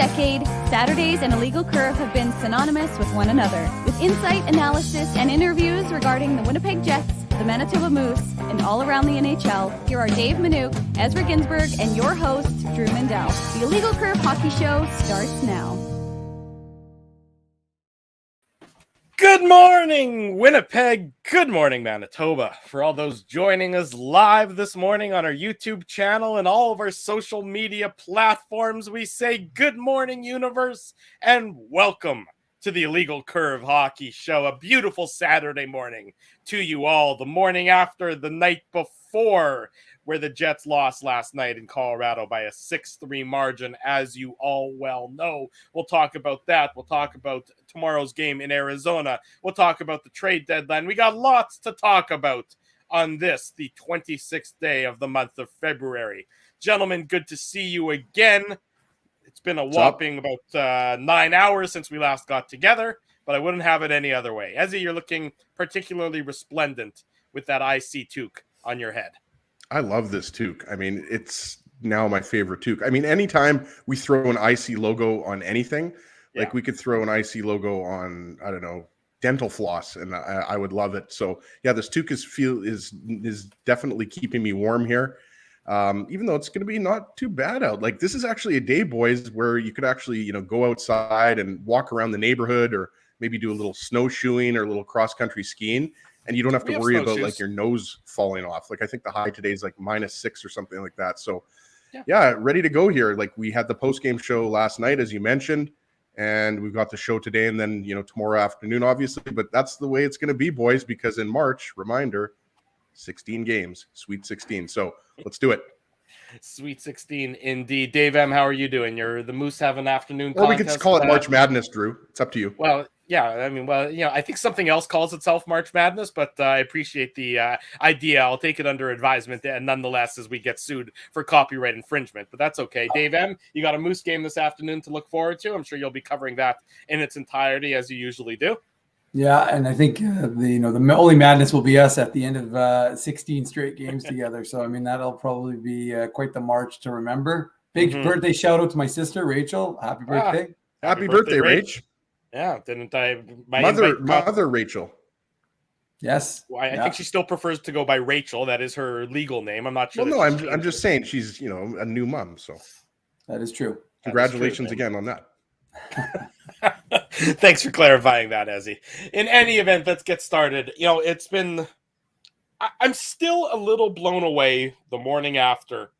decade, Saturdays and Illegal Curve have been synonymous with one another. With insight, analysis, and interviews regarding the Winnipeg Jets, the Manitoba Moose, and all around the NHL, here are Dave Minuk, Ezra Ginsburg, and your host, Drew Mindell. The Illegal Curve Hockey Show starts now. Good morning, Winnipeg. Good morning, Manitoba. For all those joining us live this morning on our YouTube channel and all of our social media platforms, we say good morning, universe, and welcome to the Illegal Curve Hockey Show. A beautiful Saturday morning to you all. The morning after the night before, where the Jets lost last night in Colorado by a 6-3 margin, as you all well know. We'll talk about that. We'll talk about tomorrow's game in Arizona. We'll talk about the trade deadline. We got lots to talk about on this, the 26th day of the month of February. Gentlemen, good to see you again. It's been a whopping about 9 hours since we last got together, but I wouldn't have it any other way. Ezzy, you're looking particularly resplendent with that IC toque on your head. I love this toque. I mean, it's now my favorite toque. I mean, anytime we throw an IC logo on anything, like we could throw an IC logo on, I don't know, dental floss, and I would love it. So yeah, this toque is definitely keeping me warm here. Even though it's going to be not too bad out. Like, this is actually a day, boys, where you could actually, go outside and walk around the neighborhood, or maybe do a little snowshoeing or a little cross-country skiing, and you don't have to worry about like your nose falling off. Like, I think the high today is like -6 or something like that. So yeah, ready to go here. Like, we had the post-game show last night, as you mentioned, and we've got the show today, and then, tomorrow afternoon, obviously. But that's the way it's going to be, boys, because in March, reminder, 16 games, Sweet 16. So let's do it. Sweet 16, indeed. Dave M., how are you doing? The Moose have an afternoon Well, contest. we could call it March Madness, Drew. It's up to you. Well, yeah, I mean, I think something else calls itself March Madness, but I appreciate the idea. I'll take it under advisement, and nonetheless, as we get sued for copyright infringement, but that's okay. Dave M., you got a Moose game this afternoon to look forward to. I'm sure you'll be covering that in its entirety, as you usually do. Yeah, and I think the only madness will be us at the end of 16 straight games together. So I mean, that'll probably be quite the march to remember. Big birthday shout out to my sister Rachel. Happy birthday! Happy birthday, Rach. Yeah, didn't I? Mother Rachel. Yes. Well, I think she still prefers to go by Rachel. That is her legal name. I'm not sure. Well, no, I'm just saying she's a new mom. So that is true. Congratulations again on that. Thanks for clarifying that, Ezzy. In any event, let's get started. It's been... I'm still a little blown away the morning after.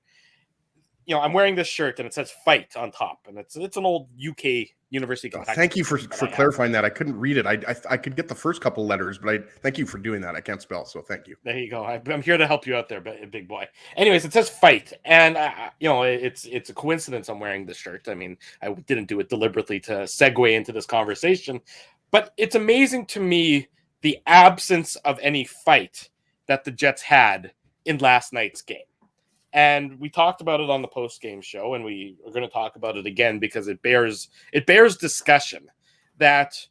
I'm wearing this shirt, and it says "Fight" on top, and it's an old UK University. Thank you for clarifying that. I couldn't read it. I could get the first couple letters, but thank you for doing that. I can't spell, so thank you. There you go. I'm here to help you out there, big boy. Anyways, it says "Fight," and it's a coincidence I'm wearing this shirt. I mean, I didn't do it deliberately to segue into this conversation, but it's amazing to me the absence of any fight that the Jets had in last night's game. And we talked about it on the post-game show, and we are going to talk about it again because it bears discussion that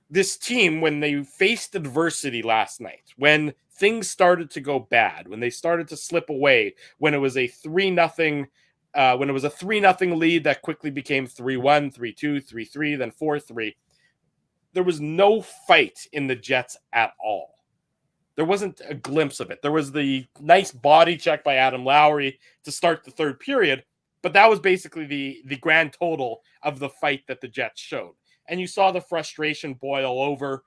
this team, when they faced adversity last night, when things started to go bad, when they started to slip away, when it was a 3-0 lead that quickly became 3-1, 3-2, 3-3, then 4-3, there was no fight in the Jets at all. There wasn't a glimpse of it. There was the nice body check by Adam Lowry to start the third period, but that was basically the grand total of the fight that the Jets showed. And you saw the frustration boil over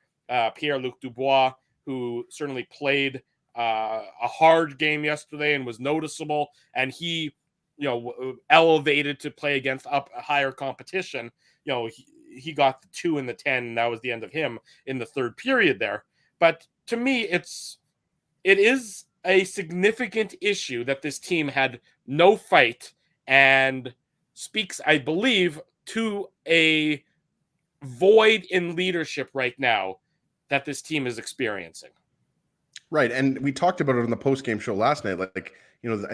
Pierre-Luc Dubois, who certainly played a hard game yesterday and was noticeable, and he elevated to play against a higher competition. He got the 2 and the 10, and that was the end of him in the third period there. But to me, it is a significant issue that this team had no fight, and speaks, I believe, to a void in leadership right now that this team is experiencing. Right, and we talked about it on the post-game show last night. I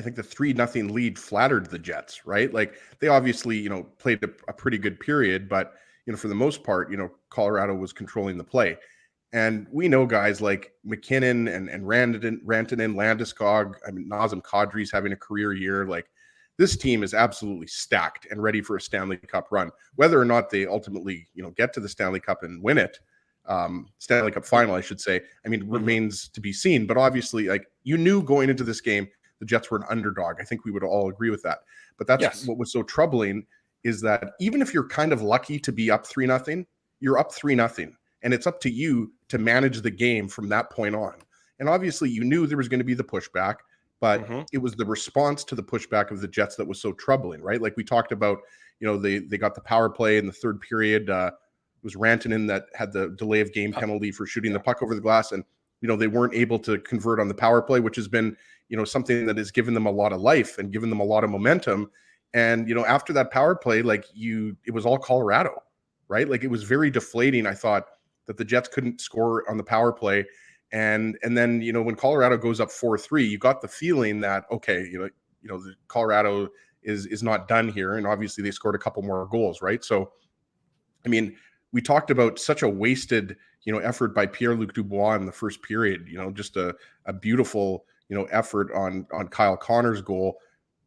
think the 3-0 lead flattered the Jets, right? Like, they obviously, played a pretty good period, but, for the most part, Colorado was controlling the play. And we know guys like Mckenna and Rantanen, Landeskog. I mean, Nazem Kadri's having a career year. Like, this team is absolutely stacked and ready for a Stanley Cup run. Whether or not they ultimately, get to the Stanley Cup and win it, Stanley Cup final, I should say, remains to be seen. But obviously, like, you knew going into this game, the Jets were an underdog. I think we would all agree with that. But that's what was so troubling, is that even if you're kind of lucky to be up 3-0, you're up 3-0. And it's up to you to manage the game from that point on. And obviously, you knew there was going to be the pushback, but it was the response to the pushback of the Jets that was so troubling, right? Like we talked about, they got the power play in the third period. It was Rantanen that had the delay of game penalty for shooting the puck over the glass. And, they weren't able to convert on the power play, which has been, something that has given them a lot of life and given them a lot of momentum. And, after that power play, it was all Colorado, right? Like, it was very deflating, I thought, that the Jets couldn't score on the power play. And then, when Colorado goes up 4-3, you got the feeling that, okay, the Colorado is not done here. And obviously they scored a couple more goals, right? So, we talked about such a wasted, effort by Pierre-Luc Dubois in the first period, just a beautiful, effort on Kyle Connor's goal.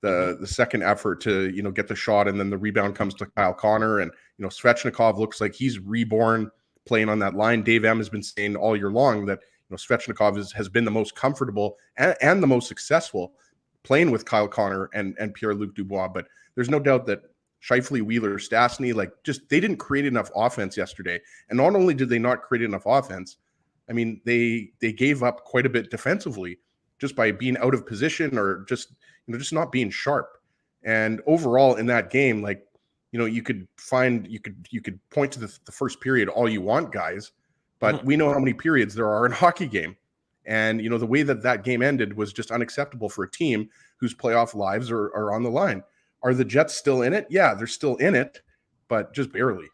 The second effort to, get the shot, and then the rebound comes to Kyle Connor, and, Svechnikov looks like he's reborn playing on that line. Dave M has been saying all year long that, Svechnikov has been the most comfortable and the most successful playing with Kyle Connor and Pierre-Luc Dubois. But there's no doubt that Scheifele, Wheeler, Stastny, they didn't create enough offense yesterday. And not only did they not create enough offense, they gave up quite a bit defensively just by being out of position, or just not being sharp. And overall in that game, you could point to the first period all you want, guys, but we know how many periods there are in a hockey game. And, the way that game ended was just unacceptable for a team whose playoff lives are on the line. Are the Jets still in it? Yeah, they're still in it, but just barely.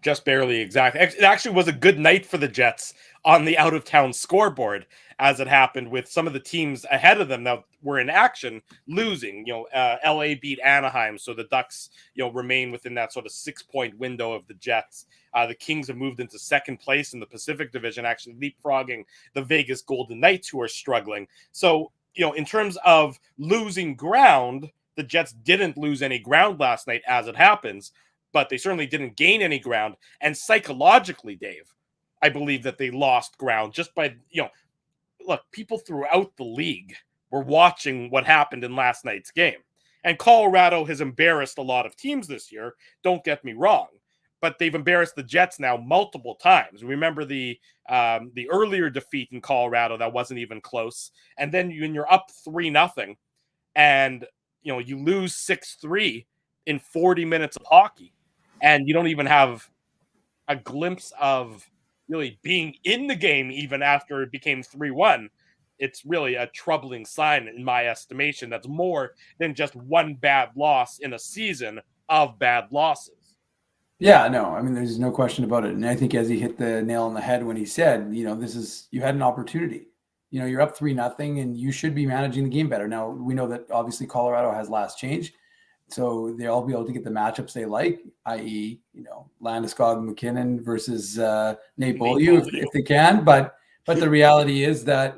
Just barely, exactly. It actually was a good night for the Jets on the out-of-town scoreboard, as it happened, with some of the teams ahead of them that were in action losing. LA beat Anaheim, so the Ducks, remain within that sort of 6-point window of the Jets. The Kings have moved into second place in the Pacific Division, actually leapfrogging the Vegas Golden Knights, who are struggling. So, in terms of losing ground, the Jets didn't lose any ground last night, as it happens, but they certainly didn't gain any ground. And psychologically, Dave, I believe that they lost ground just by, look, people throughout the league were watching what happened in last night's game. And Colorado has embarrassed a lot of teams this year, don't get me wrong, but they've embarrassed the Jets now multiple times. Remember the earlier defeat in Colorado that wasn't even close. And then when you're up 3-0 and, you lose 6-3 in 40 minutes of hockey, and you don't even have a glimpse of really being in the game even after it became 3-1, it's really a troubling sign in my estimation. That's more than just one bad loss in a season of bad losses. Yeah, no, there's no question about it. And I think as he hit the nail on the head when he said, you had an opportunity. You're up 3-0 and you should be managing the game better. Now, we know that obviously Colorado has last change, so they'll be able to get the matchups they like, i.e., Landeskog, McKinnon versus Nate Beaulieu if they can. But the reality is that,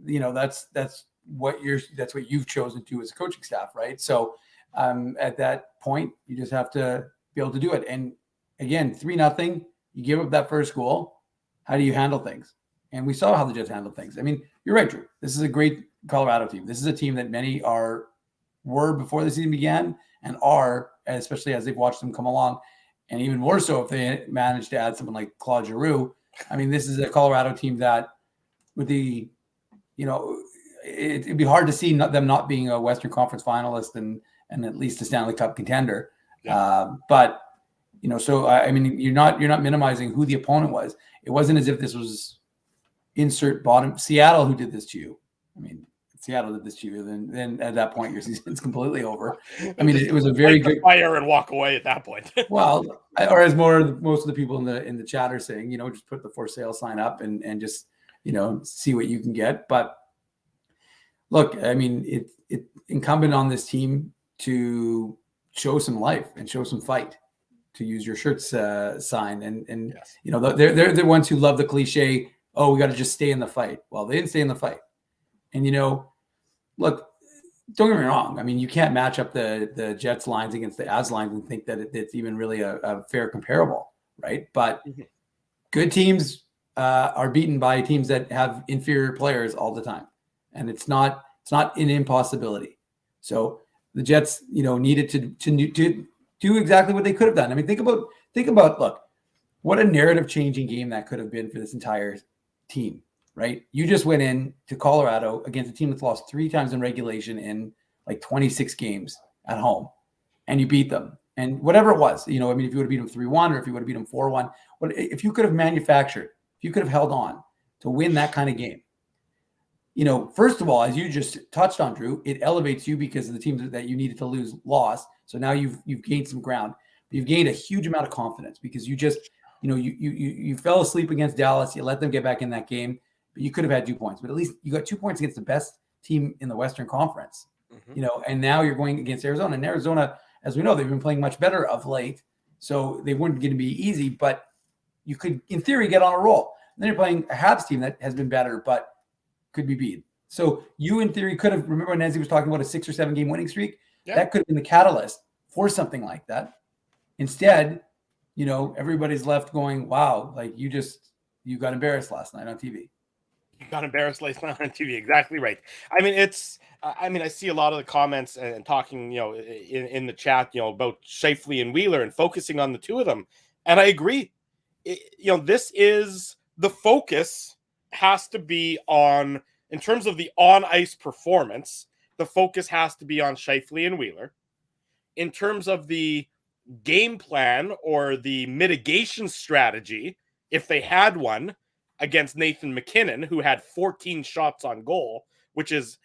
that's what you've chosen to as a coaching staff, right? So at that point, you just have to be able to do it. And again, 3-0, you give up that first goal. How do you handle things? And we saw how the Jets handled things. You're right, Drew. This is a great Colorado team. This is a team that many were before the season began and are, especially as they've watched them come along. And even more so if they manage to add someone like Claude Giroux. This is a Colorado team that with the, it'd be hard to see them not being a Western Conference finalist and at least a Stanley Cup contender. Yeah. But you're not minimizing who the opponent was. It wasn't as if this was insert bottom Seattle who did this to you. Seattle did this to you, then at that point your season's completely over. It was a very good fire and walk away at that point. Well, or as most of the people in the chat are saying, just put the for sale sign up and just see what you can get. But look, it's incumbent on this team to show some life and show some fight, to use your shirt's sign. And yes. They're the ones who love the cliche, oh, we got to just stay in the fight. Well, they didn't stay in the fight. And, look, don't get me wrong. I mean, you can't match up the Jets lines against the Avs lines and think that it's even really a fair comparable, right? But good teams are beaten by teams that have inferior players all the time, and it's not an impossibility. So the Jets, needed to do exactly what they could have done. I mean, think about look, what a narrative changing game that could have been for this entire team, right? You just went in to Colorado against a team that's lost 3 times in regulation in like 26 games at home, and you beat them. And whatever it was, if you would have beat them 3-1 or if you would have beat them 4-1, if you could have manufactured, if you could have held on to win that kind of game, first of all, as you just touched on, Drew, it elevates you because of the teams that you needed to lose lost. So now you've gained some ground, but you've gained a huge amount of confidence because you just, you fell asleep against Dallas. You let them get back in that game, but you could have had 2 points, but at least you got 2 points against the best team in the Western Conference, and now you're going against Arizona. And Arizona, as we know, they've been playing much better of late. So they weren't going to be easy, but you could, in theory, get on a roll. And then you're playing a Habs team that has been better, but could be beat. So you, in theory, could have, remember when Nezzy was talking about a 6 or 7 game winning streak? Yeah. That could have been the catalyst for something like that. Instead, everybody's left going, wow, like you got embarrassed last night on TV. You got embarrassed last night on TV. Exactly right. I mean, I see a lot of the comments and talking, in the chat, about Scheifele and Wheeler and focusing on the two of them. And I agree. This is the focus has to be on, in terms of the on-ice performance, the focus has to be on Scheifele and Wheeler. In terms of the game plan or the mitigation strategy, if they had one, against Nathan McKinnon, who had 14 shots on goal, which is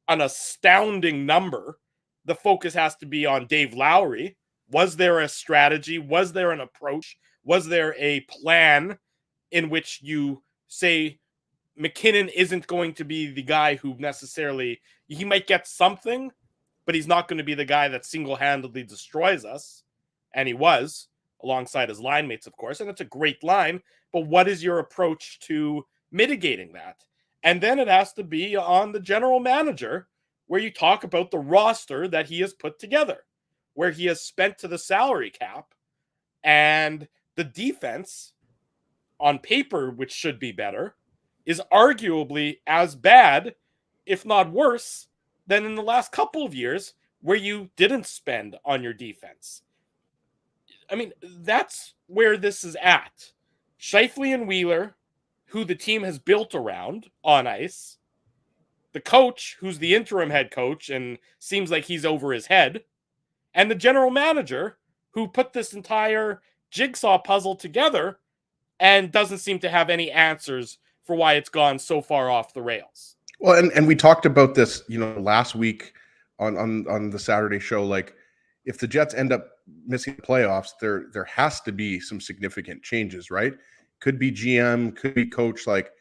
an astounding number, the focus has to be on Dave Lowry. Was there a strategy? Was there an approach? Was there a plan in which you say McKinnon isn't going to be the guy who necessarily, he might get something, but he's not going to be the guy that single-handedly destroys us. And he was, alongside his line mates, of course, and it's a great line, but what is your approach to mitigating that? And then it has to be on the general manager, where you talk about the roster that he has put together, where he has spent to the salary cap, and the defense, on paper, which should be better, is arguably as bad, if not worse, than in the last couple of years, where you didn't spend on your defense. I mean, that's where this is at. Scheifele and Wheeler, who the team has built around on ice, the coach, who's the interim head coach and seems like he's over his head, and the general manager, who put this entire jigsaw puzzle together and doesn't seem to have any answers for why it's gone so far off the rails. Well, and we talked about this, last week on the Saturday show. Like, if the Jets end up missing the playoffs, there has to be some significant changes, right? Could be GM, could be coach. Like,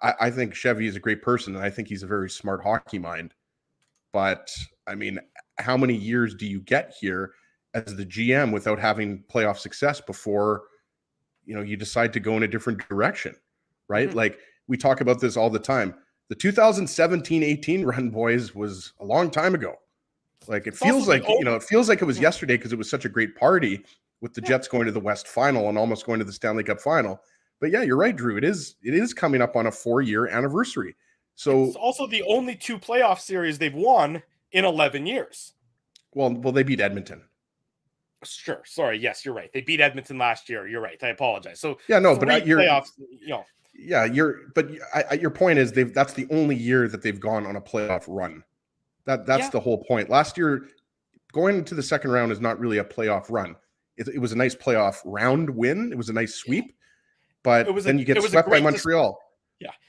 I think Chevy is a great person, and I think he's a very smart hockey mind. But I mean, how many years do you get here as the GM without having playoff success before, you decide to go in a different direction, right? Mm-hmm. Like, we talk about this all the time. The 2017-18 run, boys, was a long time ago. Like, it feels like, it was yesterday because it was such a great party with the Jets going to the West Final and almost going to the Stanley Cup Final. But yeah, you're right, Drew. It is coming up on a 4-year anniversary. So it's also the only 2 playoff series they've won in 11 years. Well, they beat Edmonton. Sure. Sorry. Yes, you're right. They beat Edmonton last year. You're right. I apologize. So yeah, no, but you're playoffs, Yeah, your point is that's the only year that they've gone on a playoff run. That's the whole point. Last year, going to the second round is not really a playoff run. It was a nice playoff round win. It was a nice sweep, but then you get swept by Montreal.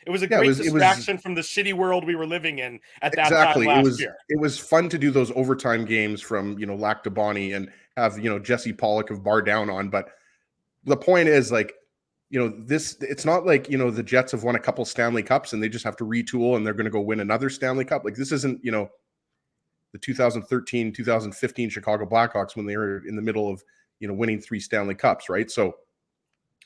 It was a great distraction from the shitty world we were living in at that time last year. It was fun to do those overtime games from Lac de Bonnie and have Jesse Pollock of Bar Down on. But the point is, like, it's not like, the Jets have won a couple Stanley Cups and they just have to retool and they're going to go win another Stanley Cup. Like, this isn't, the 2013, 2015 Chicago Blackhawks when they were in the middle of, winning 3 Stanley Cups, right? So,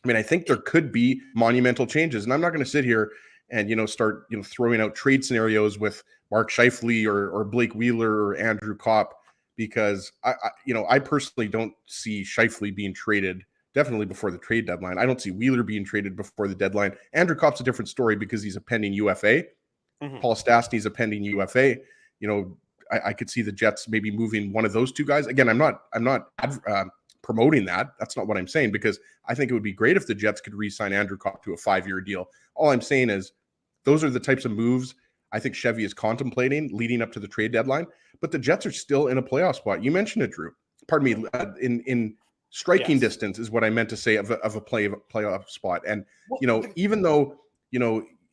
I mean, I think there could be monumental changes, and I'm not going to sit here and start throwing out trade scenarios with Mark Scheifele or Blake Wheeler or Andrew Kopp, because I personally don't see Scheifele being traded definitely before the trade deadline. I don't see Wheeler being traded before the deadline. Andrew Kopp's a different story because he's a pending UFA. Paul Stastny's a pending UFA. I could see the Jets maybe moving one of those two guys. Again, I'm not promoting that. That's not what I'm saying, because I think it would be great if the Jets could re-sign Andrew Kopp to a 5-year deal. All I'm saying is those are the types of moves I think Chevy is contemplating leading up to the trade deadline. But the Jets are still in a playoff spot. You mentioned it, Drew. Pardon me. In striking distance is what I meant to say of a playoff spot. And even though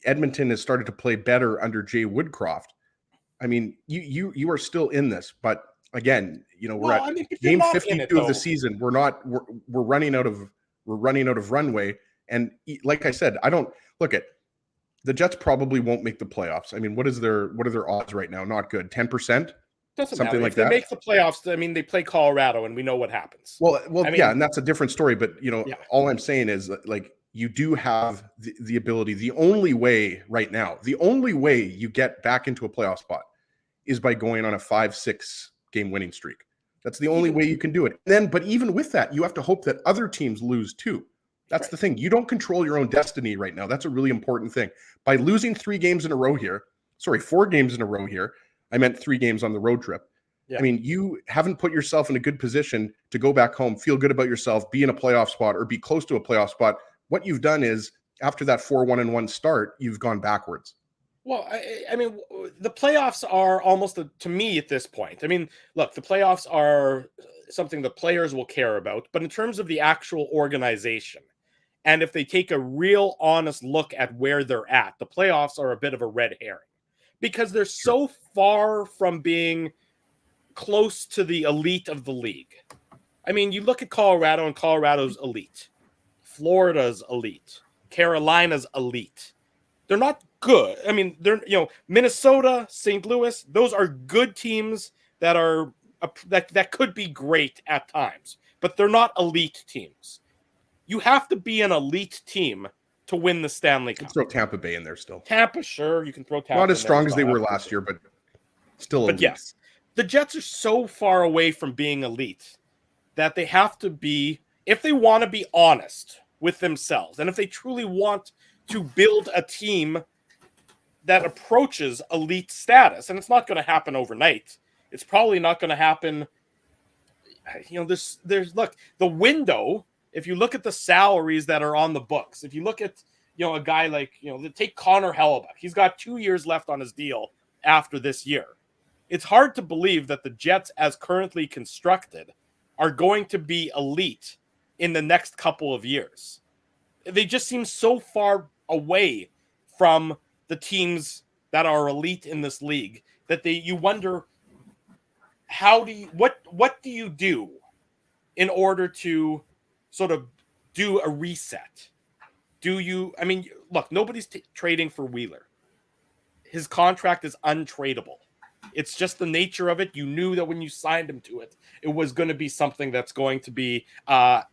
Edmonton has started to play better under Jay Woodcroft, I mean, you are still in this. But again, we're at game 52 of the season. We're running out of runway. And like I said, I don't look at the Jets probably won't make the playoffs. I mean, what are their odds right now? Not good. 10%. Something like that. If they make the playoffs, I mean, they play Colorado, and we know what happens. Well, and that's a different story. But all I'm saying is like you do have the ability. The only way right now, the only way you get back into a playoff spot is by going on a 5-6 game winning streak. That's the only way you can do it. But even with that, you have to hope that other teams lose too. That's the thing. You don't control your own destiny right now. That's a really important thing. By losing 4 games in a row here. I meant 3 games on the road trip. Yeah. I mean, you haven't put yourself in a good position to go back home, feel good about yourself, be in a playoff spot or be close to a playoff spot. What you've done is after that 4-1-1 start, you've gone backwards. Well, I mean, the playoffs are almost to me at this point. I mean, look, the playoffs are something the players will care about, but in terms of the actual organization, and if they take a real honest look at where they're at, the playoffs are a bit of a red herring. Because they're so far from being close to the elite of the league. I mean, you look at Colorado, and Colorado's elite. Florida's elite. Carolina's elite. They're not good. I mean, they're Minnesota, St. Louis. Those are good teams that are that could be great at times, but they're not elite teams. You have to be an elite team to win the Stanley Cup. Throw Tampa Bay in there still. Tampa, sure. You can throw Tampa. Not as strong as they were last year, but still elite. But yes, the Jets are so far away from being elite that they have to be, if they want to be honest with themselves, and if they truly want to build a team that approaches elite status, and it's not going to happen overnight. It's probably not going to happen. There's look, the window. If you look at the salaries that are on the books, if you look at, a guy like, take Conor Halabuck, he's got 2 years left on his deal after this year. It's hard to believe that the Jets, as currently constructed, are going to be elite in the next couple of years. They just seem so far away from the teams that are elite in this league that you wonder, what do you do in order to sort of do a reset? Look, nobody's trading for Wheeler. His contract is untradeable. It's just the nature of it. You knew that when you signed him to it, it was going to be something that's going to be a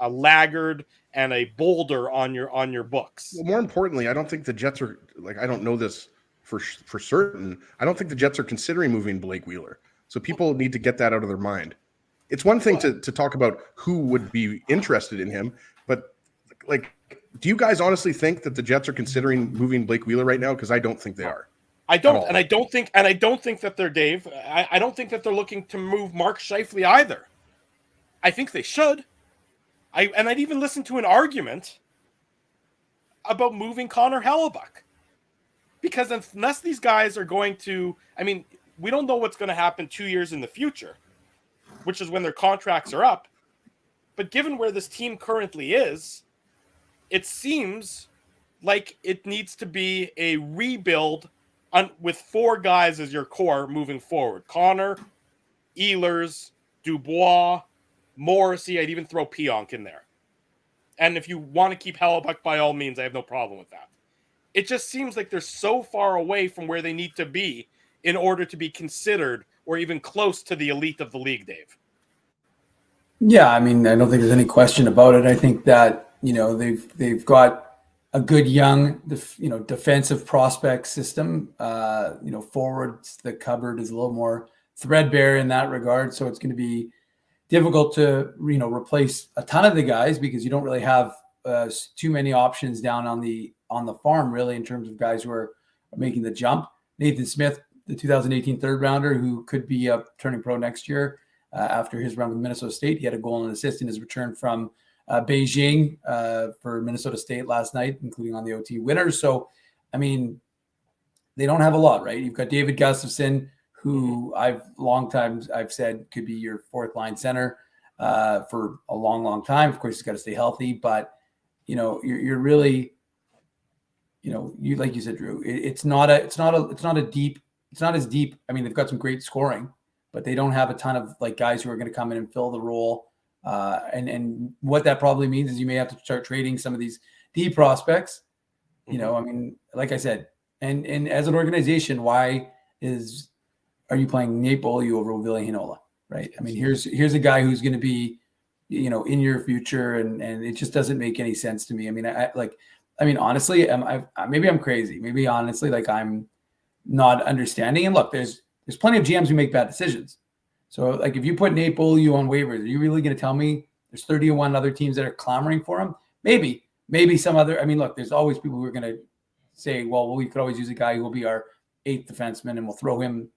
laggard and a boulder on your books. Well, more importantly, I don't think the Jets are I don't know this for certain. I don't think the Jets are considering moving Blake Wheeler. So people need to get that out of their mind. It's one thing to talk about who would be interested in him, but do you guys honestly think that the Jets are considering moving Blake Wheeler right now? Because I don't think they are. I don't think that they're Dave. I don't think that they're looking to move Mark Scheifele either. I think they should. I'd even listen to an argument about moving Conor Halabuck. Because unless these guys are going to, we don't know what's going to happen 2 years in the future, which is when their contracts are up. But given where this team currently is, it seems like it needs to be a rebuild with 4 guys as your core moving forward. Connor, Ehlers, Dubois, Morrissey. I'd even throw Pionk in there. And if you want to keep Halabuck, by all means, I have no problem with that. It just seems like they're so far away from where they need to be in order to be considered or even close to the elite of the league, Dave. Yeah, I don't think there's any question about it. I think that, they've got a good young, defensive prospect system. Forwards, the cupboard is a little more threadbare in that regard. So it's going to be difficult to, replace a ton of the guys because you don't really have too many options down on the farm, really, in terms of guys who are making the jump. Nathan Smith, the 2018 third rounder, who could be turning pro next year after his run with Minnesota State. He had a goal and an assist in his return from Beijing for Minnesota State last night, including on the OT winners. So, I mean, they don't have a lot, right? You've got David Gustafson, who I've said could be your fourth line center for a long, long time. Of course, he's got to stay healthy, but you're really, you like you said, Drew, it's not as deep. I mean, they've got some great scoring, but they don't have a ton of guys who are going to come in and fill the role. And what that probably means is you may have to start trading some of these D prospects. I mean, like I said, and as an organization, why are you playing Nate Beaulieu over Ville Heinola, right? I mean, here's a guy who's going to be, in your future, and it just doesn't make any sense to me. I mean, honestly, maybe I'm crazy. Maybe honestly, I'm not understanding. And look, there's plenty of GMs who make bad decisions. So, if you put Nate Beaulieu on waivers, are you really going to tell me there's 31 other teams that are clamoring for him? Maybe some other. I mean, look, there's always people who are going to say, well, we could always use a guy who will be our 8th defenseman, and we'll throw him,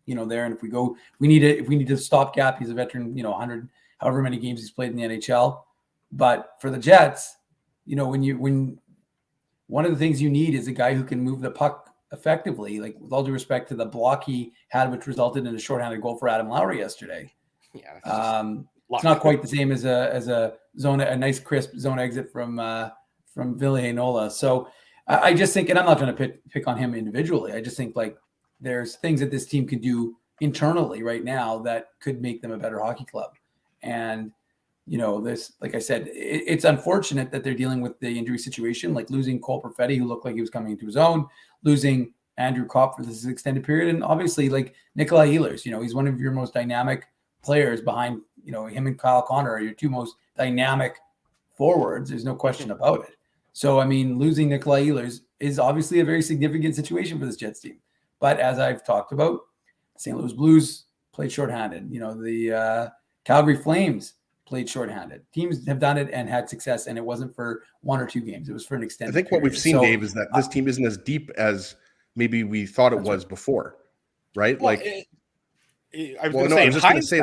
there. And if we need to stopgap, he's a veteran, 100, however many games he's played in the NHL. But for the Jets, when one of the things you need is a guy who can move the puck effectively, with all due respect to the block he had, which resulted in a shorthanded goal for Adam Lowry yesterday. Yeah, it's not quite the same as a nice crisp zone exit from Ville Heinola. So I just think, and I'm not trying to pick on him individually. I just think there's things that this team can do internally right now that could make them a better hockey club. And this, like I said, it's unfortunate that they're dealing with the injury situation, losing Cole Perfetti, who looked like he was coming into his own, losing Andrew Kopp for this extended period. And obviously Nikolai Ehlers, he's one of your most dynamic players behind, him and Kyle Connor are your two most dynamic forwards. There's no question about it. So, I mean, losing Nikolai Ehlers is obviously a very significant situation for this Jets team. But as I've talked about, St. Louis Blues played shorthanded. The Calgary Flames played shorthanded. Teams have done it and had success, and it wasn't for 1 or 2 games. It was for an extended I think period. What we've seen, Dave, is that this team isn't as deep as maybe we thought it was before, right? Well, I was just going to say,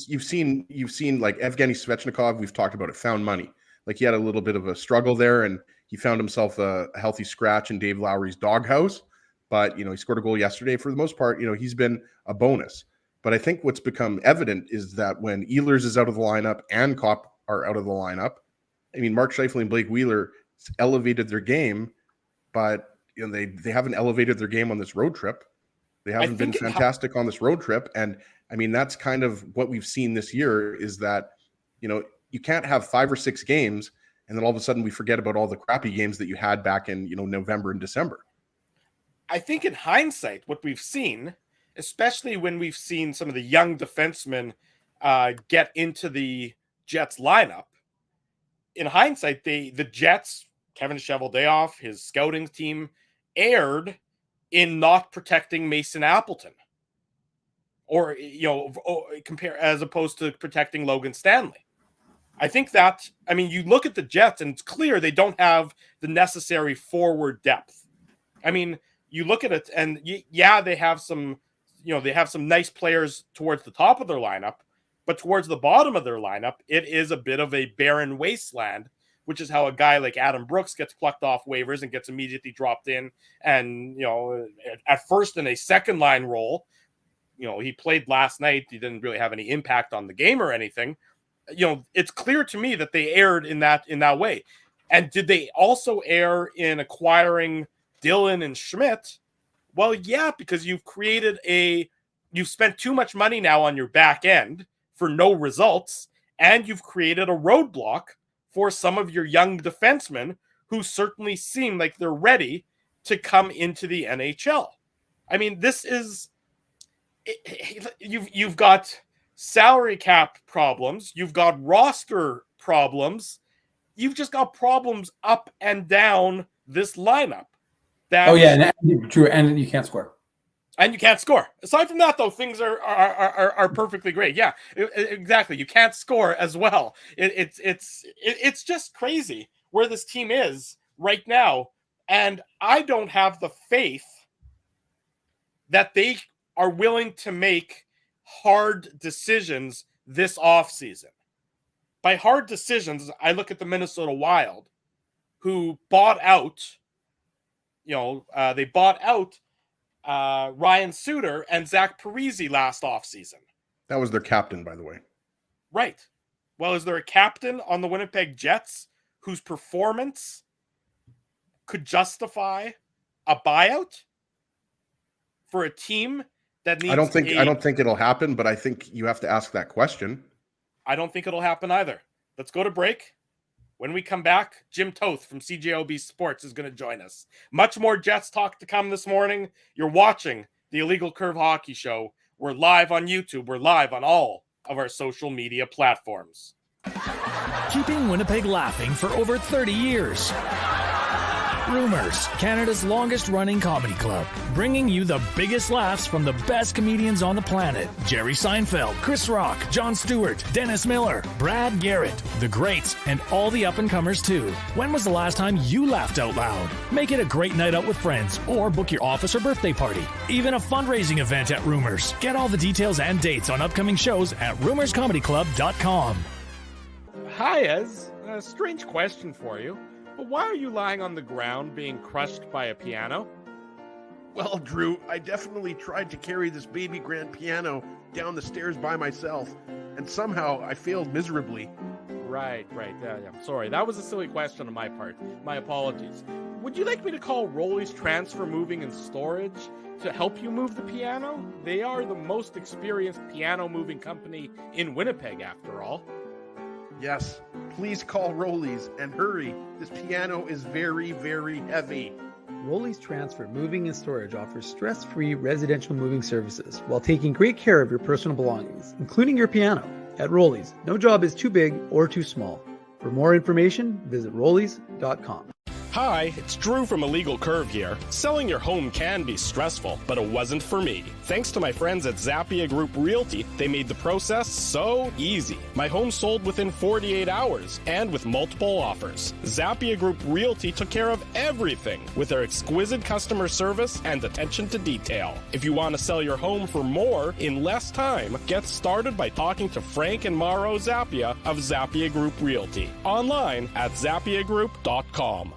you've seen Evgeny Svechnikov. We've talked about it. Found money. He had a little bit of a struggle there, and he found himself a healthy scratch in Dave Lowry's doghouse. But he scored a goal yesterday. For the most part, he's been a bonus. But I think what's become evident is that when Ehlers is out of the lineup and Kopp are out of the lineup, I mean, Mark Scheifele and Blake Wheeler elevated their game, but they haven't elevated their game on this road trip. They haven't been fantastic on this road trip. And I mean, that's kind of what we've seen this year is that, you can't have 5 or 6 games and then all of a sudden we forget about all the crappy games that you had back in, November and December. I think in hindsight, what we've seen, especially when we've seen some of the young defensemen get into the Jets lineup, in hindsight, the Jets, Kevin Cheveldayoff, his scouting team, erred in not protecting Mason Appleton, or compare as opposed to protecting Logan Stanley. I think that, I mean, you look at the Jets and it's clear they don't have the necessary forward depth. I mean, you look at it and they have some, they have some nice players towards the top of their lineup, but towards the bottom of their lineup, it is a bit of a barren wasteland, which is how a guy like Adam Brooks gets plucked off waivers and gets immediately dropped in. And, at first in a second line role, he played last night. He didn't really have any impact on the game or anything. It's clear to me that they erred in that way. And did they also err in acquiring Dillon and Schmidt? Well, yeah, because you've spent too much money now on your back end for no results, and you've created a roadblock for some of your young defensemen who certainly seem like they're ready to come into the NHL. I mean, this is you've got salary cap problems, you've got roster problems, you've just got problems up and down this lineup. And true, and you can't score. And you can't score. Aside from that, though, things are perfectly great. Yeah, exactly. You can't score as well. It's just crazy where this team is right now, and I don't have the faith that they are willing to make hard decisions this offseason. By hard decisions, I look at the Minnesota Wild, who bought out, they bought out Ryan Suter and Zach Parise last offseason. That was their captain, by the way. Right. Well, is there a captain on the Winnipeg Jets whose performance could justify a buyout for a team that needs? I don't think it'll happen, but I think you have to ask that question. I don't think it'll happen either. Let's go to break. When we come back, Jim Toth from CJOB Sports is going to join us. Much more Jets talk to come this morning. You're watching the Illegal Curve Hockey Show. We're live on YouTube. We're live on all of our social media platforms. Keeping Winnipeg laughing for over 30 years. Rumors, Canada's longest-running comedy club, bringing you the biggest laughs from the best comedians on the planet. Jerry Seinfeld, Chris Rock, Jon Stewart, Dennis Miller, Brad Garrett, the greats, and all the up-and-comers too. When was the last time you laughed out loud? Make it a great night out with friends, or book your office or birthday party. Even a fundraising event at Rumors. Get all the details and dates on upcoming shows at rumorscomedyclub.com. Hi, Ez. A strange question for you. But why are you lying on the ground being crushed by a piano? Well, Drew, I definitely tried to carry this baby grand piano down the stairs by myself, and somehow I failed miserably. Right. Yeah, sorry. That was a silly question on my part. My apologies. Would you like me to call Rolly's Transfer Moving and Storage to help you move the piano? They are the most experienced piano moving company in Winnipeg, after all. Yes, please call Rolly's and hurry. This piano is very, very heavy. Rolly's Transfer Moving and Storage offers stress-free residential moving services while taking great care of your personal belongings, including your piano. At Rolly's, no job is too big or too small. For more information, visit rollys.com. Hi, it's Drew from Illegal Curve here. Selling your home can be stressful, but it wasn't for me. Thanks to my friends at Zappia Group Realty, they made the process so easy. My home sold within 48 hours and with multiple offers. Zappia Group Realty took care of everything with their exquisite customer service and attention to detail. If you want to sell your home for more in less time, get started by talking to Frank and Mauro Zappia of Zappia Group Realty. Online at zappiagroup.com.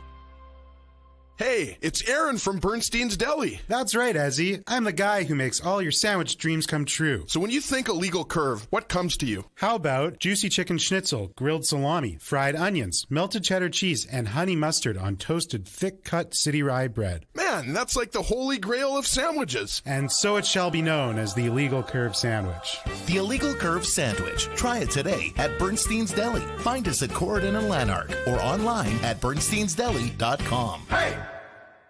Hey, it's Aaron from Bernstein's Deli. That's right, Ezzy. I'm the guy who makes all your sandwich dreams come true. So when you think Illegal Curve, what comes to you? How about juicy chicken schnitzel, grilled salami, fried onions, melted cheddar cheese, and honey mustard on toasted, thick-cut city rye bread? Man, that's like the holy grail of sandwiches. And so it shall be known as the Illegal Curve Sandwich. The Illegal Curve Sandwich. Try it today at Bernstein's Deli. Find us at Corridon and Lanark or online at bernsteinsdeli.com.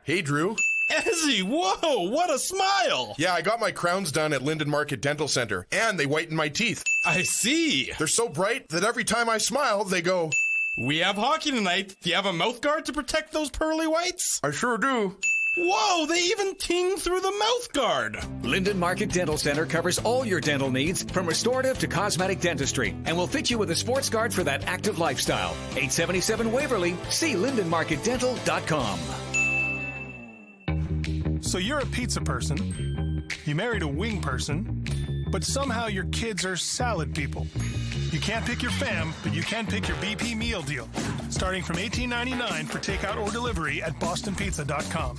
Hey, Drew. Ezzy, whoa, what a smile! Yeah, I got my crowns done at Linden Market Dental Center, and they whiten my teeth. I see. They're so bright that every time I smile, they go, "We have hockey tonight. Do you have a mouth guard to protect those pearly whites?" I sure do. Whoa, they even ting through the mouth guard. Linden Market Dental Center covers all your dental needs from restorative to cosmetic dentistry and will fit you with a sports guard for that active lifestyle. 877 Waverly. See lindenmarketdental.com. So you're a pizza person, you married a wing person, but somehow your kids are salad people. You can't pick your fam, but you can pick your BP meal deal, starting from $18.99 for takeout or delivery at bostonpizza.com.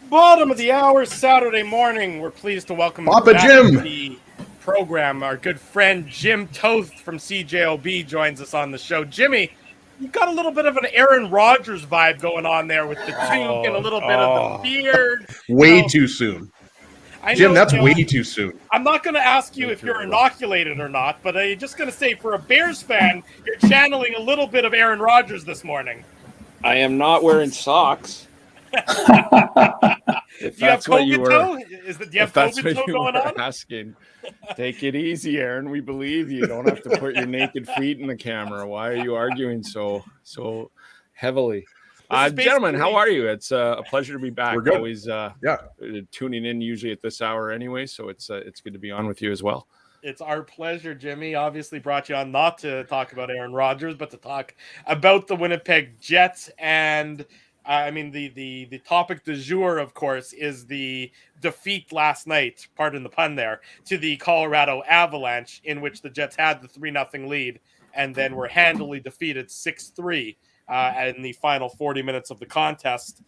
Bottom of the hour, Saturday morning. We're pleased to welcome Papa back Jim. to the program. Our good friend Jim Toth from CJOB joins us on the show. Jimmy, you've got a little bit of an Aaron Rodgers vibe going on there with the toque and a little bit of the beard. Way too soon. Jim, that's way too soon. I'm not going to ask you if you're inoculated or not, but I'm just going to say for a Bears fan, you're channeling a little bit of Aaron Rodgers this morning. I am not wearing socks. If you have COVID, Do you have if that's COVID what you going were on? asking, take it easy, Aaron. We believe you. You don't have to put your naked feet in the camera. Why are you arguing so heavily? Gentlemen, how are you? It's a pleasure to be back. We're good. Always tuning in usually at this hour anyway, so it's good to be on with you as well. It's our pleasure, Jimmy. Obviously brought you on not to talk about Aaron Rodgers, but to talk about the Winnipeg Jets. And the topic du jour, of course, is the defeat last night, pardon the pun there, to the Colorado Avalanche, in which the Jets had the 3-0 lead and then were handily defeated 6-3 in the final 40 minutes of the contest.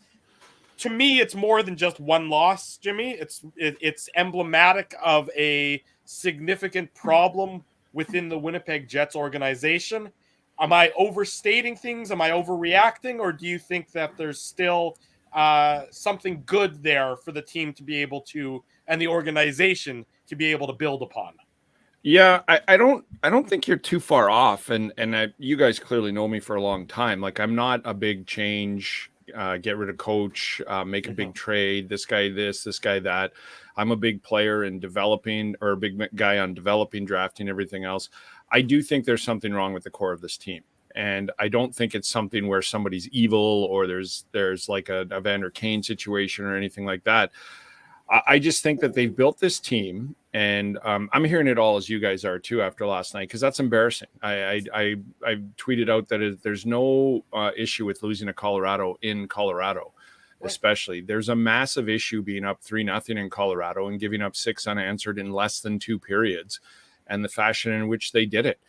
To me, it's more than just one loss, Jimmy. It's emblematic of a significant problem within the Winnipeg Jets organization. Am I overstating things? Am I overreacting? Or do you think that there's still something good there for the team to be able to, and the organization to be able to build upon? Yeah, I don't think you're too far off. And you guys clearly know me for a long time. Like, I'm not a big change, get rid of coach, make a big trade, this guy this guy that. I'm a big player in developing, or a big guy on developing, drafting, everything else. I do think there's something wrong with the core of this team. And I don't think it's something where somebody's evil or there's like a Evander Kane situation or anything like that. I just think that they've built this team, and I'm hearing it all as you guys are too after last night, because that's embarrassing. I tweeted out that there's no issue with losing to Colorado in Colorado. Especially, there's a massive issue being up 3-0 in Colorado and giving up 6 unanswered in less than 2 periods, and the fashion in which they did it.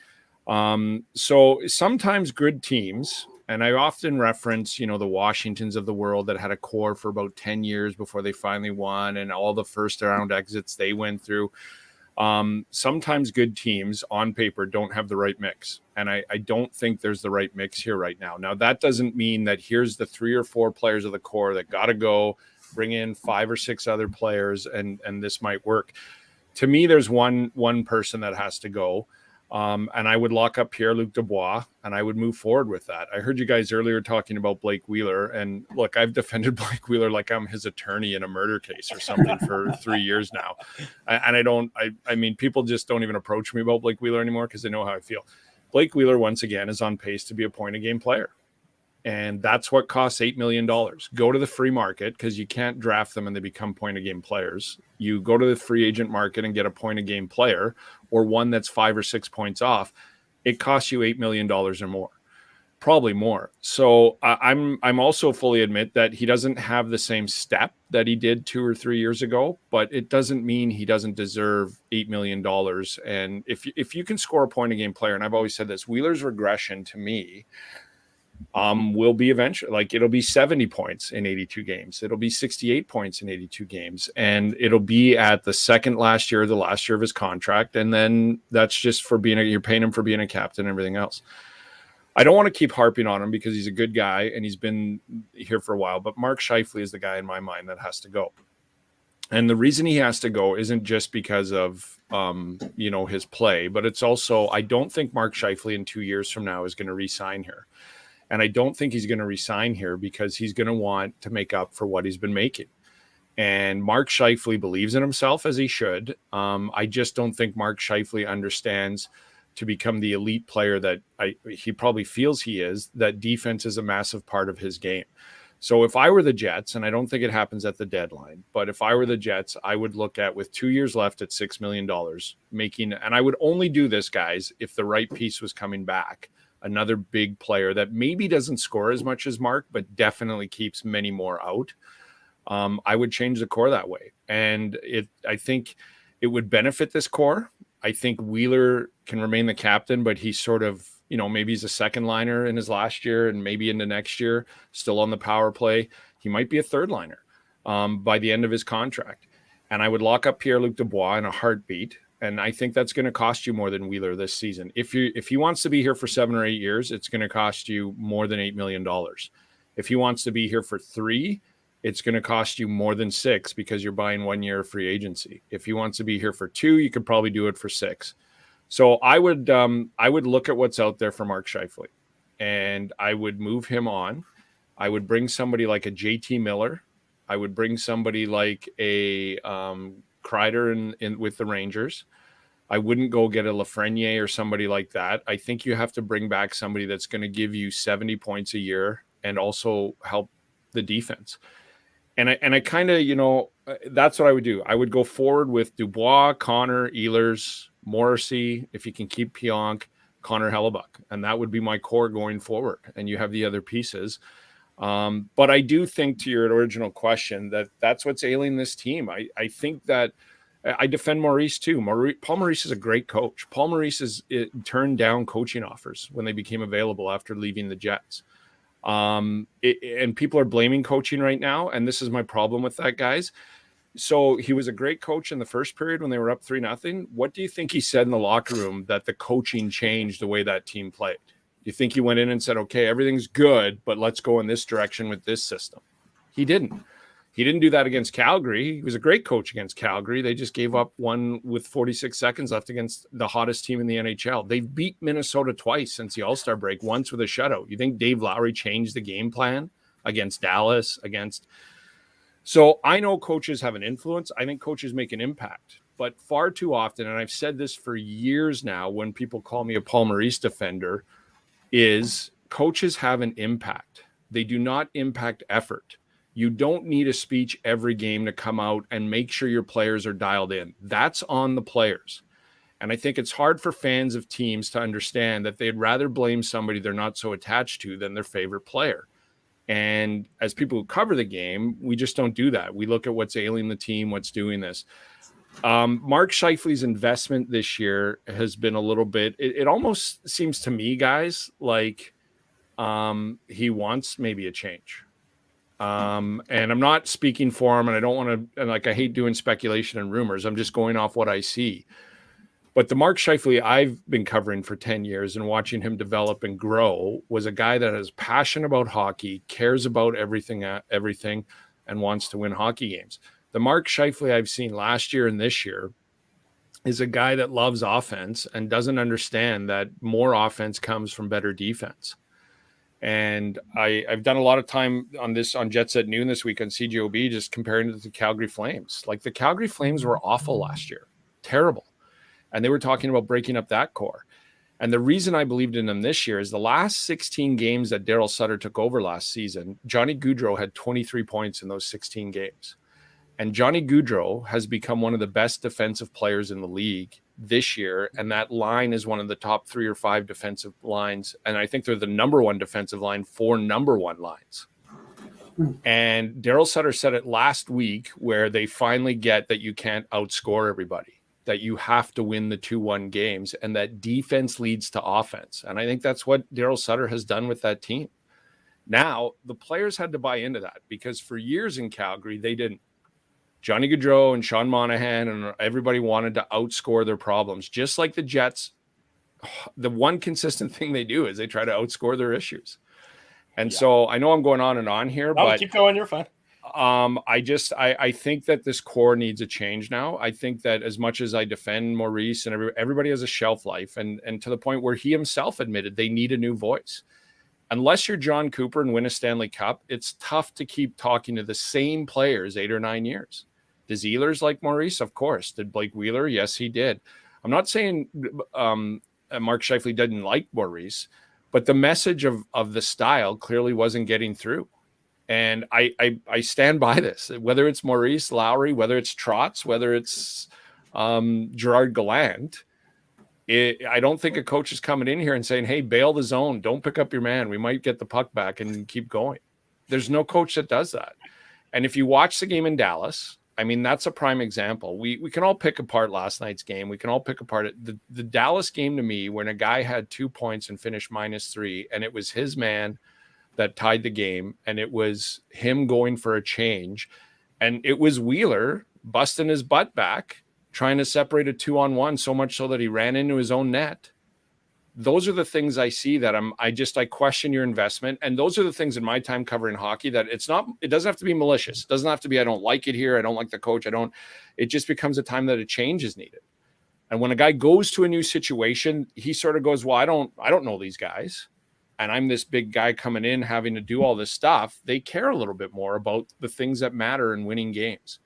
So sometimes good teams, and I often reference, the Washingtons of the world that had a core for about 10 years before they finally won, and all the first round exits they went through. Sometimes good teams on paper don't have the right mix. And I don't think there's the right mix here right now. Now, that doesn't mean that here's the 3 or 4 players of the core that got to go, bring in 5 or 6 other players, and this might work. To me, there's one person that has to go. And I would lock up Pierre-Luc Dubois, and I would move forward with that. I heard you guys earlier talking about Blake Wheeler, and look, I've defended Blake Wheeler like I'm his attorney in a murder case or something for 3 years now. And I mean, people just don't even approach me about Blake Wheeler anymore because they know how I feel. Blake Wheeler, once again, is on pace to be a point-a-game player. And that's what costs $8 million. Go to the free market, because you can't draft them and they become point-a-game players. You go to the free agent market and get a point-a-game player, or one that's 5 or 6 points off. It costs you $8 million or more, probably more. So I'm also fully admit that he doesn't have the same step that he did 2 or 3 years ago, but it doesn't mean he doesn't deserve $8 million. And if you can score a point-a-game player, and I've always said this, Wheeler's regression to me will be eventually, like, it'll be 70 points in 82 games. It'll be 68 points in 82 games. And it'll be at the second last year, the last year of his contract. And then that's just for you're paying him for being a captain and everything else. I don't want to keep harping on him because he's a good guy and he's been here for a while, but Mark Scheifele is the guy in my mind that has to go. And the reason he has to go isn't just because of, his play, but it's also, I don't think Mark Scheifele in 2 years from now is going to re-sign here. And I don't think he's going to resign here because he's going to want to make up for what he's been making. And Mark Scheifele believes in himself, as he should. I just don't think Mark Scheifele understands, to become the elite player that he probably feels he is, that defense is a massive part of his game. So if I were the Jets, and I don't think it happens at the deadline, but if I were the Jets, I would look at, with 2 years left at $6 million, and I would only do this, guys, if the right piece was coming back. Another big player that maybe doesn't score as much as Mark, but definitely keeps many more out. I would change the core that way. And I think it would benefit this core. I think Wheeler can remain the captain, but he's sort of, maybe he's a second liner in his last year and maybe into next year, still on the power play. He might be a third liner by the end of his contract. And I would lock up Pierre-Luc Dubois in a heartbeat. And I think that's going to cost you more than Wheeler this season. If he wants to be here for 7 or 8 years, it's going to cost you more than $8 million. If he wants to be here for 3, it's going to cost you more than 6 because you're buying 1 year of free agency. If he wants to be here for 2, you could probably do it for 6. So I would look at what's out there for Mark Scheifele, and I would move him on. I would bring somebody like a JT Miller I would bring somebody like a Kreider in with the Rangers. I wouldn't go get a Lafreniere or somebody like that. I think you have to bring back somebody that's going to give you 70 points a year and also help the defense. And I kind of, that's what I would do. I would go forward with Dubois, Connor, Ehlers, Morrissey, if you can keep Pionk, Conor Halabuck. And that would be my core going forward. And you have the other pieces. But I do think, to your original question, that's what's ailing this team. I think that I defend Maurice too. Paul Maurice is a great coach. Paul Maurice has turned down coaching offers when they became available after leaving the Jets. And people are blaming coaching right now. And this is my problem with that, guys. So he was a great coach in the first period when they were up 3-0. What do you think he said in the locker room that the coaching changed the way that team played? Do you think he went in and said, okay, everything's good, but let's go in this direction with this system? He didn't. He didn't do that against Calgary. He was a great coach against Calgary. They just gave up one with 46 seconds left against the hottest team in the NHL. They've beat Minnesota twice since the All-Star break, once with a shutout. You think Dave Lowry changed the game plan against Dallas, So I know coaches have an influence. I think coaches make an impact. But far too often, and I've said this for years now when people call me a Paul Maurice defender, is coaches have an impact. They do not impact effort. You don't need a speech every game to come out and make sure your players are dialed in. That's on the players. And I think it's hard for fans of teams to understand that they'd rather blame somebody they're not so attached to than their favorite player. And as people who cover the game, we just don't do that. We look at what's ailing the team, what's doing this. Mark Scheifele's investment this year has been a little bit, it almost seems to me, guys, like he wants maybe a change. And I'm not speaking for him, and I don't want to, I hate doing speculation and rumors. I'm just going off what I see. But the Mark Scheifele I've been covering for 10 years and watching him develop and grow was a guy that is passionate about hockey, cares about everything, and wants to win hockey games. The Mark Scheifele I've seen last year and this year is a guy that loves offense and doesn't understand that more offense comes from better defense. And I've done a lot of time on this on Jets at Noon this week on CJOB, just comparing it to the Calgary Flames. Like, the Calgary Flames were awful last year, terrible. And they were talking about breaking up that core. And the reason I believed in them this year is the last 16 games that Daryl Sutter took over last season, Johnny Gaudreau had 23 points in those 16 games. And Johnny Gaudreau has become one of the best defensive players in the league this year. And that line is one of the top 3 or 5 defensive lines. And I think they're the number 1 defensive line for number 1 lines. And Daryl Sutter said it last week, where they finally get that you can't outscore everybody, that you have to win the 2-1 games, and that defense leads to offense. And I think that's what Daryl Sutter has done with that team. Now, the players had to buy into that, because for years in Calgary, they didn't. Johnny Gaudreau and Sean Monahan and everybody wanted to outscore their problems. Just like the Jets, the one consistent thing they do is they try to outscore their issues. And so I know I'm going on and on here, but keep going. You're fine. I think that this core needs a change now. I think that as much as I defend Maurice and everybody has a shelf life, and to the point where he himself admitted they need a new voice. Unless you're John Cooper and win a Stanley Cup, it's tough to keep talking to the same players 8 or 9 years. Does Ehlers like Maurice? Of course. Did Blake Wheeler? Yes, he did. I'm not saying Mark Scheifele didn't like Maurice, but the message of the style clearly wasn't getting through. And I stand by this. Whether it's Maurice, Lowry, whether it's Trotz, whether it's Gerard Gallant, I don't think a coach is coming in here and saying, hey, bail the zone. Don't pick up your man. We might get the puck back and keep going. There's no coach that does that. And if you watch the game in Dallas, I mean, that's a prime example. We can all pick apart last night's game. We can all pick apart the Dallas game, to me, when a guy had 2 points and finished -3, and it was his man that tied the game, and it was him going for a change, and it was Wheeler busting his butt back, trying to separate a 2-on-1, so much so that he ran into his own net. Those are the things I see that I question your investment. And those are the things in my time covering hockey that it doesn't have to be malicious. It doesn't have to be, I don't like it here, I don't like the coach, it just becomes a time that a change is needed. And when a guy goes to a new situation, he sort of goes, well, I don't know these guys. and I'm this big guy coming in having to do all this stuff, they care a little bit more about the things that matter in winning games.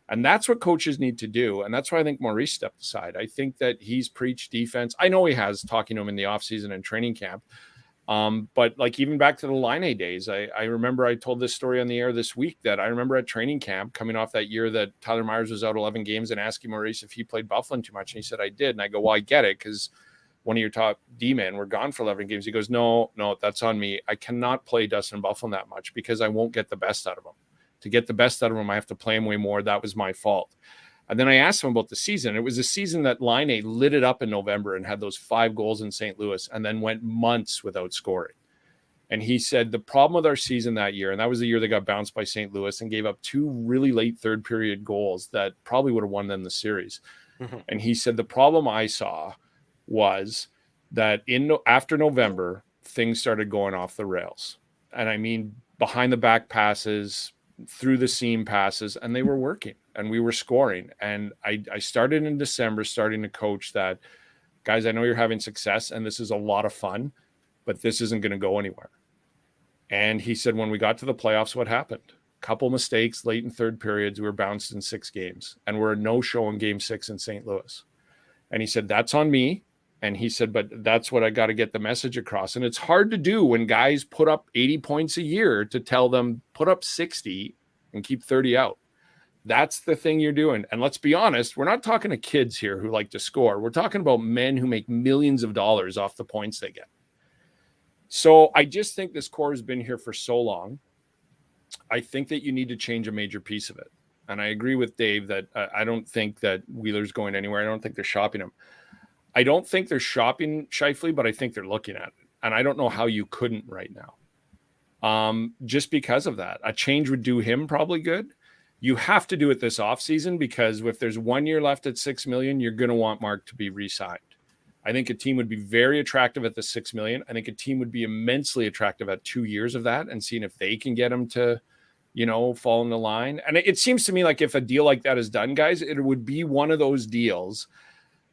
And that's what coaches need to do. And that's why I think Maurice stepped aside. I think that he's preached defense. I know he has, talking to him in the offseason and training camp. But like even back to the Line A days, I remember I told this story on the air this week that I remember at training camp coming off that year that Tyler Myers was out 11 games and asking Maurice if he played Buffalo too much. And he said, I did. And I go, well, I get it, because one of your top D-men were gone for 11 games. He goes, no, that's on me. I cannot play Dustin Buffalo that much because I won't get the best out of him. To get the best out of him, I have to play him way more. That was my fault. And then I asked him about the season. It was a season that Line A lit it up in November and had those 5 goals in St. Louis and then went months without scoring. And he said the problem with our season that year, and that was the year they got bounced by St. Louis and gave up 2 really late third period goals that probably would have won them the series. Mm-hmm. And he said the problem I saw was that after November, things started going off the rails. And I mean, behind the back passes, through the seam passes, and they were working and we were scoring. And I started in December starting to coach that, guys, I know you're having success and this is a lot of fun, but this isn't going to go anywhere. And he said, when we got to the playoffs, what happened? Couple mistakes late in third periods. We were bounced in 6 games and we're a no-show in game 6 in St. Louis. And he said, that's on me. And he said, but that's what I got to get the message across. And it's hard to do when guys put up 80 points a year to tell them put up 60 and keep 30 out. That's the thing you're doing. And let's be honest, we're not talking to kids here who like to score. We're talking about men who make millions of dollars off the points they get. So I just think this core has been here for so long. I think that you need to change a major piece of it. And I agree with Dave that I don't think that Wheeler's going anywhere. I don't think they're shopping him. I don't think they're shopping Scheifele, but I think they're looking at it. And I don't know how you couldn't right now. Just because of that. A change would do him probably good. You have to do it this offseason because if there's 1 year left at $6 million, you're going to want Mark to be re-signed. I think a team would be very attractive at the $6 million. I think a team would be immensely attractive at 2 years of that and seeing if they can get him to, fall in the line. And it seems to me like if a deal like that is done, guys, it would be one of those deals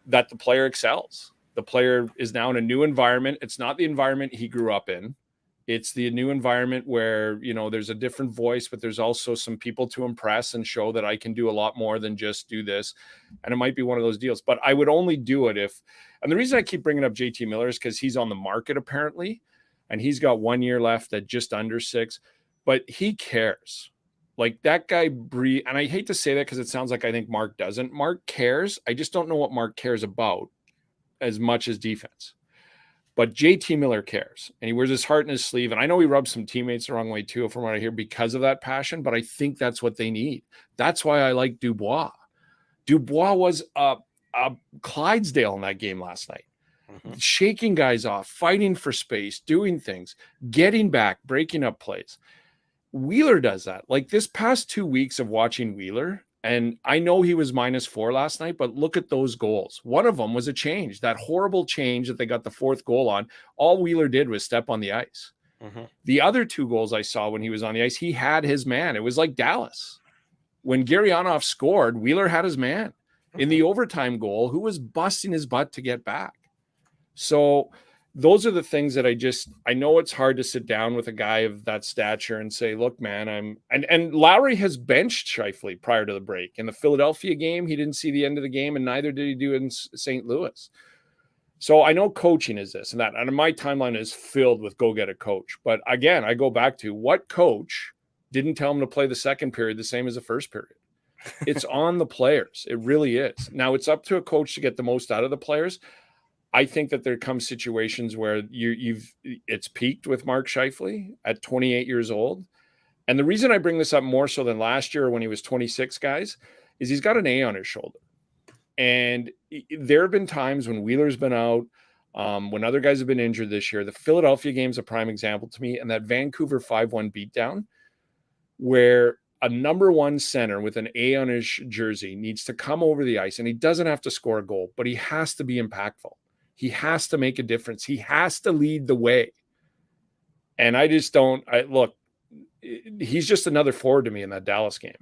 that the player excels. The player is now in a new environment. It's not the environment he grew up in. It's the new environment where, there's a different voice, but there's also some people to impress and show that I can do a lot more than just do this. And it might be one of those deals, but I would only do it if, and the reason I keep bringing up JT Miller is because he's on the market apparently, and he's got 1 year left at just under 6, but he cares. Like that guy, and I hate to say that because it sounds like I think Mark doesn't. Mark cares. I just don't know what Mark cares about as much as defense. But JT Miller cares, and he wears his heart in his sleeve. And I know he rubs some teammates the wrong way too, from what I hear, because of that passion. But I think that's what they need. That's why I like Dubois. Dubois was a Clydesdale in that game last night, shaking guys off, fighting for space, doing things, getting back, breaking up plays. Wheeler does that. Like this past 2 weeks of watching Wheeler, and I know he was -4 last night, but look at those goals. One of them was a change, that horrible change that they got the 4th goal on. All Wheeler did was step on the ice. Mm-hmm. The other 2 goals I saw when he was on the ice, he had his man. It was like Dallas. When Garyanov scored, Wheeler had his man. Mm-hmm. In the overtime goal, who was busting his butt to get back. So those are the things that I know it's hard to sit down with a guy of that stature and say, look, man, and Lowry has benched Scheifele prior to the break. In the Philadelphia game, he didn't see the end of the game, and neither did he do in St. Louis. So I know coaching is this and that. And my timeline is filled with go get a coach. But again, I go back to what coach didn't tell him to play the second period the same as the first period? It's on the players. It really is. Now it's up to a coach to get the most out of the players. I think that there come situations where it's peaked with Mark Scheifele at 28 years old. And the reason I bring this up more so than last year when he was 26, guys, is he's got an A on his shoulder. And there have been times when Wheeler's been out, when other guys have been injured this year. The Philadelphia game's a prime example to me, and that Vancouver 5-1 beatdown, where a number 1 center with an A on his jersey needs to come over the ice, and he doesn't have to score a goal, but he has to be impactful. He has to make a difference. He has to lead the way. And I just don't look, he's just another forward to me in that Dallas game.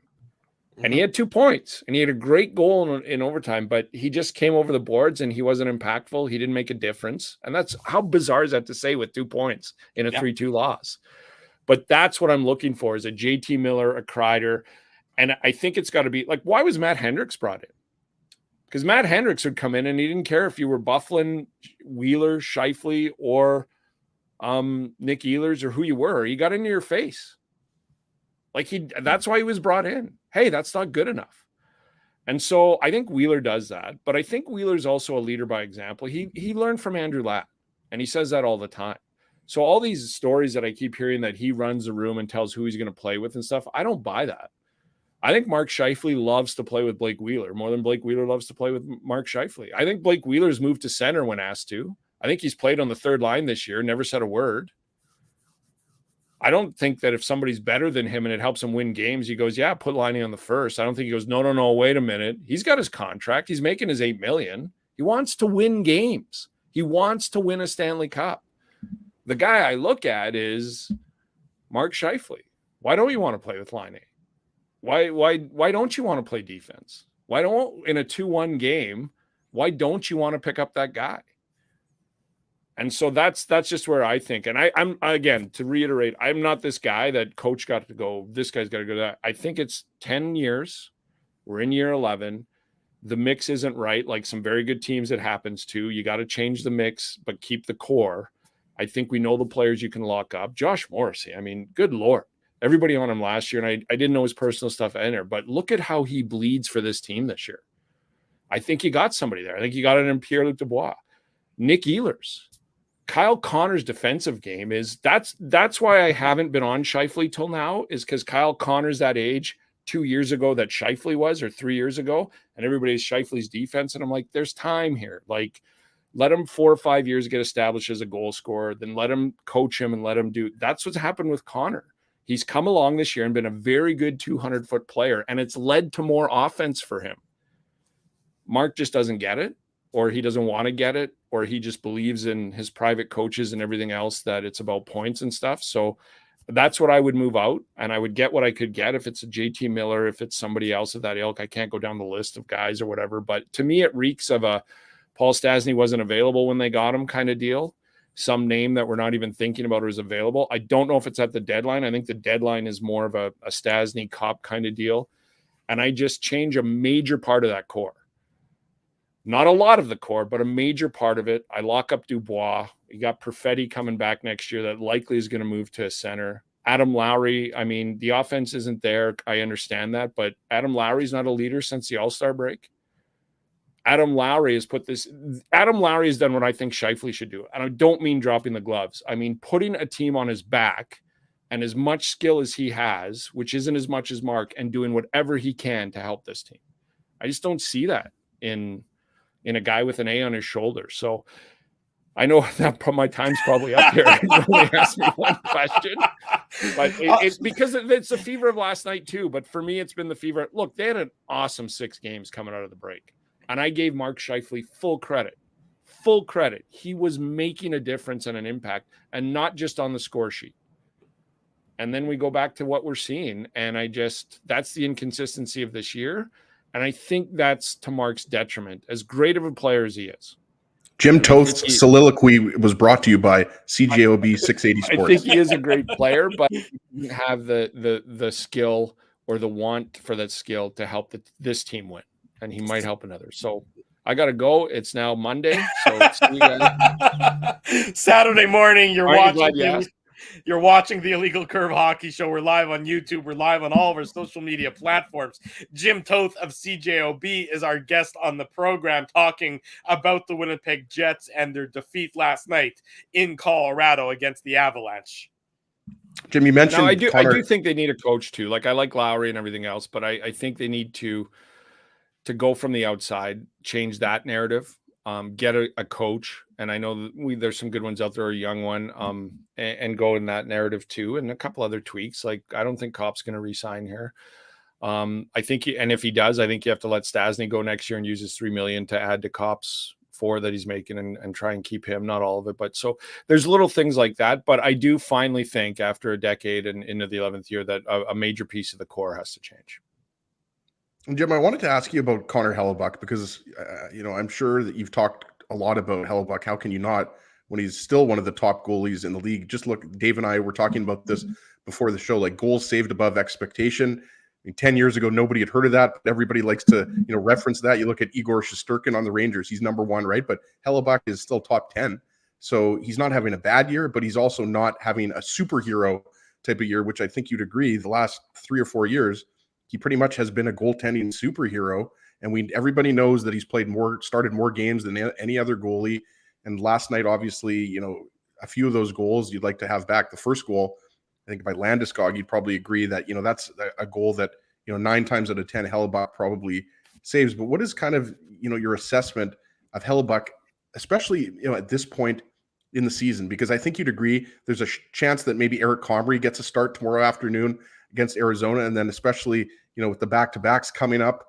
And he had 2 points, and he had a great goal in overtime, but he just came over the boards and he wasn't impactful. He didn't make a difference. And that's how bizarre is that to say with 2 points in a 3-2 loss. But that's what I'm looking for is a JT Miller, a Kreider. And I think it's got to be like, why was Matt Hendricks brought in? Because Matt Hendricks would come in and he didn't care if you were Byfuglien, Wheeler, Scheifele, or Nick Ehlers or who you were. He got into your face. That's why he was brought in. Hey, that's not good enough. And so I think Wheeler does that, but I think Wheeler's also a leader by example. He learned from Andrew Ladd, and he says that all the time. So all these stories that I keep hearing that he runs the room and tells who he's going to play with and stuff, I don't buy that. I think Mark Scheifele loves to play with Blake Wheeler more than Blake Wheeler loves to play with Mark Scheifele. I think Blake Wheeler's moved to center when asked to. I think he's played on the third line this year, never said a word. I don't think that if somebody's better than him and it helps him win games, he goes, yeah, put Liney on the first. I don't think he goes, no, wait a minute. He's got his contract. He's making his $8 million. He wants to win games. He wants to win a Stanley Cup. The guy I look at is Mark Scheifele. Why don't you want to play with Liney? Why don't you want to play defense? Why don't, in a 2-1 game, why don't you want to pick up that guy? And so that's just where I think. And I'm again, to reiterate, I'm not this guy that coach got to go, this guy's got to go to that. I think it's 10 years. We're in year 11. The mix isn't right. Like some very good teams it happens to. You got to change the mix, but keep the core. I think we know the players you can lock up. Josh Morrissey, I mean, good Lord. Everybody on him last year, and I didn't know his personal stuff in there, but look at how he bleeds for this team this year. I think you got somebody there. I think you got it in Pierre-Luc Dubois. Nick Ehlers. Kyle Connor's defensive game is that's why I haven't been on Scheifele till now, is because Kyle Connor's that age 2 years ago that Scheifele was, or 3 years ago, and everybody's Scheifele's defense. And I'm like, there's time here. Like, let him 4 or 5 years get established as a goal scorer, then let him coach him and let him do. That's what's happened with Connor. He's come along this year and been a very good 200-foot player, and it's led to more offense for him. Mark just doesn't get it, or he doesn't want to get it, or he just believes in his private coaches and everything else that it's about points and stuff. So that's what I would move out, and I would get what I could get if it's a JT Miller, if it's somebody else of that ilk. I can't go down the list of guys or whatever, but to me it reeks of a Paul Stastny wasn't available when they got him kind of deal. Some name that we're not even thinking about is available. I don't know if it's at the deadline. I think the deadline is more of a Stastny Cop kind of deal. And I just change a major part of that core. Not a lot of the core, but a major part of it. I lock up Dubois. You got Perfetti coming back next year that likely is going to move to a center. Adam Lowry, I mean, the offense isn't there. I understand that, but Adam Lowry's not a leader since the All-Star break. Adam Lowry has done what I think Scheifele should do. And I don't mean dropping the gloves. I mean putting a team on his back and as much skill as he has, which isn't as much as Mark, and doing whatever he can to help this team. I just don't see that in a guy with an A on his shoulder. So I know that my time's probably up here. You only asked me one question, but it's because it's the fever of last night too. But for me, it's been the fever. Look, they had an awesome 6 games coming out of the break. And I gave Mark Scheifele full credit. He was making a difference and an impact, and not just on the score sheet. And then we go back to what we're seeing. And that's the inconsistency of this year. And I think that's to Mark's detriment, as great of a player as he is. Jim Toth's soliloquy was brought to you by CJOB 680 Sports. I think he is a great player, but he didn't have the skill or the want for that skill to help this team win. And he might help another. So I got to go. It's now Monday. So see you guys. Saturday morning, you're watching the Illegal Curve Hockey Show. We're live on YouTube. We're live on all of our social media platforms. Jim Toth of CJOB is our guest on the program, talking about the Winnipeg Jets and their defeat last night in Colorado against the Avalanche. Jim, you mentioned I do think they need a coach too. Like, I like Lowry and everything else, but I think they need to go from the outside, change that narrative, get a coach. And I know that there's some good ones out there, a young one, and go in that narrative too. And a couple other tweaks. Like, I don't think Kopp's going to re-sign here. I think, and if he does, I think you have to let Stastny go next year and use his $3 million to add to Kopp's $4 that he's making and try and keep him, not all of it. But so there's little things like that. But I do finally think after a decade and into the 11th year that a major piece of the core has to change. And Jim, I wanted to ask you about Conor Halabuck because, I'm sure that you've talked a lot about Halabuck. How can you not when he's still one of the top goalies in the league? Just look, Dave and I were talking about this before the show, like goals saved above expectation. I mean, 10 years ago, nobody had heard of that, but everybody likes to, reference that. You look at Igor Shesterkin on the Rangers, he's number one, right? But Halabuck is still top 10. So he's not having a bad year, but he's also not having a superhero type of year, which I think you'd agree the last 3 or 4 years, he pretty much has been a goaltending superhero. And everybody knows that he's started more games than any other goalie. And last night, obviously, a few of those goals you'd like to have back. The first goal, I think by Landeskog, you'd probably agree that, that's a goal that, 9 times out of 10, Halabuck probably saves. But what is kind of, your assessment of Halabuck, especially, at this point in the season? Because I think you'd agree there's a chance that maybe Eric Comrie gets a start tomorrow afternoon against Arizona. And then especially, with the back-to-backs coming up,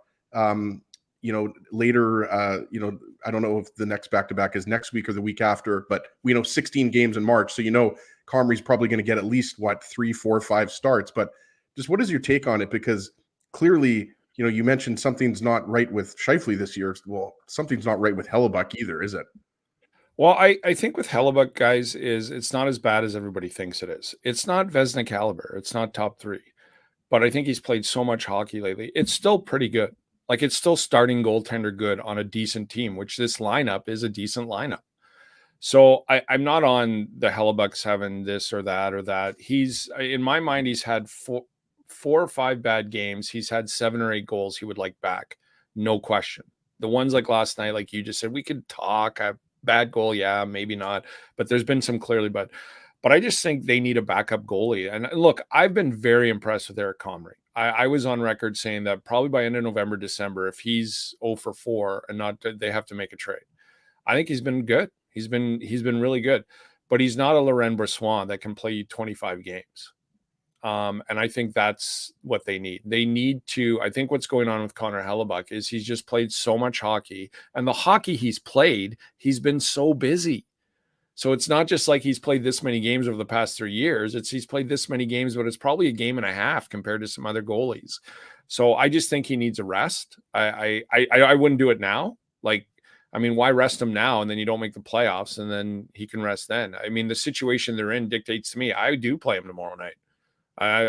later, I don't know if the next back-to-back is next week or the week after, but we know 16 games in March. So, Comrie's probably going to get at least 3, 4, 5 starts. But just what is your take on it? Because clearly, you mentioned something's not right with Scheifele this year. Well, something's not right with Halabuck either, is it? Well, I think with Halabuck, guys, is it's not as bad as everybody thinks it is. It's not Vezina caliber. It's not top 3. But I think he's played so much hockey lately. It's still pretty good. Like, it's still starting goaltender good on a decent team, which this lineup is a decent lineup. So I'm not on the Halabucks having this or that or that. He's, in my mind, he's had 4 or 5 bad games. He's had 7 or 8 goals he would like back. No question. The ones like last night, like you just said, we could talk. A bad goal, yeah, maybe not. But there's been some clearly. But I just think they need a backup goalie. And look, I've been very impressed with Eric Comrie. I was on record saying that probably by end of November, December, if he's 0 for 4 and not, they have to make a trade. I think he's been good. He's been really good, but he's not a Laurent Brossoit that can play 25 games. And I think that's what they need. They need to, I think what's going on with Conor Halabuck is he's just played so much hockey, and the hockey he's played, he's been so busy. So it's not just like he's played this many games over the past 3 years. He's played this many games, but it's probably a game and a half compared to some other goalies. So I just think he needs a rest. I wouldn't do it now. Why rest him now and then you don't make the playoffs and then he can rest then? I mean, the situation they're in dictates to me. I do play him tomorrow night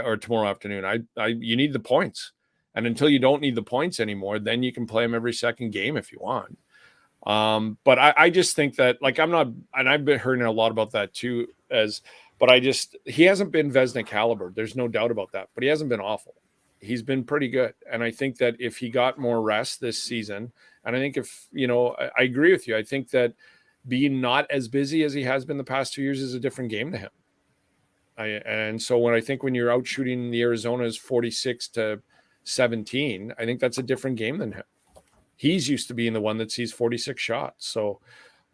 or tomorrow afternoon. You need the points. And until you don't need the points anymore, then you can play him every second game if you want. But I just think that, I'm not, and I've been hearing a lot about that too, he hasn't been Vezina caliber. There's no doubt about that, but he hasn't been awful. He's been pretty good. And I think that if he got more rest this season, and I think I agree with you. I think that being not as busy as he has been the past 2 years is a different game to him. And so when you're out shooting the Arizona's 46-17, I think that's a different game than him. He's used to being the one that sees 46 shots. So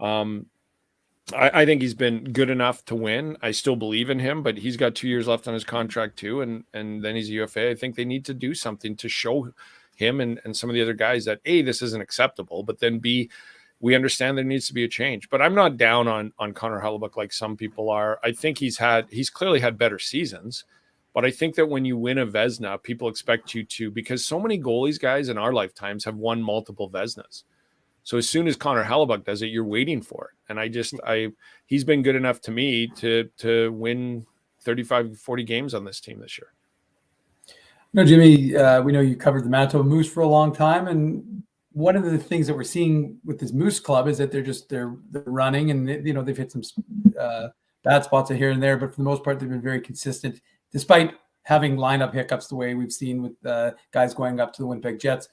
I think he's been good enough to win. I still believe in him, but he's got 2 years left on his contract too. And then he's a UFA. I think they need to do something to show him and some of the other guys that A, this isn't acceptable, but then B, we understand there needs to be a change. But I'm not down on Conor Halabuck like some people are. I think he's clearly had better seasons, but I think that when you win a Vezina, people expect you to, because so many goalies, guys, in our lifetimes have won multiple Vezinas. So as soon as Conor Halabuck does it, you're waiting for it. And he's been good enough to me to win 35, 40 games on this team this year. Jimmy, we know you covered the Manitoba Moose for a long time, and one of the things that we're seeing with this Moose club is that they're running, and they've hit some bad spots here and there, but for the most part, they've been very consistent, despite having lineup hiccups the way we've seen with guys going up to the Winnipeg Jets.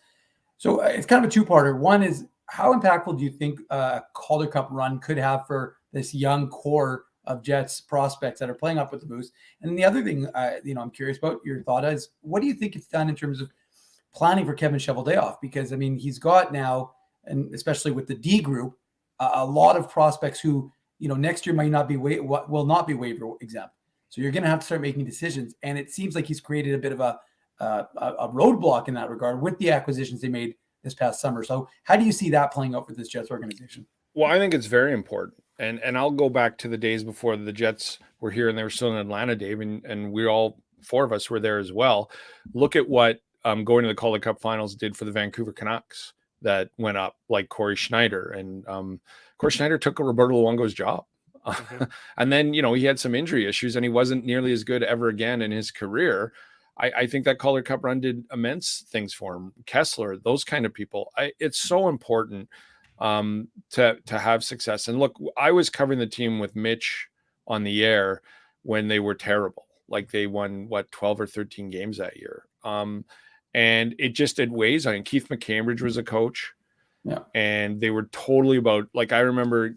So it's kind of a two-parter. One is, how impactful do you think a Calder Cup run could have for this young core of Jets prospects that are playing up with the Moose? And then the other thing, I'm curious about your thought is, what do you think it's done in terms of planning for Kevin Cheveldayoff? Because he's got now, and especially with the D group, a lot of prospects who, next year might not be will not be waiver exempt. So you're going to have to start making decisions. And it seems like he's created a bit of a roadblock in that regard with the acquisitions they made this past summer. So how do you see that playing out for this Jets organization? Well, I think it's very important. And I'll go back to the days before the Jets were here and they were still in Atlanta, Dave, and we all, 4 of us were there as well. Look at what going to the Calder Cup finals did for the Vancouver Canucks that went up, like Corey Schneider. And Corey Schneider took Roberto Luongo's job. And then, he had some injury issues and he wasn't nearly as good ever again in his career. I think that Calder Cup run did immense things for him. Kessler, those kind of people. It's so important to have success. And look, I was covering the team with Mitch on the air when they were terrible. Like they won 12 or 13 games that year. And it weighs on him. Keith McCambridge was a coach. Yeah. And they were totally about, like, I remember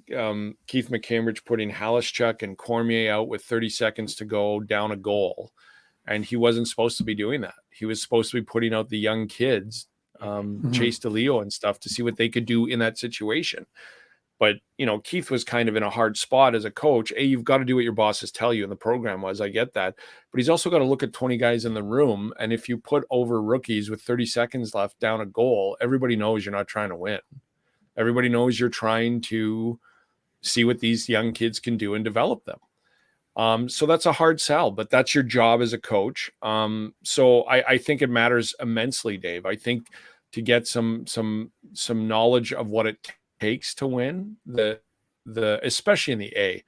Keith McCambridge putting Halaschuk and Cormier out with 30 seconds to go down a goal. And he wasn't supposed to be doing that. He was supposed to be putting out the young kids, Chase DeLeo and stuff, to see what they could do in that situation. But, Keith was kind of in a hard spot as a coach. You've got to do what your bosses tell you. And the program was, I get that. But he's also got to look at 20 guys in the room. And if you put over rookies with 30 seconds left down a goal, everybody knows you're not trying to win. Everybody knows you're trying to see what these young kids can do and develop them. So that's a hard sell, but that's your job as a coach. So I think it matters immensely, Dave. I think to get some knowledge of what it takes to win the especially in the A.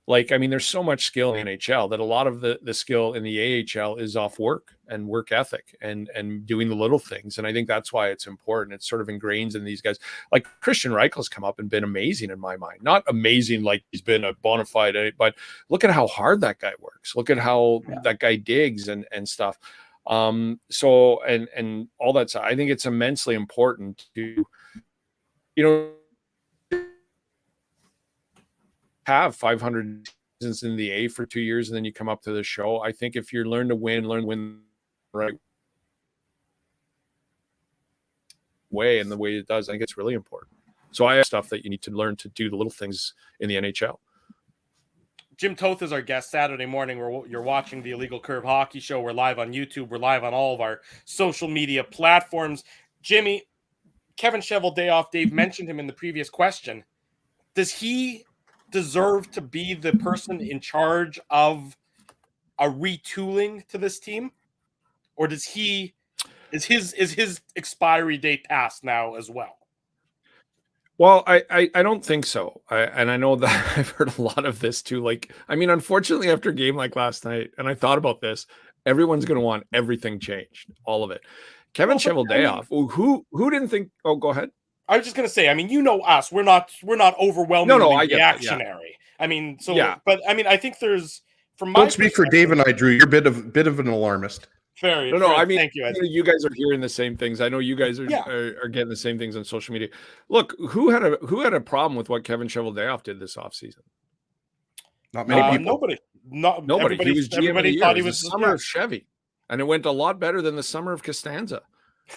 Like, I mean, there's so much skill in the NHL that a lot of the skill in the AHL is off work and work ethic and doing the little things. And I think that's why it's important. It's sort of ingrained in these guys. Like Christian Reichel's come up and been amazing in my mind. Not amazing like he's been a bona fide, but look at how hard that guy works. Look at how that guy digs and stuff. So and all that stuff. I think it's immensely important to, have 500 seasons in the A for 2 years and then you come up to the show. I think if you learn to win right way and the way it does, I think it's really important. So I have stuff that you need to learn to do the little things in the NHL. Jim Toth is our guest Saturday morning where you're watching the Illegal Curve Hockey Show. We're live on YouTube. We're live on all of our social media platforms. Jimmy, Kevin Cheveldayoff, Dave mentioned him in the previous question. Does he deserve to be the person in charge of a retooling to this team, or is his expiry date passed now as well? Well, I don't think so. And I know that I've heard a lot of this too. Like, I mean, unfortunately, after a game like last night, and I thought about this, everyone's going to want everything changed, all of it. Kevin Cheveldayoff, who didn't think? Oh, go ahead. I was just going to say, I mean, us, we're not overwhelmingly reactionary. I mean, but I mean, I think there's from my don't speak for Dave and I, Drew. You're a bit of an alarmist. Very. I mean, thank you. You guys are hearing the same things. I know you guys are getting the same things on social media. Look, who had a problem with what Kevin Cheveldayoff did this offseason? Not many people. Nobody. He was GM of the year. It was the summer of Chevy, and it went a lot better than the summer of Costanza.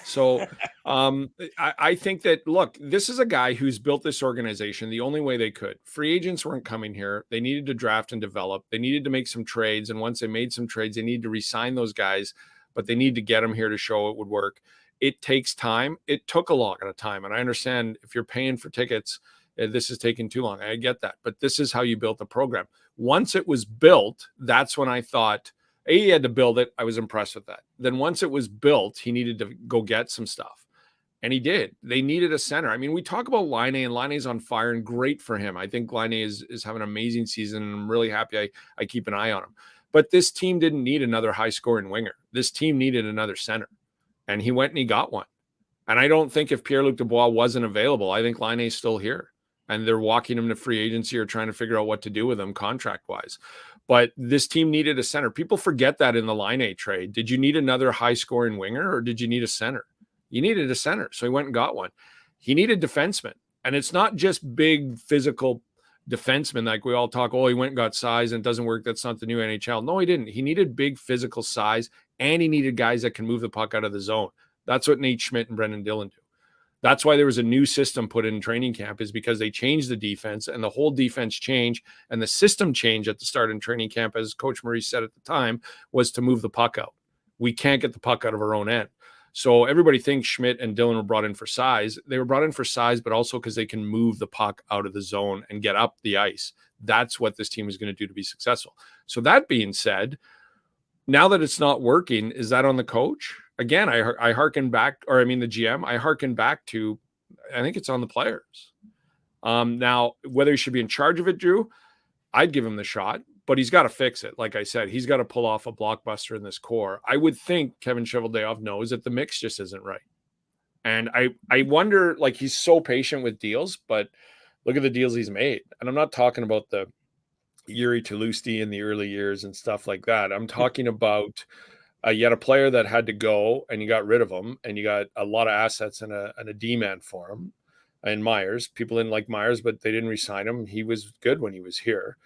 So I think that, look, this is a guy who's built this organization the only way they could. Free agents weren't coming here. They needed to draft and develop. They needed to make some trades. And once they made some trades, they needed to re-sign those guys, but they need to get them here to show it would work. It takes time. It took a lot of time. And I understand if you're paying for tickets, this is taking too long. I get that. But this is how you built the program. Once it was built, that's when I thought, he had to build it. I was impressed with that. Then once it was built, he needed to go get some stuff. And he did. They needed a center. I mean, we talk about Laine, and Laine's on fire and great for him. I think Laine is having an amazing season, and I'm really happy I keep an eye on him. But this team didn't need another high-scoring winger. This team needed another center. And he went and he got one. And I don't think if Pierre-Luc Dubois wasn't available, I think Laine's still here. And they're walking him to free agency or trying to figure out what to do with him contract-wise. But this team needed a center. People forget that in the Laine trade. Did you need another high-scoring winger or did you need a center? You needed a center, so he went and got one. He needed defensemen. And it's not just big physical defensemen like we all talk, he went and got size and it doesn't work. That's not the new NHL. No, he didn't. He needed big physical size, and he needed guys that can move the puck out of the zone. That's what Nate Schmidt and Brendan Dillon do. That's why there was a new system put in training camp, is because they changed the defense, and the whole defense change and the system change at the start in training camp, as Coach Maurice said at the time, was to move the puck out. We can't get the puck out of our own end. So everybody thinks Schmidt and Dillon were brought in for size. They were brought in for size, but also because they can move the puck out of the zone and get up the ice. That's what this team is going to do to be successful. So that being said, now that it's not working, is that on the coach? again, I hearken back, or I mean the GM, I hearken back to, I think it's on the players. Now, whether he should be in charge of it, Drew, I'd give him the shot, but he's got to fix it. Like I said, he's got to pull off a blockbuster in this core. I would think Kevin Cheveldayoff knows that the mix just isn't right. And I wonder, like, he's so patient with deals, but look at the deals he's made. And I'm not talking about the Yuri Tulusty in the early years and stuff like that. I'm talking about you had a player that had to go and you got rid of him, and you got a lot of assets and a D-man for him. And Myers, people didn't like Myers, but they didn't re-sign him. He was good when he was here.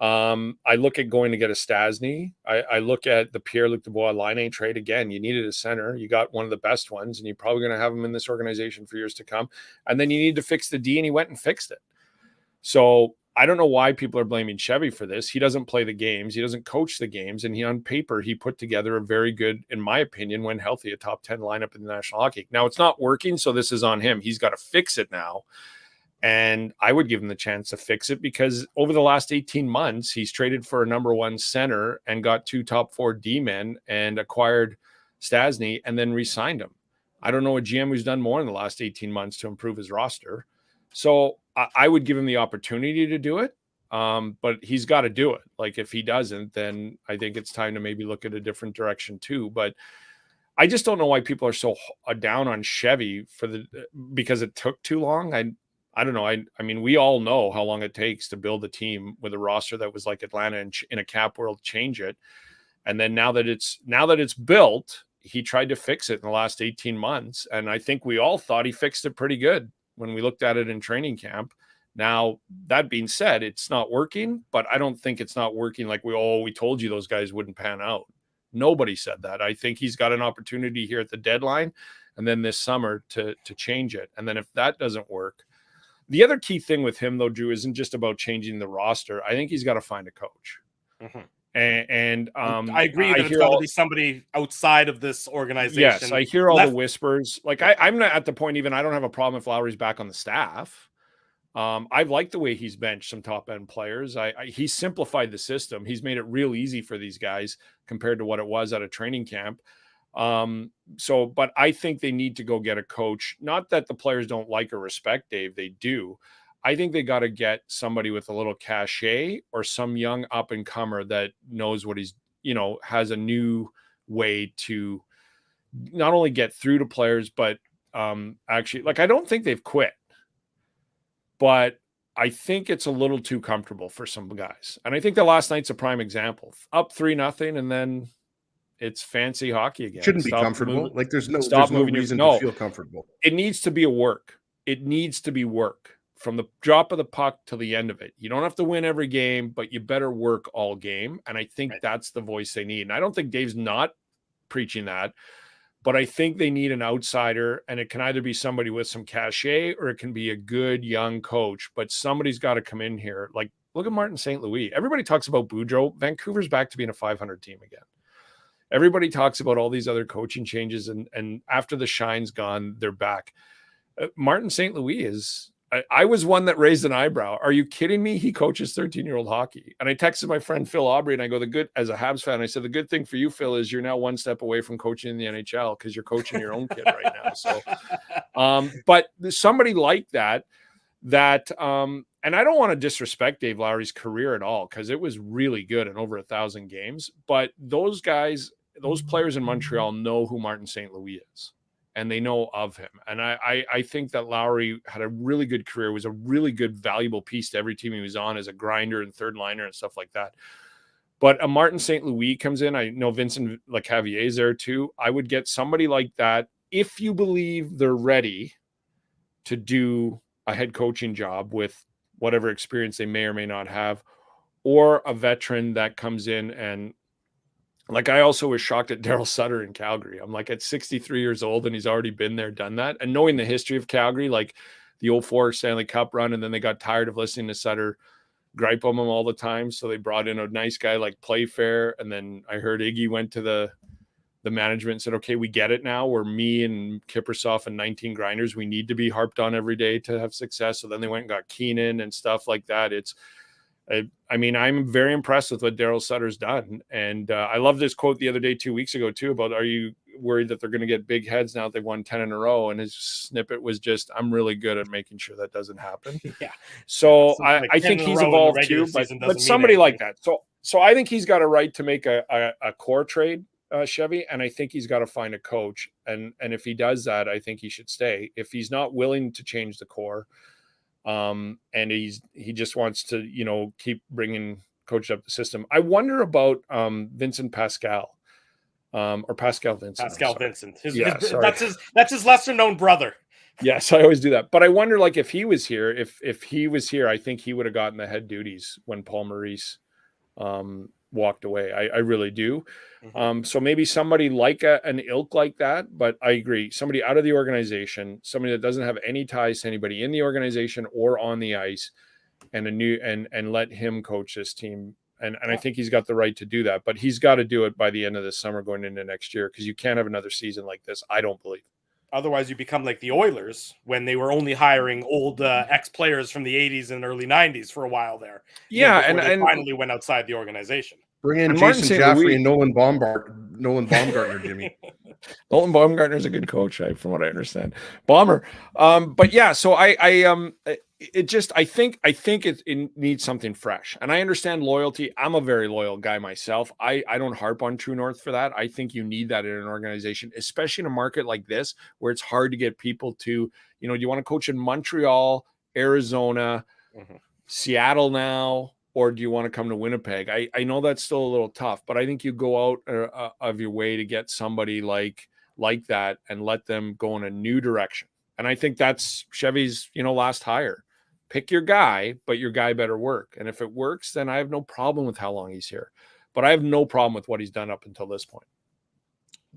I look at going to get a Stasny. I look at the Pierre-Luc Dubois line trade again. You needed a center. You got one of the best ones, and you're probably going to have him in this organization for years to come. And then you need to fix the D, and he went and fixed it. So I don't know why people are blaming Chevy for this. He doesn't play the games. He doesn't coach the games. And on paper, he put together a very good, in my opinion, when healthy, a top 10 lineup in the National Hockey League. Now, it's not working, so this is on him. He's got to fix it now. And I would give him the chance to fix it, because over the last 18 months, he's traded for a number one center and got 2 top 4 D-men and acquired Stasny and then re-signed him. I don't know a GM who's done more in the last 18 months to improve his roster. So I would give him the opportunity to do it, but he's got to do it. Like, if he doesn't, then I think it's time to maybe look at a different direction too. But I just don't know why people are so down on Chevy because it took too long. I don't know. I mean, we all know how long it takes to build a team with a roster that was like Atlanta and in a cap world, change it. And then now that it's built, he tried to fix it in the last 18 months. And I think we all thought he fixed it pretty good when we looked at it in training camp. Now, that being said, it's not working, but I don't think it's not working like we told you those guys wouldn't pan out. Nobody said that. I think he's got an opportunity here at the deadline and then this summer to change it. And then if that doesn't work, the other key thing with him, though, Drew, isn't just about changing the roster. I think he's got to find a coach. Mm-hmm. And I agree that it's got to be somebody outside of this organization. Yes, I hear all the whispers. Like, I'm not at the point even I don't have a problem if Lowry's back on the staff. I've liked the way he's benched some top-end players. He simplified the system. He's made it real easy for these guys compared to what it was at a training camp. But I think they need to go get a coach. Not that the players don't like or respect Dave. They do. I think they got to get somebody with a little cachet or some young up and comer that knows what he's, has a new way to not only get through to players, but actually, like, I don't think they've quit, but I think it's a little too comfortable for some guys. And I think the last night's a prime example. Up 3-0, and then it's fancy hockey again. Shouldn't be comfortable. Like, there's no reason to feel comfortable. It needs to be a work. It needs to be work from the drop of the puck to the end of it. You don't have to win every game, but you better work all game. And I think that's the voice they need. And I don't think Dave's not preaching that, but I think they need an outsider, and it can either be somebody with some cachet or it can be a good young coach, but somebody's got to come in here. Like, look at Martin St. Louis. Everybody talks about Boudreau. Vancouver's back to being a 500 team again. Everybody talks about all these other coaching changes, and after the shine's gone, they're back. Martin St. Louis is, I was one that raised an eyebrow. Are you kidding me? He coaches 13-year-old hockey. And I texted my friend Phil Aubrey, and I go, as a Habs fan, I said, the good thing for you, Phil, is you're now one step away from coaching in the NHL because you're coaching your own kid right now. So, but somebody like that, and I don't want to disrespect Dave Lowry's career at all, because it was really good and over 1,000 games. But those guys, those players in Montreal know who Martin St. Louis is, and they know of him. And I think that Lowry had a really good career, was a really good, valuable piece to every team he was on as a grinder and third liner and stuff like that. But a Martin St. Louis comes in. I know Vincent Lecavalier is there too. I would get somebody like that if you believe they're ready to do a head coaching job with whatever experience they may or may not have, or a veteran that comes in. And like, I also was shocked at Daryl Sutter in Calgary. I'm like, at 63 years old, and he's already been there, done that. And knowing the history of Calgary, like the 2004 Stanley Cup run, and then they got tired of listening to Sutter gripe on him all the time. So they brought in a nice guy like Playfair. And then I heard Iggy went to the management and said, okay, we get it now. We're me and Kiprusoff and 19 grinders. We need to be harped on every day to have success. So then they went and got Keenan and stuff like that. I mean, I'm very impressed with what Daryl Sutter's done. And I love this quote the other day, 2 weeks ago too, about worried that they're going to get big heads now that they've won 10 in a row. And his snippet was just, I'm really good at making sure that doesn't happen. Yeah. So Like I think 10 in a he's row in the evolved regular too, season but doesn't mean somebody like anything. that. So I think he's got a right to make a core trade, Chevy. And I think he's got to find a coach. And if he does that, I think he should stay. If he's not willing to change the core, and he just wants to, keep bringing coach up the system. I wonder about Vincent Pascal, or Pascal Vincent. Pascal Vincent. That's his lesser known brother. Yes, I always do that. But I wonder, like, if he was here, if he was here, I think he would have gotten the head duties when Paul Maurice walked away. I really do. Mm-hmm. So maybe somebody like an ilk like that, but I agree. Somebody out of the organization, somebody that doesn't have any ties to anybody in the organization or on the ice, and and let him coach this team. And I think he's got the right to do that, but he's got to do it by the end of this summer going into next year, because you can't have another season like this. I don't believe. Otherwise, you become like the Oilers when they were only hiring old ex-players from the 80s and early 90s for a while there. Yeah, and finally went outside the organization. Bring in Jason Jaffrey and Nolan Baumgartner, Jimmy. Nolan Baumgartner's a good coach, from what I understand. Bomber. But yeah, so I think it needs something fresh. And I understand loyalty. I'm a very loyal guy myself. I don't harp on True North for that. I think you need that in an organization, especially in a market like this, where it's hard to get people to, do you want to coach in Montreal, Arizona, Seattle now, or do you want to come to Winnipeg? I know that's still a little tough, but I think you go out of your way to get somebody like that and let them go in a new direction. And I think that's Chevy's, last hire. Pick your guy, but your guy better work. And if it works, then I have no problem with how long he's here. But I have no problem with what he's done up until this point.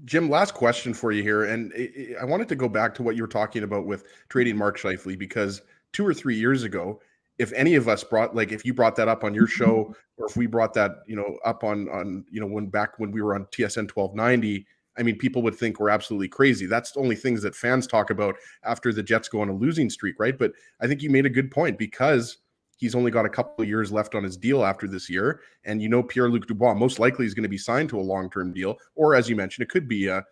Jim, last question for you here. And I wanted to go back to what you were talking about with trading Mark Scheifele, because 2 or 3 years ago, if any of us if you brought that up on your show, or if we brought that, up on when we were on TSN 1290, I mean, people would think we're absolutely crazy. That's only things that fans talk about after the Jets go on a losing streak, right? But I think you made a good point, because he's only got a couple of years left on his deal after this year. And Pierre-Luc Dubois most likely is going to be signed to a long-term deal, or as you mentioned, it could be a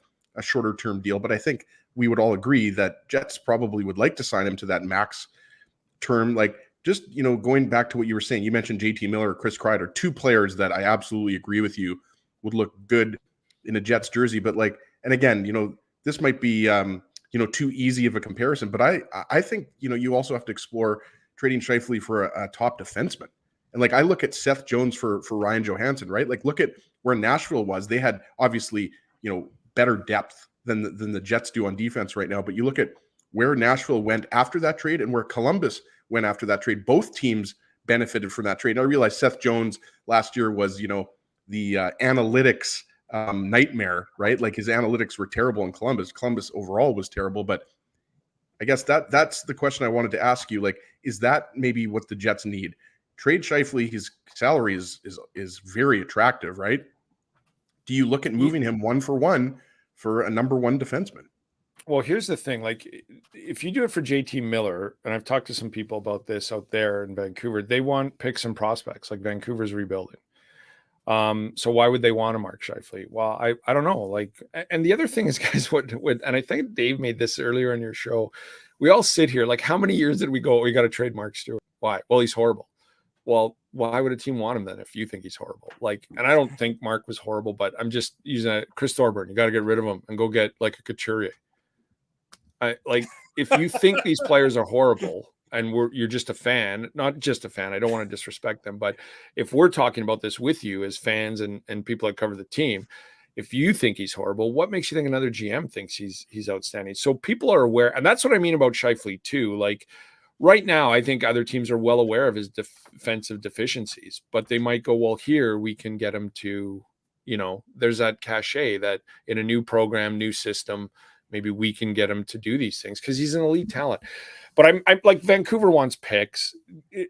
shorter-term deal. But I think we would all agree that Jets probably would like to sign him to that max term. Just, going back to what you were saying, you mentioned JT Miller or Chris Kreider, 2 players that I absolutely agree with you would look good in a Jets jersey. But and again, this might be, too easy of a comparison, but I think, you also have to explore trading Scheifele for a top defenseman. And I look at Seth Jones for Ryan Johansson, right? Look at where Nashville was. They had obviously, better depth than the Jets do on defense right now. But you look at where Nashville went after that trade and where Columbus went after that trade. Both teams benefited from that trade. And I realize Seth Jones last year was, the analytics nightmare, right? His analytics were terrible in Columbus. Columbus overall was terrible. But I guess that's the question I wanted to ask you. Is that maybe what the Jets need? Trade Scheifele. His salary is very attractive, right? Do you look at moving him 1-for-1 for a number 1 defenseman? Well, here's the thing. If you do it for JT Miller, and I've talked to some people about this out there in Vancouver, they want picks and prospects. Vancouver's rebuilding. So why would they want to Mark Scheifele? Well, I don't know. And the other thing is, guys, what and I think Dave made this earlier in your show. We all sit here, how many years did we go, we got to trade Mark Stewart? Why? Well, he's horrible. Well, why would a team want him then if you think he's horrible? And I don't think Mark was horrible, but I'm just using Chris Thorburn. You got to get rid of him and go get a Couturier. If you think these players are horrible and you're just a fan, not just a fan, I don't want to disrespect them, but if we're talking about this with you as fans and people that cover the team, if you think he's horrible, what makes you think another GM thinks he's outstanding? So people are aware, and that's what I mean about Scheifele too. Right now, I think other teams are well aware of his defensive deficiencies, but they might go, well, here we can get him to, there's that cachet that in a new program, new system, maybe we can get him to do these things because he's an elite talent. But I'm Vancouver wants picks.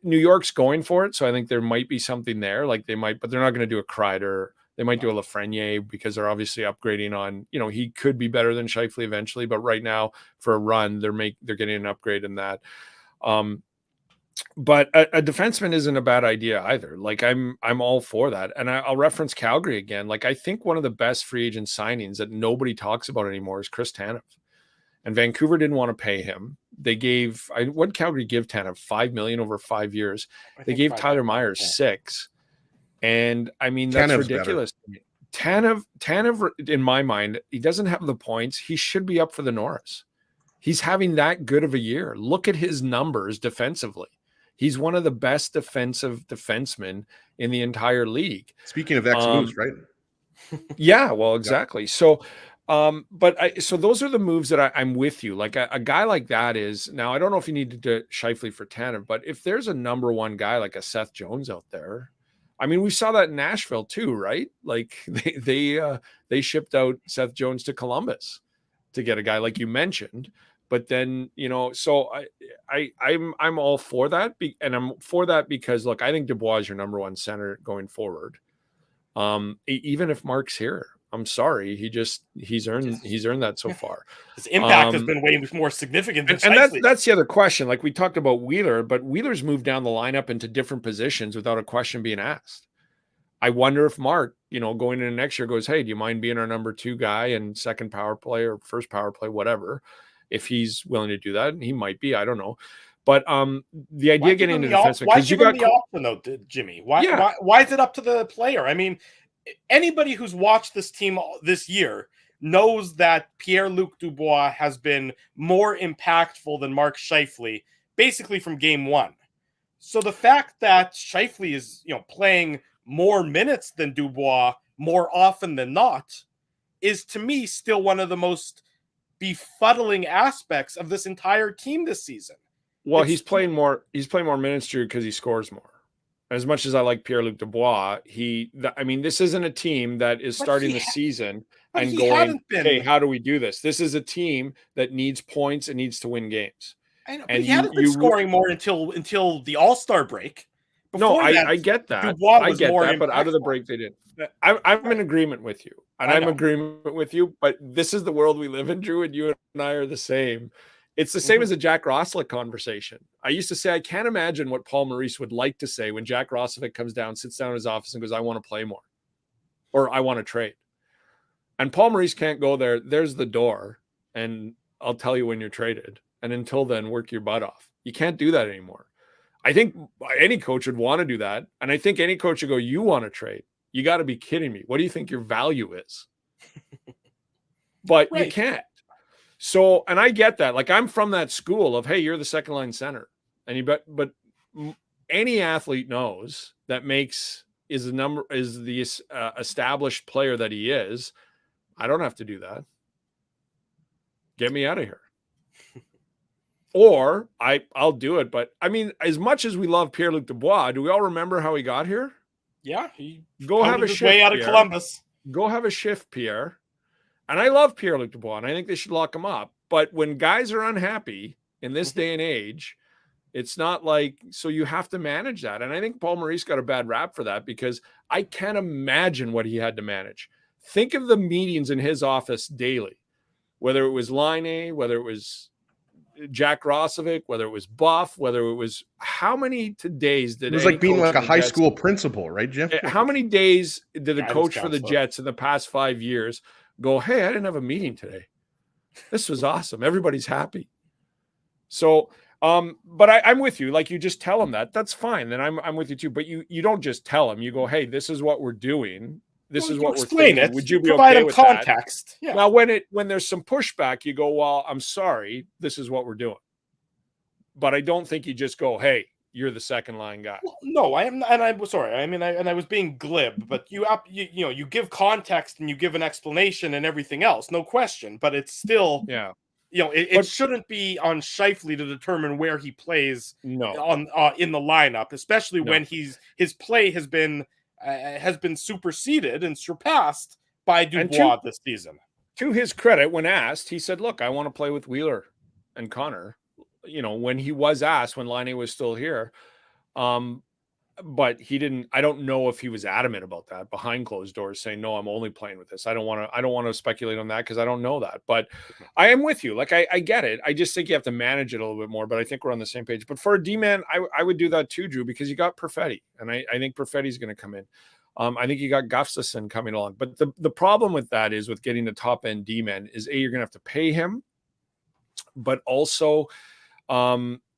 New York's going for it. So I think there might be something there. but they're not going to do a Kreider. They might do a Lafreniere because they're obviously upgrading on, he could be better than Scheifele eventually. But right now for a run, they're getting an upgrade in that. But a defenseman isn't a bad idea either. Like I'm all for that. And I'll reference Calgary again. Like I think one of the best free agent signings that nobody talks about anymore is Chris Tanev. And Vancouver didn't want to pay him. They gave what Calgary give Tanev? $5 million over 5 years. They gave Tyler Myers $6 million. And I mean that's Tanev's ridiculous. Tanev, in my mind, he doesn't have the points. He should be up for the Norris. He's having that good of a year. Look at his numbers defensively. He's one of the best defensive defensemen in the entire league. Speaking of ex-moves, right? Yeah, well, exactly. So, so those are the moves that I'm with you. Like a guy like that is now. I don't know if you need to do Scheifele for Tanev, but if there's a number one guy like a Seth Jones out there, I mean, we saw that in Nashville too, right? Like they shipped out Seth Jones to Columbus to get a guy like you mentioned. But then, so I'm all for that. And I'm for that because, look, I think Dubois is your number one center going forward. Even if Mark's here, I'm sorry. He's earned that so far. His impact has been way more significant than and that's the other question. Like we talked about Wheeler, but Wheeler's moved down the lineup into different positions without a question being asked. I wonder if Mark, going into next year goes, hey, do you mind being our number 2 guy and second power play or first power play, whatever. If he's willing to do that, he might be. I don't know, but the idea getting into defenseman because you got the option though, Jimmy. Why is it up to the player? I mean, anybody who's watched this team this year knows that Pierre-Luc Dubois has been more impactful than Mark Scheifele, basically from game 1. So the fact that Scheifele is playing more minutes than Dubois more often than not is to me still one of the most befuddling aspects of this entire team this season. Well, he's playing more minutes, Drew, because he scores more. As much as I like Pierre-Luc Dubois, this isn't a team that is starting the season and going, hey, how do we do this? This is a team that needs points and needs to win games. I know, but he hadn't been scoring more until the All-Star break. I get that. But out of the break, they didn't. I'm in agreement with you. And I'm in agreement with you, but this is the world we live in, Drew, and you and I are the same. It's the same as a Jack Roslovic conversation. I used to say, I can't imagine what Paul Maurice would like to say when Jack Roslovic comes down, sits down in his office and goes, I want to play more, or I want to trade. And Paul Maurice can't go there. There's the door, and I'll tell you when you're traded. And until then, work your butt off. You can't do that anymore. I think any coach would want to do that. And I think any coach would go, you want to trade. You got to be kidding me. What do you think your value is? But you can't. So, and I get that. Like I'm from that school of, hey, you're the second line center. And but any athlete knows that is the established player that he is. I don't have to do that. Get me out of here. Or I'll do it. But I mean, as much as we love Pierre-Luc Dubois, do we all remember how he got here? Yeah, he go have a shift way out of Columbus. Go have a shift, Pierre. And I love Pierre-Luc Dubois, and I think they should lock him up. But when guys are unhappy in this day and age, it's not like, so you have to manage that. And I think Paul Maurice got a bad rap for that because I can't imagine what he had to manage. Think of the meetings in his office daily, whether it was Laine, whether it was Jack Roslovic, whether it was Buff, whether it was how many days did it was like being like a high school principal, right, Jim? How many days did a coach for the Jets in the past 5 years go, hey, I didn't have a meeting today. This was awesome. Everybody's happy. So, but I'm with you. Like you just tell them that. That's fine. Then I'm with you too. But you don't just tell them. You go, hey, this is what we're doing. This is what we're thinking. Would you be okay with context? Yeah. Now, when there's some pushback, you go, well, I'm sorry. This is what we're doing. But I don't think you just go, hey, you're the second line guy. Well, no, I am, and I'm sorry. I mean, I was being glib, but you give context and you give an explanation and everything else, no question. But it's still, it shouldn't be on Scheifele to determine where he plays. On in the lineup, especially when his play has been superseded and surpassed by Dubois this season. To his credit, when asked, he said, "Look, I want to play with Wheeler and Connor." When he was asked, when Laine was still here, but he didn't. I don't know if he was adamant about that behind closed doors, saying, "No, I'm only playing with this." I don't want to speculate on that because I don't know that. But I am with you. Like I get it. I just think you have to manage it a little bit more. But I think we're on the same page. But for a D-man, I would do that too, Drew, because you got Perfetti, and I think Perfetti's going to come in. I think you got Gustafsson coming along. But the problem with that is with getting the top end D-man is you're going to have to pay him, but also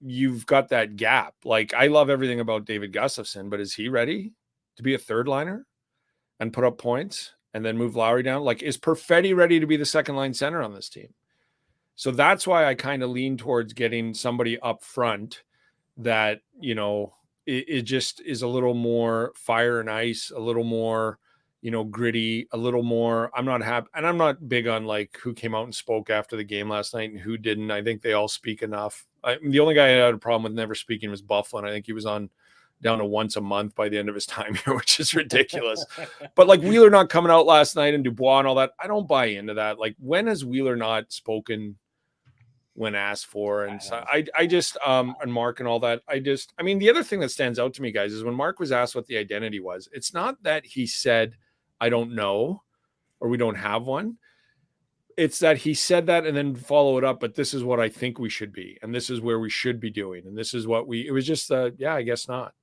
you've got that gap. Like, I love everything about David Gustafsson, but is he ready to be a third liner and put up points and then move Lowry down? Like, is Perfetti ready to be the second line center on this team? So that's why I kind of lean towards getting somebody up front that, you know, it just is a little more fire and ice, a little more, you know, gritty, a little more. I'm not happy. And I'm not big on like who came out and spoke after the game last night and who didn't. I think they all speak enough. The only guy I had a problem with never speaking was Bufflin. I think he was on down to once a month by the end of his time here, which is ridiculous. But like Wheeler not coming out last night and Dubois and all that, I don't buy into that. Like, when has Wheeler not spoken when asked for? And so I just, and Mark and all that, I mean, the other thing that stands out to me, guys, is when Mark was asked what the identity was, it's not that he said, I don't know, or we don't have one. It's that he said that and then follow it up, but this is what I think we should be. And this is where we should be doing. And this is what it was just, yeah, I guess not.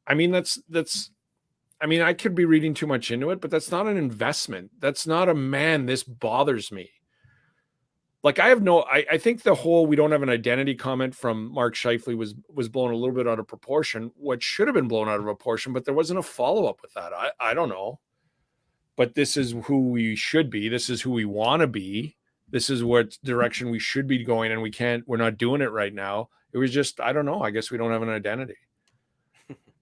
I mean, I mean, I could be reading too much into it, but that's not an investment. That's not a man. This bothers me. Like, I think the whole we don't have an identity comment from Mark Scheifele was blown a little bit out of proportion, what should have been blown out of proportion, but there wasn't a follow-up with that. I don't know. But this is who we should be. This is who we want to be. This is what direction we should be going, and we're not doing it right now. It was just, I don't know. I guess we don't have an identity.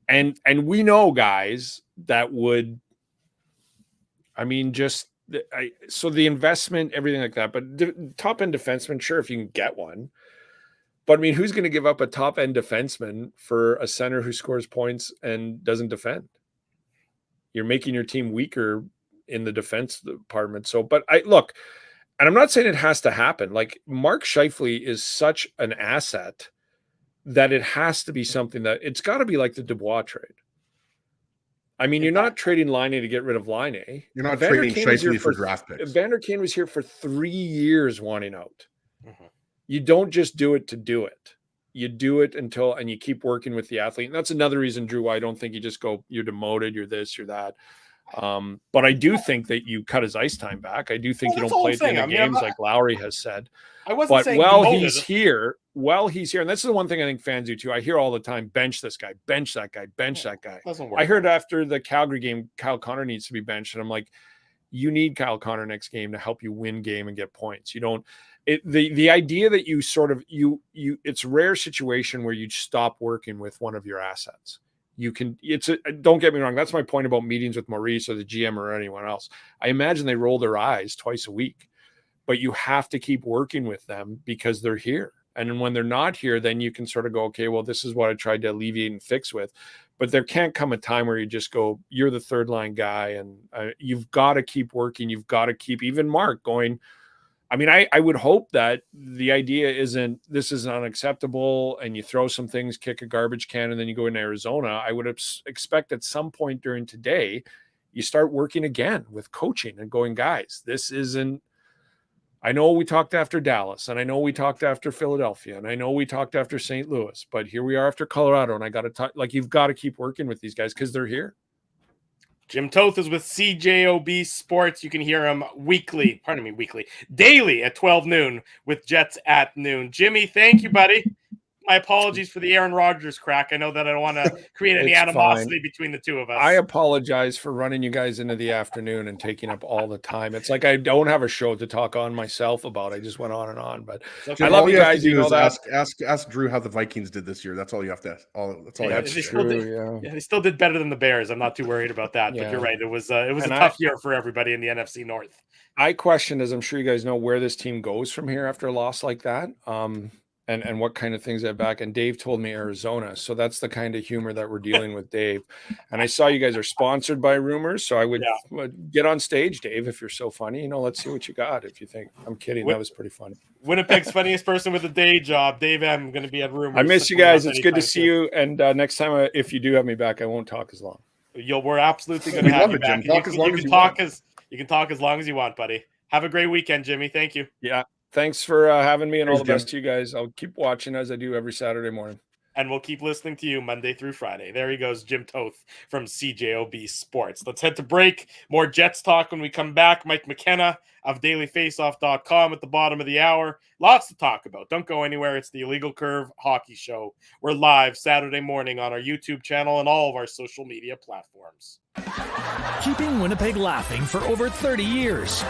And we know guys that would, I mean, so the investment, everything like that, but top end defenseman, sure, if you can get one, but I mean, who's going to give up a top end defenseman for a center who scores points and doesn't defend? You're making your team weaker in the defense department. So, but look, and I'm not saying it has to happen. Like, Mark Scheifele is such an asset that it has to be something that it's got to be like the Dubois trade. I mean, you're not trading Line to get rid of Line. You're not trading Scheifele for draft picks. Vander Kane was here for 3 years wanting out. Mm-hmm. You don't just do it to do it. You do it and you keep working with the athlete. And that's another reason, Drew, why I don't think you just go, you're demoted, you're this, you're that. But I do think that you cut his ice time back. I do think you don't play at the end of games like Lowry has said. I wasn't saying he's here, and this is the one thing I think fans do too. I hear all the time, bench this guy, bench that guy, bench that guy. Doesn't work. I heard after the Calgary game, Kyle Connor needs to be benched. And I'm like, you need Kyle Connor next game to help you win game and get points. You don't, the idea that you sort of, it's a rare situation where you stop working with one of your assets. You can, don't get me wrong. That's my point about meetings with Maurice or the GM or anyone else. I imagine they roll their eyes twice a week, but you have to keep working with them because they're here. And when they're not here, then you can sort of go, okay, well, this is what I tried to alleviate and fix with. But there can't come a time where you just go, you're the third line guy. And you've got to keep working. You've got to keep even Mark going. I mean, I would hope that the idea isn't this is unacceptable and you throw some things, kick a garbage can, and then you go in Arizona. I would expect at some point during today, you start working again with coaching and going, guys, this isn't, I know we talked after Dallas and I know we talked after Philadelphia and I know we talked after St. Louis, but here we are after Colorado. And I got to talk, like, you've got to keep working with these guys because they're here. Jim Toth is with CJOB Sports. You can hear him daily at 12 noon with Jets at noon. Jimmy, thank you, buddy. My apologies for the Aaron Rodgers crack. I know that I don't want to create any animosity between the two of us. I apologize for running you guys into the afternoon and taking up all the time. It's like I don't have a show to talk on myself about. I just went on and on. But I love you guys. You know that. Ask Drew how the Vikings did this year. That's all you have to ask. That's true. They still did better than the Bears. I'm not too worried about that. But you're right. It was a tough year for everybody in the NFC North. I questioned, as I'm sure you guys know, where this team goes from here after a loss like that. and what kind of things I have back. And Dave told me Arizona. So that's the kind of humor that we're dealing with, Dave. And I saw you guys are sponsored by Rumors. So I would get on stage, Dave, if you're so funny. You know, let's see what you got. If you think I'm kidding, that was pretty funny. Winnipeg's funniest person with a day job, Dave M. Going to be at Rumors. I miss you guys. It's good to see you. And next time, if you do have me back, I won't talk as long. We're absolutely going to have you back. You can talk as long as you want, buddy. Have a great weekend, Jimmy. Thank you. Yeah. Thanks for having me, and all the best to you guys. I'll keep watching as I do every Saturday morning. And we'll keep listening to you Monday through Friday. There he goes, Jim Toth from CJOB Sports. Let's head to break. More Jets talk when we come back. Mike Mckenna of dailyfaceoff.com at the bottom of the hour. Lots to talk about. Don't go anywhere. It's the Illegal Curve Hockey Show. We're live Saturday morning on our YouTube channel and all of our social media platforms. Keeping Winnipeg laughing for over 30 years.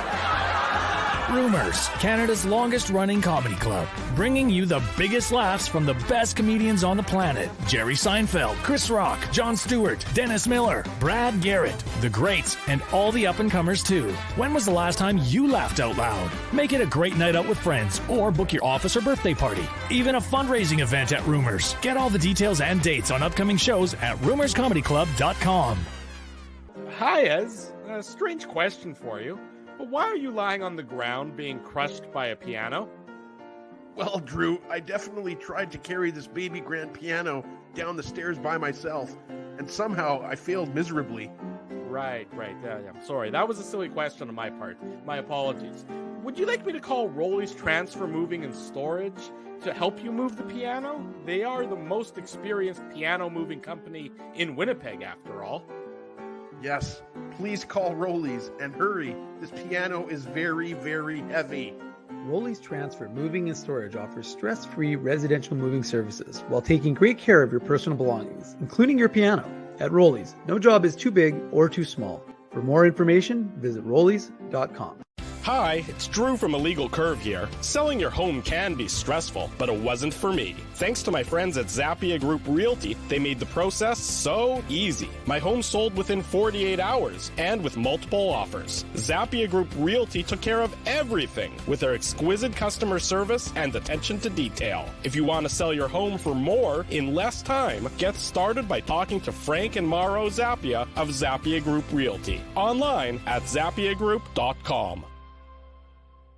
Rumors, Canada's longest-running comedy club, bringing you the biggest laughs from the best comedians on the planet. Jerry Seinfeld, Chris Rock, Jon Stewart, Dennis Miller, Brad Garrett, the greats, and all the up-and-comers too. When was the last time you laughed out loud? Make it a great night out with friends, or book your office or birthday party. Even a fundraising event at Rumors. Get all the details and dates on upcoming shows at rumorscomedyclub.com. Hi, Ez. A strange question for you. But why are you lying on the ground being crushed by a piano? Well, Drew, I definitely tried to carry this baby grand piano down the stairs by myself, and somehow I failed miserably. Right. Yeah, I'm sorry. That was a silly question on my part. My apologies. Would you like me to call Rolly's Transfer Moving and Storage to help you move the piano? They are the most experienced piano moving company in Winnipeg, after all. Yes, please call Rolly's and hurry. This piano is very, very heavy. Rolly's Transfer Moving and Storage offers stress-free residential moving services while taking great care of your personal belongings, including your piano. At Rolly's, no job is too big or too small. For more information, visit rollys.com. Hi, it's Drew from Illegal Curve here. Selling your home can be stressful, but it wasn't for me. Thanks to my friends at Zappia Group Realty, they made the process so easy. My home sold within 48 hours and with multiple offers. Zappia Group Realty took care of everything with their exquisite customer service and attention to detail. If you want to sell your home for more in less time, get started by talking to Frank and Mauro Zappia of Zappia Group Realty. Online at zappiagroup.com.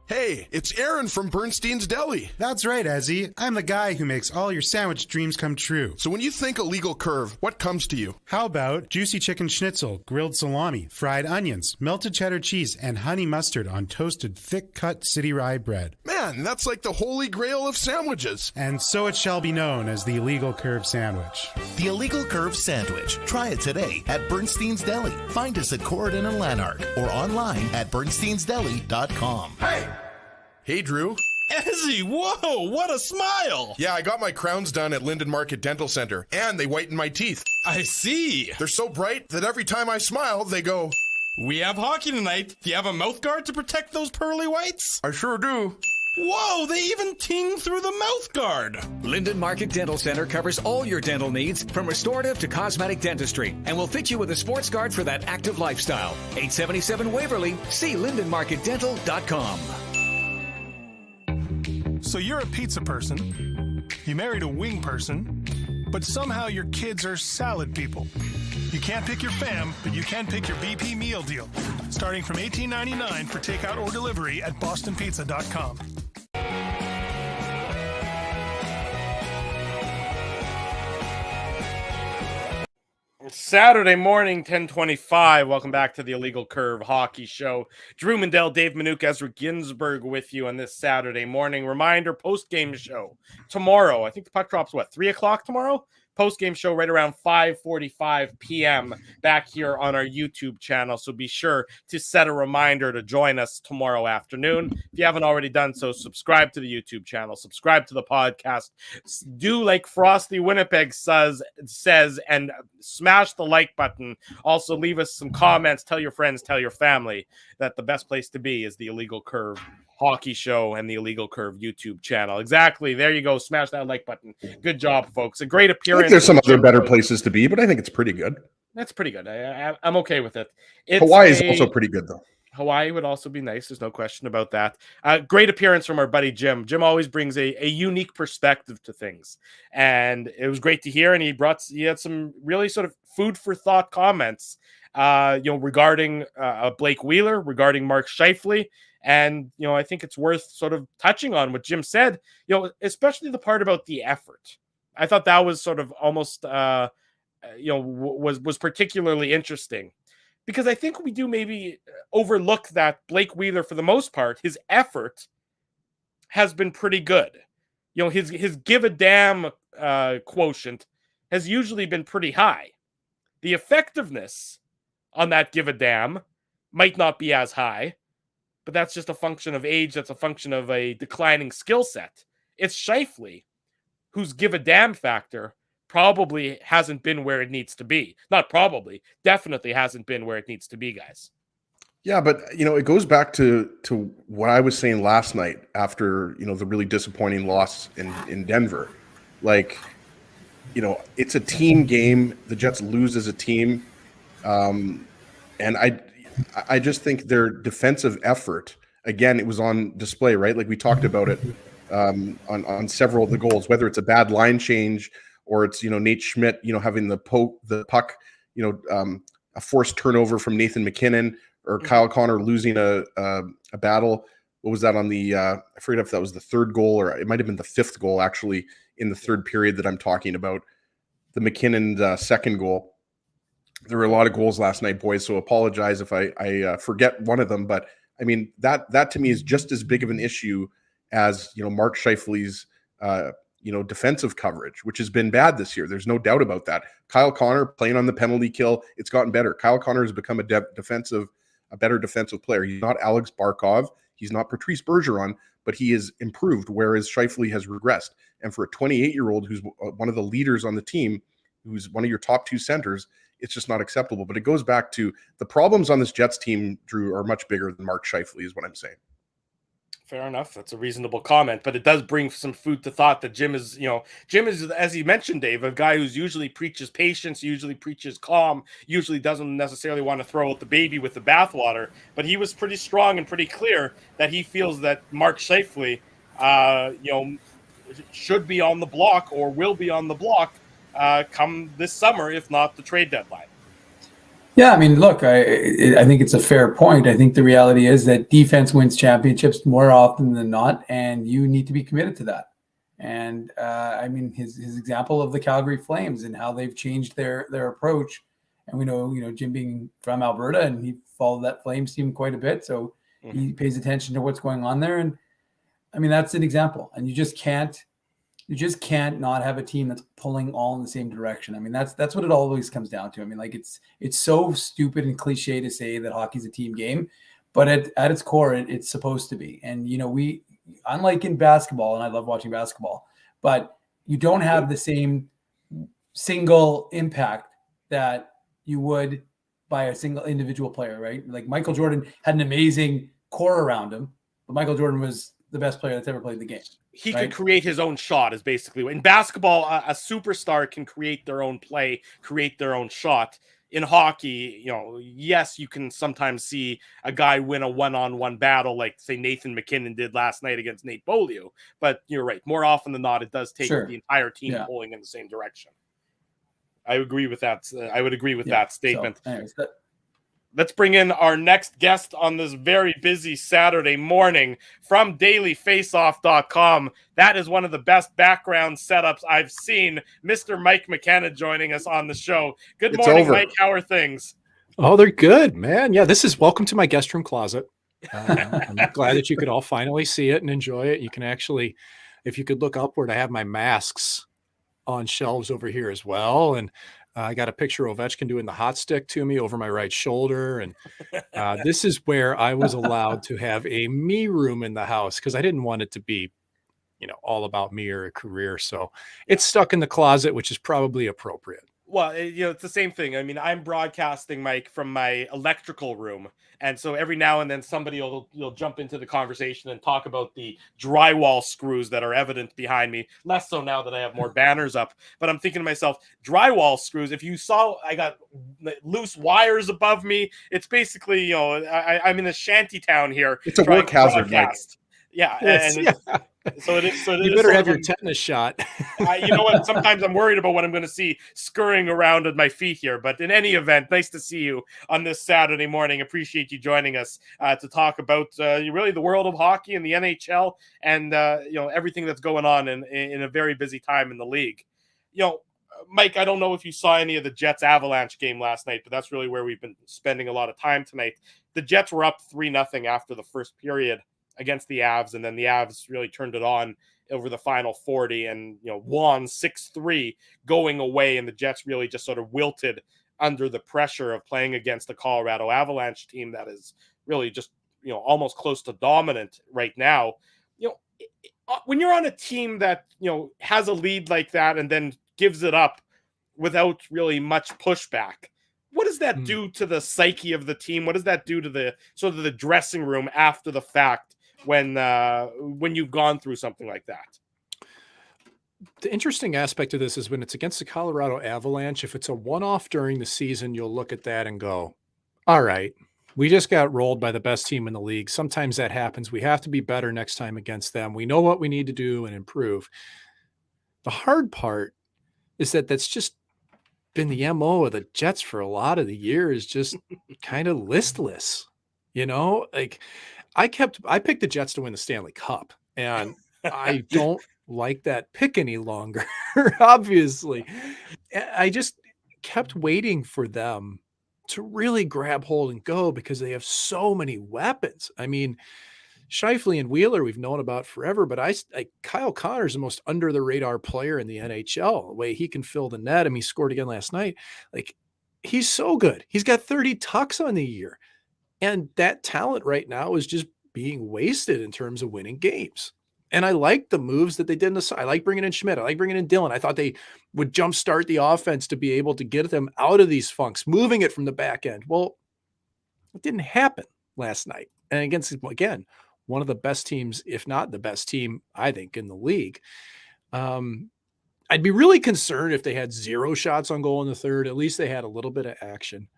Hey, it's Aaron from Bernstein's Deli. That's right, Ezzy. I'm the guy who makes all your sandwich dreams come true. So when you think Illegal Curve, what comes to you? How about juicy chicken schnitzel, grilled salami, fried onions, melted cheddar cheese, and honey mustard on toasted thick-cut city rye bread? Man, that's like the holy grail of sandwiches. And so it shall be known as the Illegal Curve Sandwich. The Illegal Curve Sandwich. Try it today at Bernstein's Deli. Find us at Corridon and Lanark or online at bernsteinsdeli.com. Hey, Drew. Ezzy, whoa, what a smile! Yeah, I got my crowns done at Linden Market Dental Center, and they whiten my teeth. I see. They're so bright that every time I smile, they go, "We have hockey tonight. Do you have a mouth guard to protect those pearly whites?" I sure do. Whoa, they even ting through the mouth guard. Linden Market Dental Center covers all your dental needs, from restorative to cosmetic dentistry, and will fit you with a sports guard for that active lifestyle. 877 Waverly. See lindenmarketdental.com. So you're a pizza person, you married a wing person, but somehow your kids are salad people. You can't pick your fam, but you can pick your BP meal deal, starting from $18.99 for takeout or delivery at bostonpizza.com. Saturday morning, 10:25. Welcome back to the Illegal Curve Hockey Show. Drew Mindell, Dave Minuk, Ezra Ginsburg with you on this Saturday morning. Reminder, post-game show tomorrow. I think the puck drops, 3 o'clock tomorrow? Post-game show right around 5:45 p.m. back here on our YouTube channel. So be sure to set a reminder to join us tomorrow afternoon. If you haven't already done so, subscribe to the YouTube channel, subscribe to the podcast. Do like Frosty Winnipeg says, and smash the like button. Also, leave us some comments. Tell your friends, tell your family that the best place to be is the Illegal Curve Hockey Show and the Illegal Curve YouTube channel. Exactly. There you go. Smash that like button. Good job, folks. A great appearance. I think there's some other better places to be, but I think it's pretty good. That's pretty good. I'm okay with it. Hawaii is also pretty good, though. Hawaii would also be nice. There's no question about that. Great appearance from our buddy Jim. Jim always brings a unique perspective to things, and it was great to hear. And he had some really sort of food for thought comments, regarding Blake Wheeler, regarding Mark Scheifele. And, I think it's worth sort of touching on what Jim said, especially the part about the effort. I thought that was sort of almost, was particularly interesting, because I think we do maybe overlook that Blake Wheeler, for the most part, his effort has been pretty good. His give a damn quotient has usually been pretty high. The effectiveness on that give a damn might not be as high, but that's just a function of age. That's a function of a declining skill set. It's Scheifele, whose give a damn factor probably hasn't been where it needs to be. Not probably, definitely hasn't been where it needs to be, guys. Yeah, but it goes back to what I was saying last night after the really disappointing loss in Denver. Like, it's a team game. The Jets lose as a team, and I just think their defensive effort, again, it was on display, right? Like we talked about it on several of the goals, whether it's a bad line change or it's Nate Schmidt having the puck, a forced turnover from Nathan McKinnon, or Kyle Connor losing a battle. What was that on the I forget if that was the third goal, or it might have been the fifth goal actually in the third period that I'm talking about, the McKinnon second goal. There were a lot of goals last night, boys, so apologize if I forget one of them. But I mean, that to me is just as big of an issue as Mark Scheifele's defensive coverage, which has been bad this year. There's no doubt about that. Kyle Connor playing on the penalty kill, it's gotten better. Kyle Connor has become a better defensive player. He's not Alex Barkov, he's not Patrice Bergeron, but he has improved, whereas Scheifele has regressed. And for a 28-year-old who's one of the leaders on the team, who's one of your top two centers, it's just not acceptable. But it goes back to the problems on this Jets team, Drew, are much bigger than Mark Scheifele, is what I'm saying. Fair enough. That's a reasonable comment, but it does bring some food to thought that Jim is, as you mentioned, Dave, a guy who's usually preaches patience, usually preaches calm, usually doesn't necessarily want to throw out the baby with the bathwater. But he was pretty strong and pretty clear that he feels that Mark Scheifele, should be on the block or will be on the block come this summer, if not the trade deadline. Yeah, I mean, look, I think it's a fair point. I think the reality is that defense wins championships more often than not, and you need to be committed to that. And I mean, his example of the Calgary Flames and how they've changed their approach, and we know Jim being from Alberta, and he followed that Flames team quite a bit, so he pays attention to what's going on there. And I mean, that's an example, and you just can't not have a team that's pulling all in the same direction. I mean, that's what it always comes down to. I mean, like it's so stupid and cliche to say that hockey's a team game, but at its core, it's supposed to be. And, we, unlike in basketball, and I love watching basketball, but you don't have the same single impact that you would by a single individual player, right? Like Michael Jordan had an amazing core around him, but Michael Jordan was the best player that's ever played the game. He could create his own shot, is basically in basketball. A superstar can create their own play, create their own shot. In hockey, yes, you can sometimes see a guy win a one-on-one battle, like say Nathan McKinnon did last night against Nate Beaulieu. But you're right. More often than not, it does take the entire team pulling in the same direction. I agree with that. I would agree with that statement. So, anyways, let's bring in our next guest on this very busy Saturday morning from dailyfaceoff.com. That is one of the best background setups I've seen. Mr. Mike Mckenna joining us on the show. Good morning, Mike. How are things? Oh, they're good, man. Yeah, this is welcome to my guest room closet. I'm glad that you could all finally see it and enjoy it. You can actually, if you could look upward, I have my masks on shelves over here as well. And I got a picture of Ovechkin doing the hot stick to me over my right shoulder. And this is where I was allowed to have a me room in the house because I didn't want it to be, all about me or a career. So it's stuck in the closet, which is probably appropriate. Well, it's the same thing. I mean, I'm broadcasting, Mike, from my electrical room. And so every now and then somebody will jump into the conversation and talk about the drywall screws that are evident behind me. Less so now that I have more banners up. But I'm thinking to myself, drywall screws, if you saw, I got loose wires above me. It's basically, I'm in a shanty town here. It's a work hazard, Mike. Yeah. Yes, And yeah. So it is. So you better have your tetanus shot. You know what? Sometimes I'm worried about what I'm going to see scurrying around at my feet here. But in any event, nice to see you on this Saturday morning. Appreciate you joining us to talk about really the world of hockey and the NHL and everything that's going on in a very busy time in the league. Mike, I don't know if you saw any of the Jets Avalanche game last night, but that's really where we've been spending a lot of time tonight. The Jets were up 3-0 after the first period against the Avs, and then the Avs really turned it on over the final 40 and won 6-3 going away, and the Jets really just sort of wilted under the pressure of playing against the Colorado Avalanche team that is really just almost close to dominant right now. When you're on a team that has a lead like that and then gives it up without really much pushback, what does that do to the psyche of the team? What does that do to the sort of the dressing room after the fact when you've gone through something like that? The interesting aspect of this is when it's against the Colorado Avalanche, if it's a one-off during the season, you'll look at that and go, all right, we just got rolled by the best team in the league. Sometimes that happens. We have to be better next time against them. We know what we need to do and improve. The hard part is that that's just been the MO of the Jets for a lot of the years, just kind of listless, like I picked the Jets to win the Stanley Cup, and I don't like that pick any longer. Obviously, I just kept waiting for them to really grab hold and go because they have so many weapons. I mean, Scheifele and Wheeler we've known about forever, but Kyle Connor is the most under the radar player in the NHL. The way he can fill the net, he scored again last night. Like, he's so good. He's got 30 tucks on the year. And that talent right now is just being wasted in terms of winning games. And I like the moves that they did in the side. I like bringing in Schmidt. I like bringing in Dillon. I thought they would jumpstart the offense to be able to get them out of these funks, moving it from the back end. Well, it didn't happen last night. And against, again, one of the best teams, if not the best team, I think, in the league. I'd be really concerned if they had 0 shots on goal in the third. At least they had a little bit of action.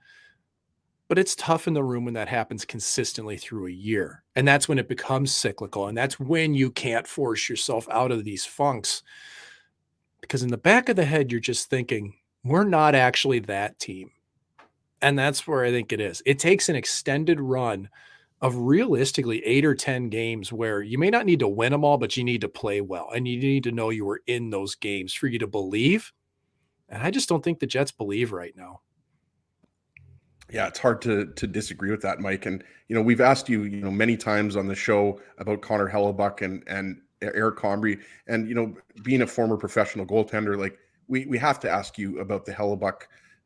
But it's tough in the room when that happens consistently through a year. And that's when it becomes cyclical. And that's when you can't force yourself out of these funks. Because in the back of the head, you're just thinking, we're not actually that team. And that's where I think it is. It takes an extended run of realistically 8 or 10 games where you may not need to win them all, but you need to play well. And you need to know you were in those games for you to believe. And I just don't think the Jets believe right now. Yeah, it's hard to disagree with that, Mike. And, we've asked you, many times on the show about Conor Halabuck and Eric Comrie and, being a former professional goaltender, like we have to ask you about the Halabuck,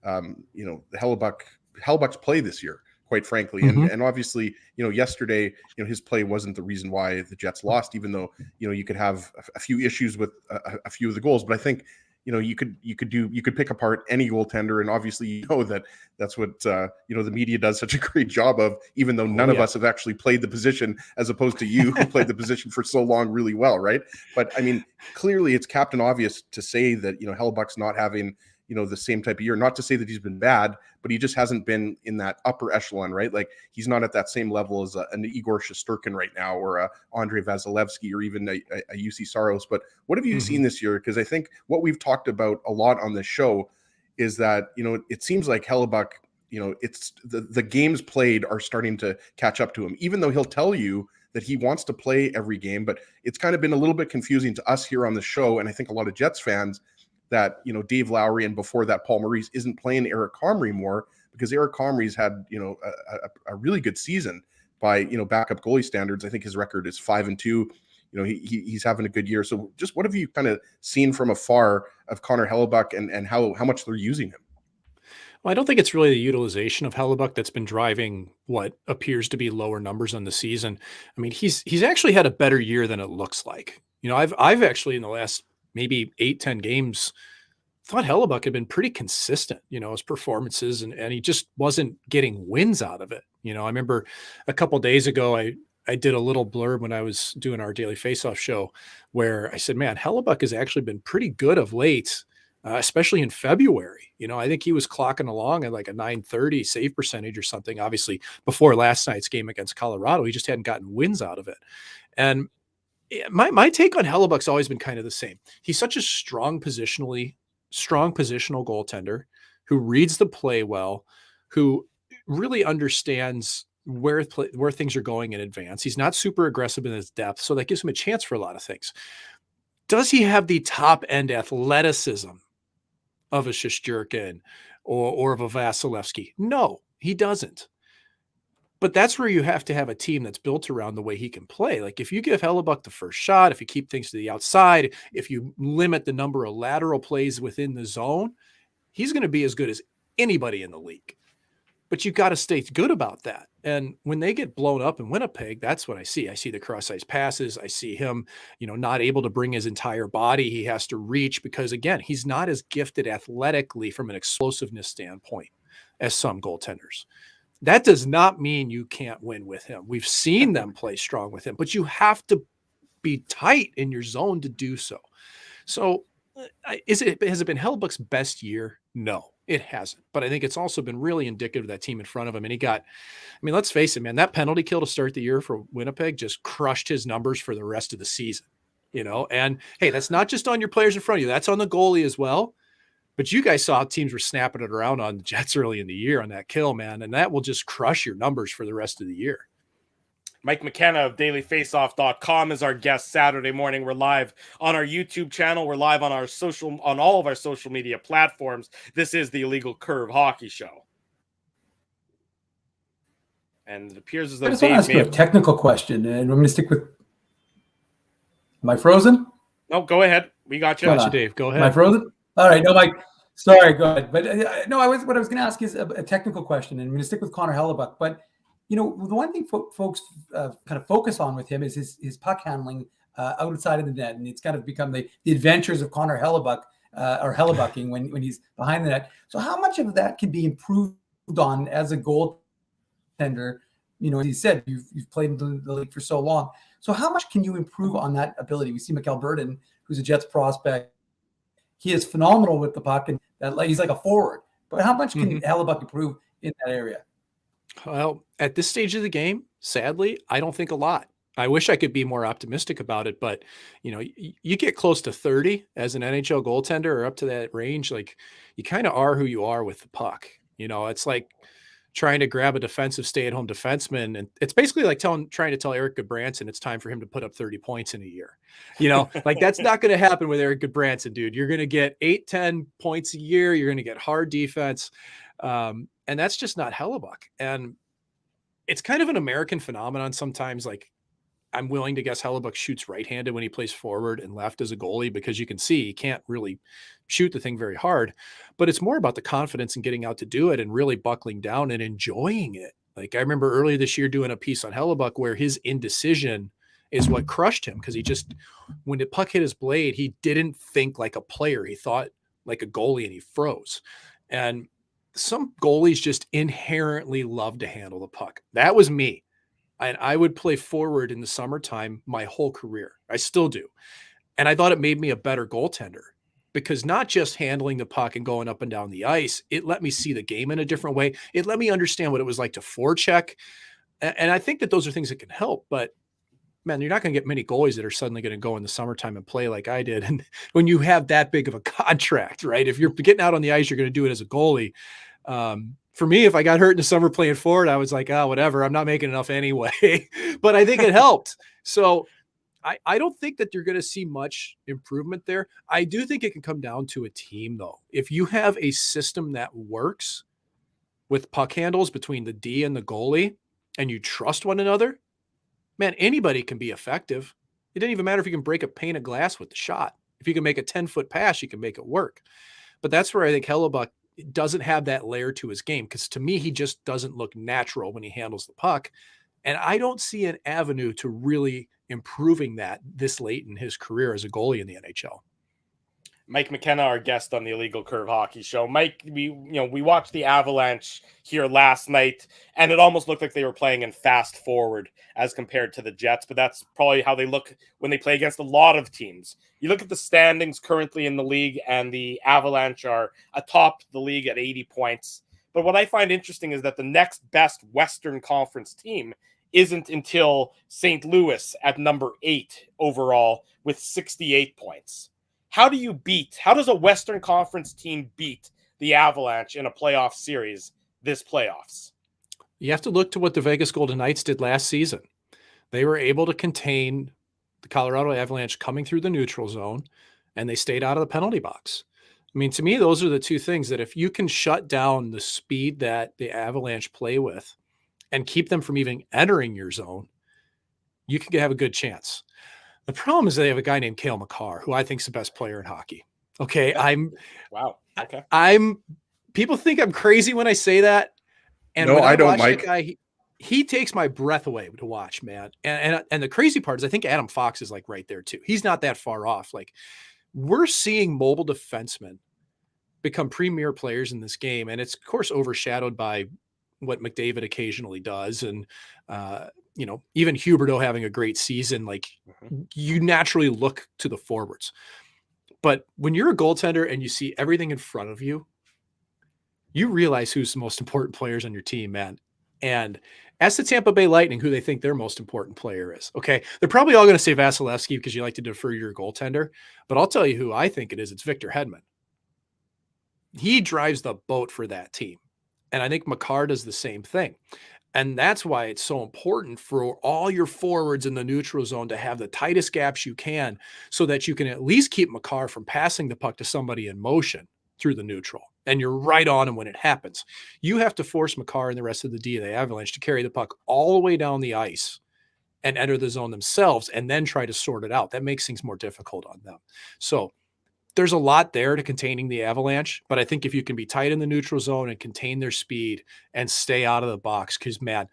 Halabuck's play this year, quite frankly. Mm-hmm. And obviously, yesterday, his play wasn't the reason why the Jets lost, even though, you could have a few issues with a few of the goals. But I think, you could pick apart any goaltender, and obviously that's what the media does such a great job of, even though none of us have actually played the position, as opposed to you who played the position for so long really well, right? But I mean, clearly it's Captain Obvious to say that Hellbuck's not having the same type of year. Not to say that he's been bad, but he just hasn't been in that upper echelon, right? Like, he's not at that same level as an Igor Shesterkin right now, or a Andre Vasilevsky, or even a UC Saros. But what have you seen this year? Because I think what we've talked about a lot on this show is that, it seems like Hellbuck, it's the games played are starting to catch up to him, even though he'll tell you that he wants to play every game. But it's kind of been a little bit confusing to us here on the show, and I think a lot of Jets fans, that Dave Lowry and before that Paul Maurice isn't playing Eric Comrie more, because Eric Comrie's had a really good season by backup goalie standards. I think his record is 5-2. He's having a good year. So just what have you kind of seen from afar of Conor Halabuck and how much they're using him? Well, I don't think it's really the utilization of Halabuck that's been driving what appears to be lower numbers on the season. I mean, he's actually had a better year than it looks like. I've actually in the last maybe 8-10 games thought Halabuck had been pretty consistent, his performances, and he just wasn't getting wins out of it. I remember a couple of days ago, I did a little blurb when I was doing our daily faceoff show where I said, man, Halabuck has actually been pretty good of late, especially in February. I think he was clocking along at like a 930 save percentage or something. Obviously, before last night's game against Colorado, he just hadn't gotten wins out of it. And my take on Halabuck's always been kind of the same. He's such a strong positional goaltender who reads the play well, who really understands where things are going in advance. He's not super aggressive in his depth, so that gives him a chance for a lot of things. Does he have the top end athleticism of a Shesterkin or of a Vasilevsky? No, he doesn't. But that's where you have to have a team that's built around the way he can play. Like if you give Halabuck the first shot, if you keep things to the outside, if you limit the number of lateral plays within the zone, he's going to be as good as anybody in the league. But you got to stay good about that. And when they get blown up in Winnipeg, that's what I see. I see the cross-ice passes. I see him, not able to bring his entire body. He has to reach because, again, he's not as gifted athletically from an explosiveness standpoint as some goaltenders. That does not mean you can't win with him. We've seen them play strong with him, but you have to be tight in your zone to do so. So has it been Halabuck's best year? No, it hasn't. But I think it's also been really indicative of that team in front of him. And let's face it, man, that penalty kill to start the year for Winnipeg just crushed his numbers for the rest of the season, and hey, that's not just on your players in front of you. That's on the goalie as well. But you guys saw how teams were snapping it around on the Jets early in the year on that kill, man. And that will just crush your numbers for the rest of the year. Mike Mckenna of dailyfaceoff.com is our guest Saturday morning. We're live on our YouTube channel. We're live on all of our social media platforms. This is the Illegal Curve Hockey Show. And it appears as though I just want to ask you a technical question, and I'm going to stick with. Am I frozen? No, go ahead. We got you. Got you, Dave. Go ahead. Am I frozen? All right. No, Mike. Sorry. Go ahead. But what I was going to ask is a technical question, and I'm going to stick with Conor Halabuck. But the one thing folks kind of focus on with him is his puck handling outside of the net, and it's kind of become the adventures of Conor Halabuck or Halabucking when he's behind the net. So how much of that can be improved on as a goaltender? As he said, you've played in the league for so long. So how much can you improve on that ability? We see Mikkel Burden, who's a Jets prospect. He is phenomenal with the puck, and he's like a forward. But how much can Halabuck improve in that area? Well, at this stage of the game, sadly, I don't think a lot. I wish I could be more optimistic about it, but you get close to 30 as an NHL goaltender or up to that range, like you kind of are who you are with the puck. It's like trying to grab a defensive stay-at-home defenseman, and it's basically like trying to tell Eric Goodbranson it's time for him to put up 30 points in a year. Like that's not going to happen with Eric Goodbranson, dude. You're going to get 8-10 points a year. You're going to get hard defense. And that's just not Halabuck. And it's kind of an American phenomenon sometimes. Like I'm willing to guess Halabuck shoots right-handed when he plays forward and left as a goalie, because you can see he can't really shoot the thing very hard, but it's more about the confidence and getting out to do it and really buckling down and enjoying it. Like I remember earlier this year doing a piece on Halabuck where his indecision is what crushed him, because when the puck hit his blade, he didn't think like a player. He thought like a goalie and he froze. And some goalies just inherently love to handle the puck. That was me. And I would play forward in the summertime my whole career. I still do. And I thought it made me a better goaltender, because not just handling the puck and going up and down the ice, it let me see the game in a different way. It let me understand what it was like to forecheck. And I think that those are things that can help. But man, you're not going to get many goalies that are suddenly going to go in the summertime and play like I did. And when you have that big of a contract, right? If you're getting out on the ice, you're going to do it as a goalie. For me, if I got hurt in the summer playing forward, I was like, whatever, I'm not making enough anyway. But I think it helped. So I don't think that you're going to see much improvement there. I do think it can come down to a team, though. If you have a system that works with puck handles between the D and the goalie, and you trust one another, man, anybody can be effective. It doesn't even matter if you can break a pane of glass with the shot. If you can make a 10-foot pass, you can make it work. But that's where I think Halabuck doesn't have that layer to his game, because to me, he just doesn't look natural when he handles the puck. And I don't see an avenue to really improving that this late in his career as a goalie in the NHL. Mike Mckenna, our guest on the Illegal Curve Hockey Show. Mike, we watched the Avalanche here last night, and it almost looked like they were playing in fast forward as compared to the Jets, but that's probably how they look when they play against a lot of teams. You look at the standings currently in the league, and the Avalanche are atop the league at 80 points. But what I find interesting is that the next best Western Conference team isn't until St. Louis at number 8 overall with 68 points. How does a Western Conference team beat the Avalanche in a playoff series this playoffs? You have to look to what the Vegas Golden Knights did last season. They were able to contain the Colorado Avalanche coming through the neutral zone, and they stayed out of the penalty box. I mean, to me, those are the two things that if you can shut down the speed that the Avalanche play with and keep them from even entering your zone, you can have a good chance. The problem is they have a guy named Cale Makar, who I think is the best player in hockey. Okay. Wow. Okay. People think I'm crazy when I say that. And no, I don't, Mike. Guy, he takes my breath away to watch, man. And the crazy part is I think Adam Fox is like right there too. He's not that far off. Like, we're seeing mobile defensemen become premier players in this game. And it's of course overshadowed by what McDavid occasionally does. And, even Huberdeau having a great season, like you naturally look to the forwards. But when you're a goaltender and you see everything in front of you, you realize who's the most important players on your team, man. And ask the Tampa Bay Lightning who they think their most important player is. Okay. They're probably all going to say Vasilevsky because you like to defer your goaltender, but I'll tell you who I think it is. It's Victor Hedman. He drives the boat for that team. And I think Makar does the same thing. And that's why it's so important for all your forwards in the neutral zone to have the tightest gaps you can so that you can at least keep Makar from passing the puck to somebody in motion through the neutral. And you're right on him when it happens. You have to force Makar and the rest of the D of the Avalanche to carry the puck all the way down the ice and enter the zone themselves and then try to sort it out. That makes things more difficult on them. So there's a lot there to containing the Avalanche, but I think if you can be tight in the neutral zone and contain their speed and stay out of the box, because, man,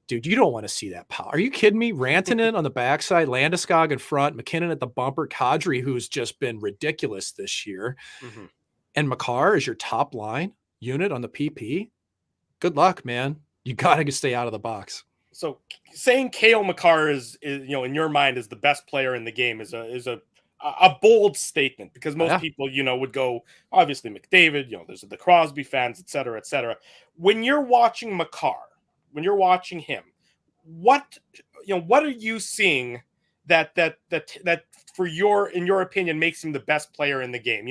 dude, you don't want to see that power. Are you kidding me? Rantanen on the backside, Landeskog in front, McKinnon at the bumper, Kadri, who's just been ridiculous this year, and Makar is your top line unit on the PP. Good luck, man. You got to stay out of the box. So saying Cale Makar is in your mind is the best player in the game is a bold statement, because most people, would go, obviously McDavid, there's the Crosby fans, et cetera, et cetera. When you're watching Makar, when you're watching him, what are you seeing that in your opinion makes him the best player in the game?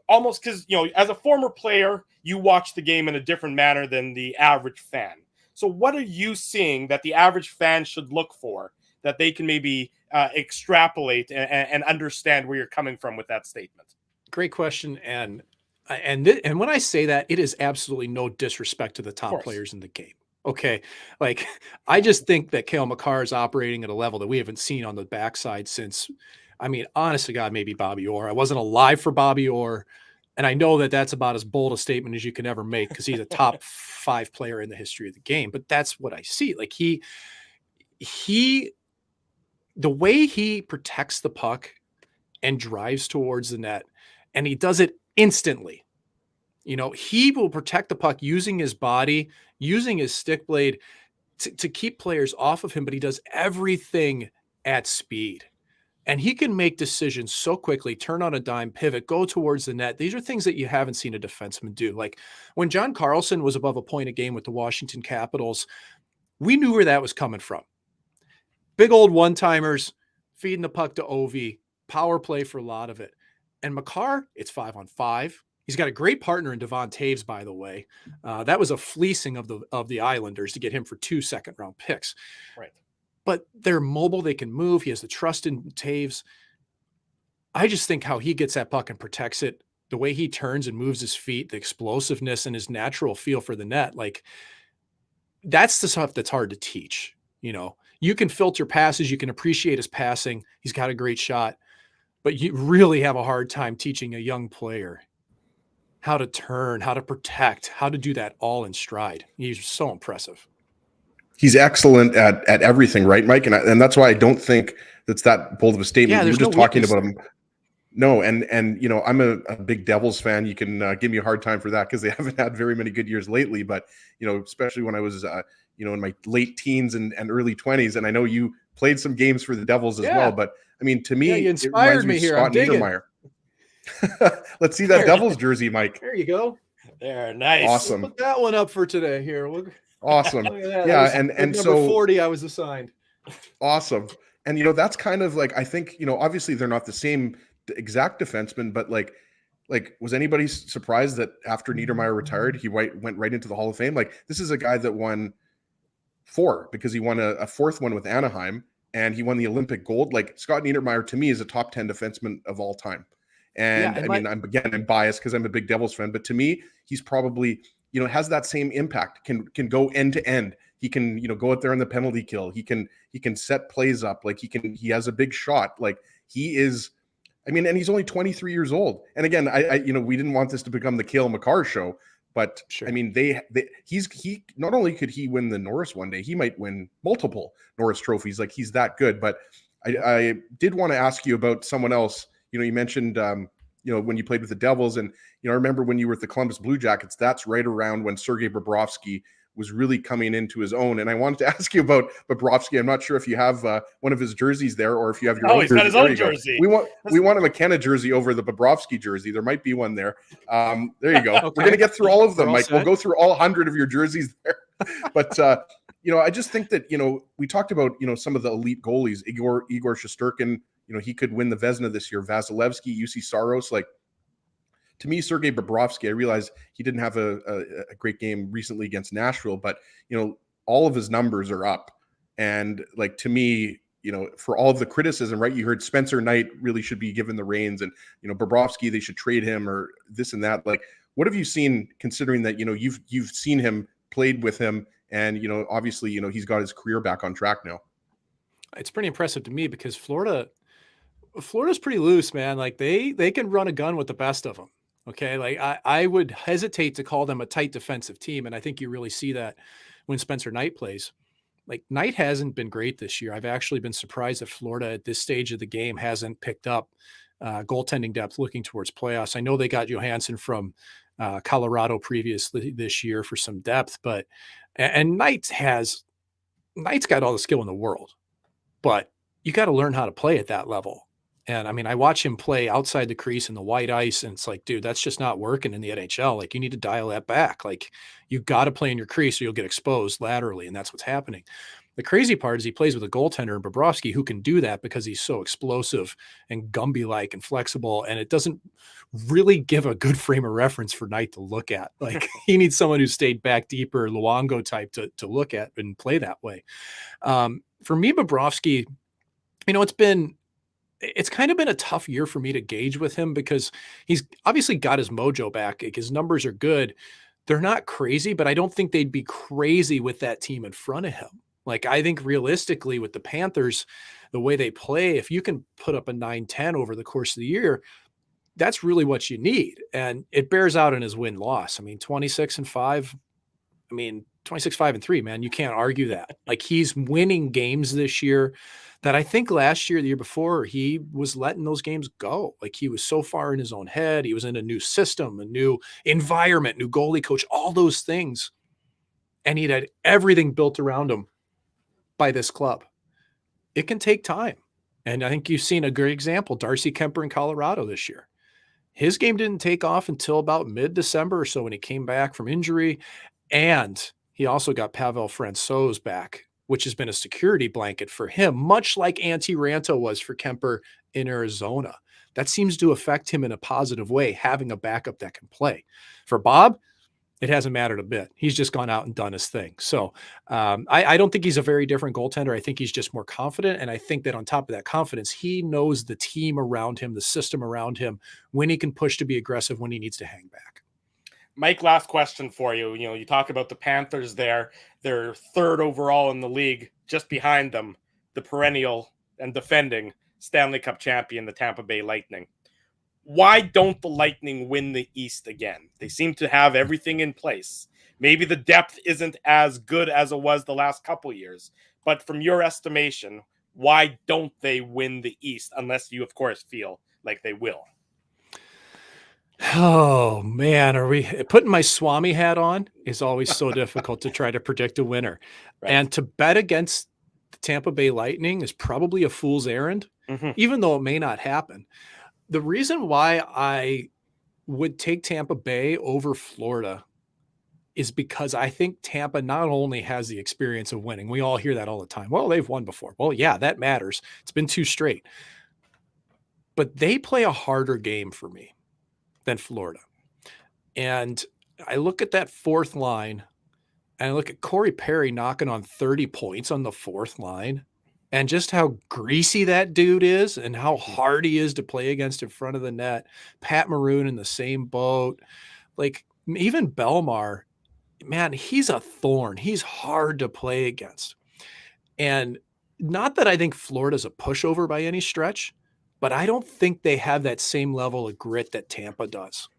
Almost because, as a former player, you watch the game in a different manner than the average fan. So what are you seeing that the average fan should look for that they can maybe extrapolate and understand where you're coming from with that statement? Great question. And when I say that, it is absolutely no disrespect to the top players in the game. Okay. Like, I just think that Cale Makar is operating at a level that we haven't seen on the backside since, honest to God, maybe Bobby Orr. I wasn't alive for Bobby Orr. And I know that that's about as bold a statement as you can ever make, because he's a top 5 player in the history of the game. But that's what I see. Like, the way he protects the puck and drives towards the net, and he does it instantly. He will protect the puck using his body, using his stick blade to keep players off of him, but he does everything at speed. And he can make decisions so quickly, turn on a dime, pivot, go towards the net. These are things that you haven't seen a defenseman do. Like when John Carlson was above a point a game with the Washington Capitals, we knew where that was coming from. Big old one-timers, feeding the puck to Ovi, power play for a lot of it. And Makar, it's 5-on-5. He's got a great partner in Devon Taves, by the way. That was a fleecing of the Islanders to get him for 2 second-round picks. Right. But they're mobile. They can move. He has the trust in Taves. I just think how he gets that puck and protects it, the way he turns and moves his feet, the explosiveness and his natural feel for the net, like, that's the stuff that's hard to teach. You can filter passes. You can appreciate his passing. He's got a great shot, but you really have a hard time teaching a young player how to turn, how to protect, how to do that all in stride. He's so impressive. He's excellent at everything, right, Mike? And that's why I don't think that's that bold of a statement. Yeah, we were just talking about him. No, and I'm a big Devils fan. You can give me a hard time for that because they haven't had very many good years lately. But especially when I was in my late teens and early 20s, and I know you played some games for the Devils as well. But I mean, to me, you inspired me here. I'm digging. Let's see that Devils jersey, Mike. There you go. There, nice. Awesome. Put that one up for today. Here, awesome. Yeah, and number so 40, I was assigned. Awesome, and that's kind of like, I think obviously they're not the same exact defenseman, but like was anybody surprised that after Niedermayer retired, he went right into the Hall of Fame? Like, this is a guy that won 4 because he won a 4th one with Anaheim, and he won the Olympic gold. Like, Scott Niedermayer to me is a top 10 defenseman of all time. And I mean, I'm biased because I'm a big Devils fan, but to me, he's probably, has that same impact, can go end to end. He can, go out there on the penalty kill. He can set plays up. Like, he has a big shot. Like, he is, and he's only 23 years old. And again, I we didn't want this to become the Cale Makar show, but sure. I mean, he not only could he win the Norris one day, he might win multiple Norris trophies. Like, he's that good. But I did want to ask you about someone else. You mentioned, when you played with the Devils, and, I remember when you were at the Columbus Blue Jackets, that's right around when Sergei Bobrovsky was really coming into his own. And I wanted to ask you about Bobrovsky. I'm not sure if you have one of his jerseys there, or if you have your own. He's got his own jersey. We want a Mckenna jersey over the Bobrovsky jersey. There might be one there. There you go. Okay. We're going to get through all of them, Mike. We'll go through all 100 of your jerseys there. But, I just think that, we talked about, some of the elite goalies, Igor Shesterkin, he could win the Vezina this year. Vasilevsky, UC Saros. Like, to me, Sergei Bobrovsky, I realize he didn't have a great game recently against Nashville, but, all of his numbers are up. And, like, to me, for all of the criticism, right, you heard Spencer Knight really should be given the reins, and, Bobrovsky, they should trade him, or this and that. Like, what have you seen, considering that, you've seen him, played with him, and, obviously, he's got his career back on track now? It's pretty impressive to me because Florida's pretty loose, man. Like, they can run a gun with the best of them. Okay. Like, I would hesitate to call them a tight defensive team. And I think you really see that when Spencer Knight plays. Like, Knight hasn't been great this year. I've actually been surprised that Florida at this stage of the game hasn't picked up goaltending depth looking towards playoffs. I know they got Johansson from Colorado previously this year for some depth, but Knight's got all the skill in the world, but you got to learn how to play at that level. And I watch him play outside the crease in the white ice, and it's like, dude, that's just not working in the NHL. Like, you need to dial that back. Like, you got to play in your crease or you'll get exposed laterally, and that's what's happening. The crazy part is he plays with a goaltender in Bobrovsky who can do that because he's so explosive and Gumby-like and flexible, and it doesn't really give a good frame of reference for Knight to look at. Like, he needs someone who stayed back deeper, Luongo type, to look at and play that way. For me, Bobrovsky, it's kind of been a tough year for me to gauge with him because he's obviously got his mojo back. Like, his numbers are good. They're not crazy, but I don't think they'd be crazy with that team in front of him. Like, I think realistically with the Panthers, the way they play, if you can put up a 9-10 over the course of the year, that's really what you need. And it bears out in his win-loss. 26-5. 26-5-3, man. You can't argue that. Like, he's winning games this year that I think last year, the year before, he was letting those games go. Like, he was so far in his own head. He was in a new system, a new environment, new goalie coach, all those things. And he had everything built around him by this club. It can take time. And I think you've seen a great example, Darcy Kemper in Colorado this year. His game didn't take off until about mid-December or so when he came back from injury. And he also got Pavel Francouz back, which has been a security blanket for him, much like Antti Raanta was for Kemper in Arizona. That seems to affect him in a positive way, having a backup that can play. For Bob, it hasn't mattered a bit. He's just gone out and done his thing. So I don't think he's a very different goaltender. I think he's just more confident. And I think that on top of that confidence, he knows the team around him, the system around him, when he can push to be aggressive, when he needs to hang back. Mike, last question for you. You talk about the Panthers there. They're 3rd overall in the league, just behind them, the perennial and defending Stanley Cup champion, the Tampa Bay Lightning. Why don't the Lightning win the East again? They seem to have everything in place. Maybe the depth isn't as good as it was the last couple years, but from your estimation, why don't they win the East? Unless you, of course, feel like they will. Oh man, are we putting my Swami hat on is always so difficult to try to predict a winner. Right. And to bet against the Tampa Bay Lightning is probably a fool's errand, even though it may not happen. The reason why I would take Tampa Bay over Florida is because I think Tampa not only has the experience of winning. We all hear that all the time. Well, they've won before. Well, yeah, that matters. It's been 2 straight. But they play a harder game for me than Florida. And I look at that 4th line and I look at Corey Perry knocking on 30 points on the 4th line and just how greasy that dude is and how hard he is to play against in front of the net. Pat Maroon in the same boat. Like even Belmar, man, he's a thorn. He's hard to play against. And not that I think Florida's a pushover by any stretch, but I don't think they have that same level of grit that Tampa does.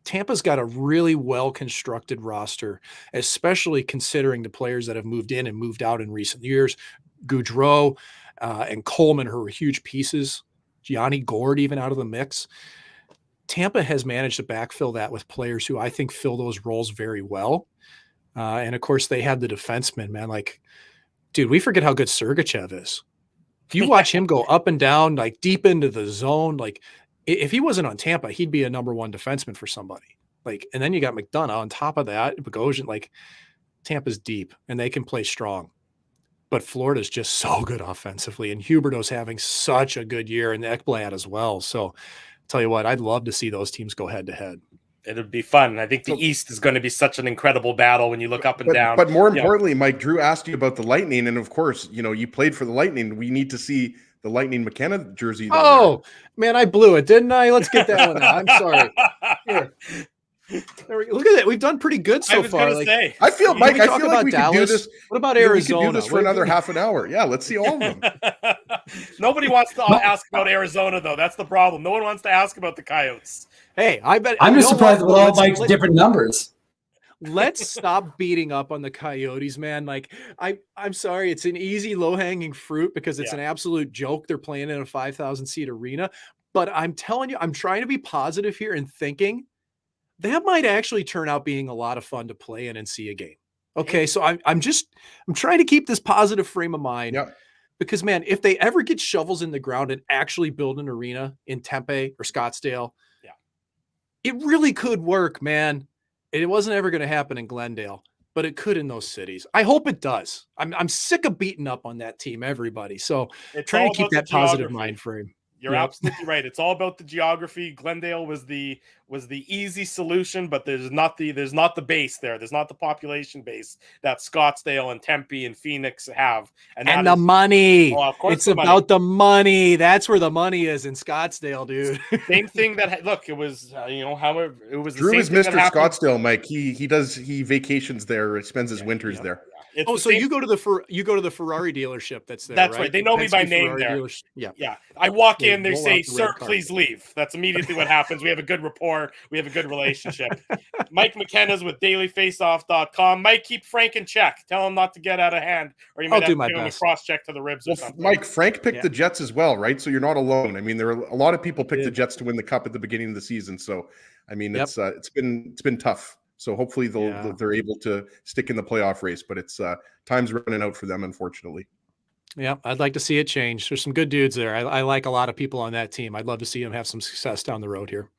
Tampa's got a really well-constructed roster, especially considering the players that have moved in and moved out in recent years. Goudreau and Coleman, who are huge pieces. Gianni Gord even out of the mix. Tampa has managed to backfill that with players who I think fill those roles very well. And of course, they have the defensemen, man. Like, dude, we forget how good Sergachev is. If you watch him go up and down, like deep into the zone, like if he wasn't on Tampa, he'd be a number 1 defenseman for somebody. Like, and then you got McDonough on top of that, Bogosian. Like, Tampa's deep and they can play strong. But Florida's just so good offensively, and Huberdeau's having such a good year, and Ekblad as well. So, tell you what, I'd love to see those teams go head to head. It'd be fun. I think the East is going to be such an incredible battle when you look up and down. But more importantly, Mike, Drew asked you about the Lightning, and of course, you played for the Lightning. We need to see the Lightning Mckenna jersey. Oh, man, I blew it, didn't I? Let's get that one out. I'm sorry. Here. Look at that. We've done pretty good so far. I feel like we could do this. What about Arizona? We could do this for another half an hour. Yeah, let's see all of them. Nobody wants to ask about Arizona, though. That's the problem. No one wants to ask about the Coyotes. Hey, I bet I'm just surprised with all Mike's different numbers. Let's stop beating up on the Coyotes, man. Like, I'm sorry, it's an easy, low-hanging fruit because it's an absolute joke. They're playing in a 5,000-seat arena. But I'm telling you, I'm trying to be positive here and thinking that might actually turn out being a lot of fun to play in and see a game. Okay, so I'm trying to keep this positive frame of mind. Yep. Because, man, if they ever get shovels in the ground and actually build an arena in Tempe or Scottsdale, it really could work, man. It wasn't ever going to happen in Glendale, but it could in those cities. I hope it does. I'm sick of beating up on that team, everybody. So trying to keep that positive mind frame. You're absolutely right. It's all about the geography. Glendale was the easy solution, but there's not the base there. There's not the population base that Scottsdale and Tempe and Phoenix have. And the money. Well, of course it's about the money. That's where the money is in Scottsdale, dude. Same thing that look. It was however it was. Drew is Mr. Scottsdale, Mike. He vacations there. Spends his winters there. So you go to the Ferrari dealership that's there. That's right. They know me by name there. Yeah. I walk in, they say, "Sir, please leave." That's immediately what happens. We have a good rapport. We have a good relationship. Mike Mckenna's with dailyfaceoff.com. Mike, keep Frank in check. Tell him not to get out of hand, or you might have to give him a cross check to the ribs or something. Mike, Frank picked the Jets as well, right? So you're not alone. I mean, there are a lot of people picked the Jets to win the cup at the beginning of the season. So, I mean, it's been tough. So hopefully they're able to stick in the playoff race, but it's time's running out for them, unfortunately. Yeah, I'd like to see it change. There's some good dudes there. I like a lot of people on that team. I'd love to see them have some success down the road here.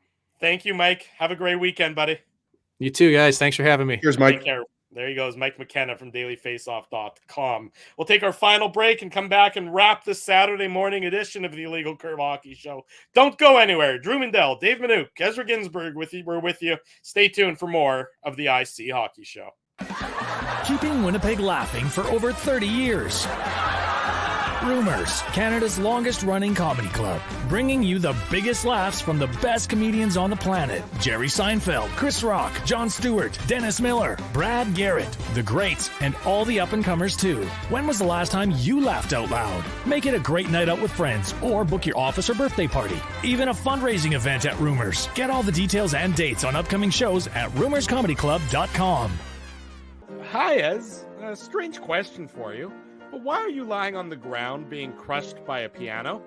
Thank you, Mike. Have a great weekend, buddy. You too, guys. Thanks for having me. Here's Mike. Take care. There he goes, Mike Mckenna from dailyfaceoff.com. We'll take our final break and come back and wrap this Saturday morning edition of the Illegal Curve Hockey Show. Don't go anywhere. Drew Mindell, Dave Minuk, Ezra Ginsburg we're with you. Stay tuned for more of the IC Hockey Show. Keeping Winnipeg laughing for over 30 years. Rumors, Canada's longest-running comedy club, bringing you the biggest laughs from the best comedians on the planet. Jerry Seinfeld, Chris Rock, Jon Stewart, Dennis Miller, Brad Garrett, the greats, and all the up-and-comers too. When was the last time you laughed out loud? Make it a great night out with friends, or book your office or birthday party. Even a fundraising event at Rumors. Get all the details and dates on upcoming shows at rumorscomedyclub.com. Hi, Ez. A strange question for you. But why are you lying on the ground being crushed by a piano?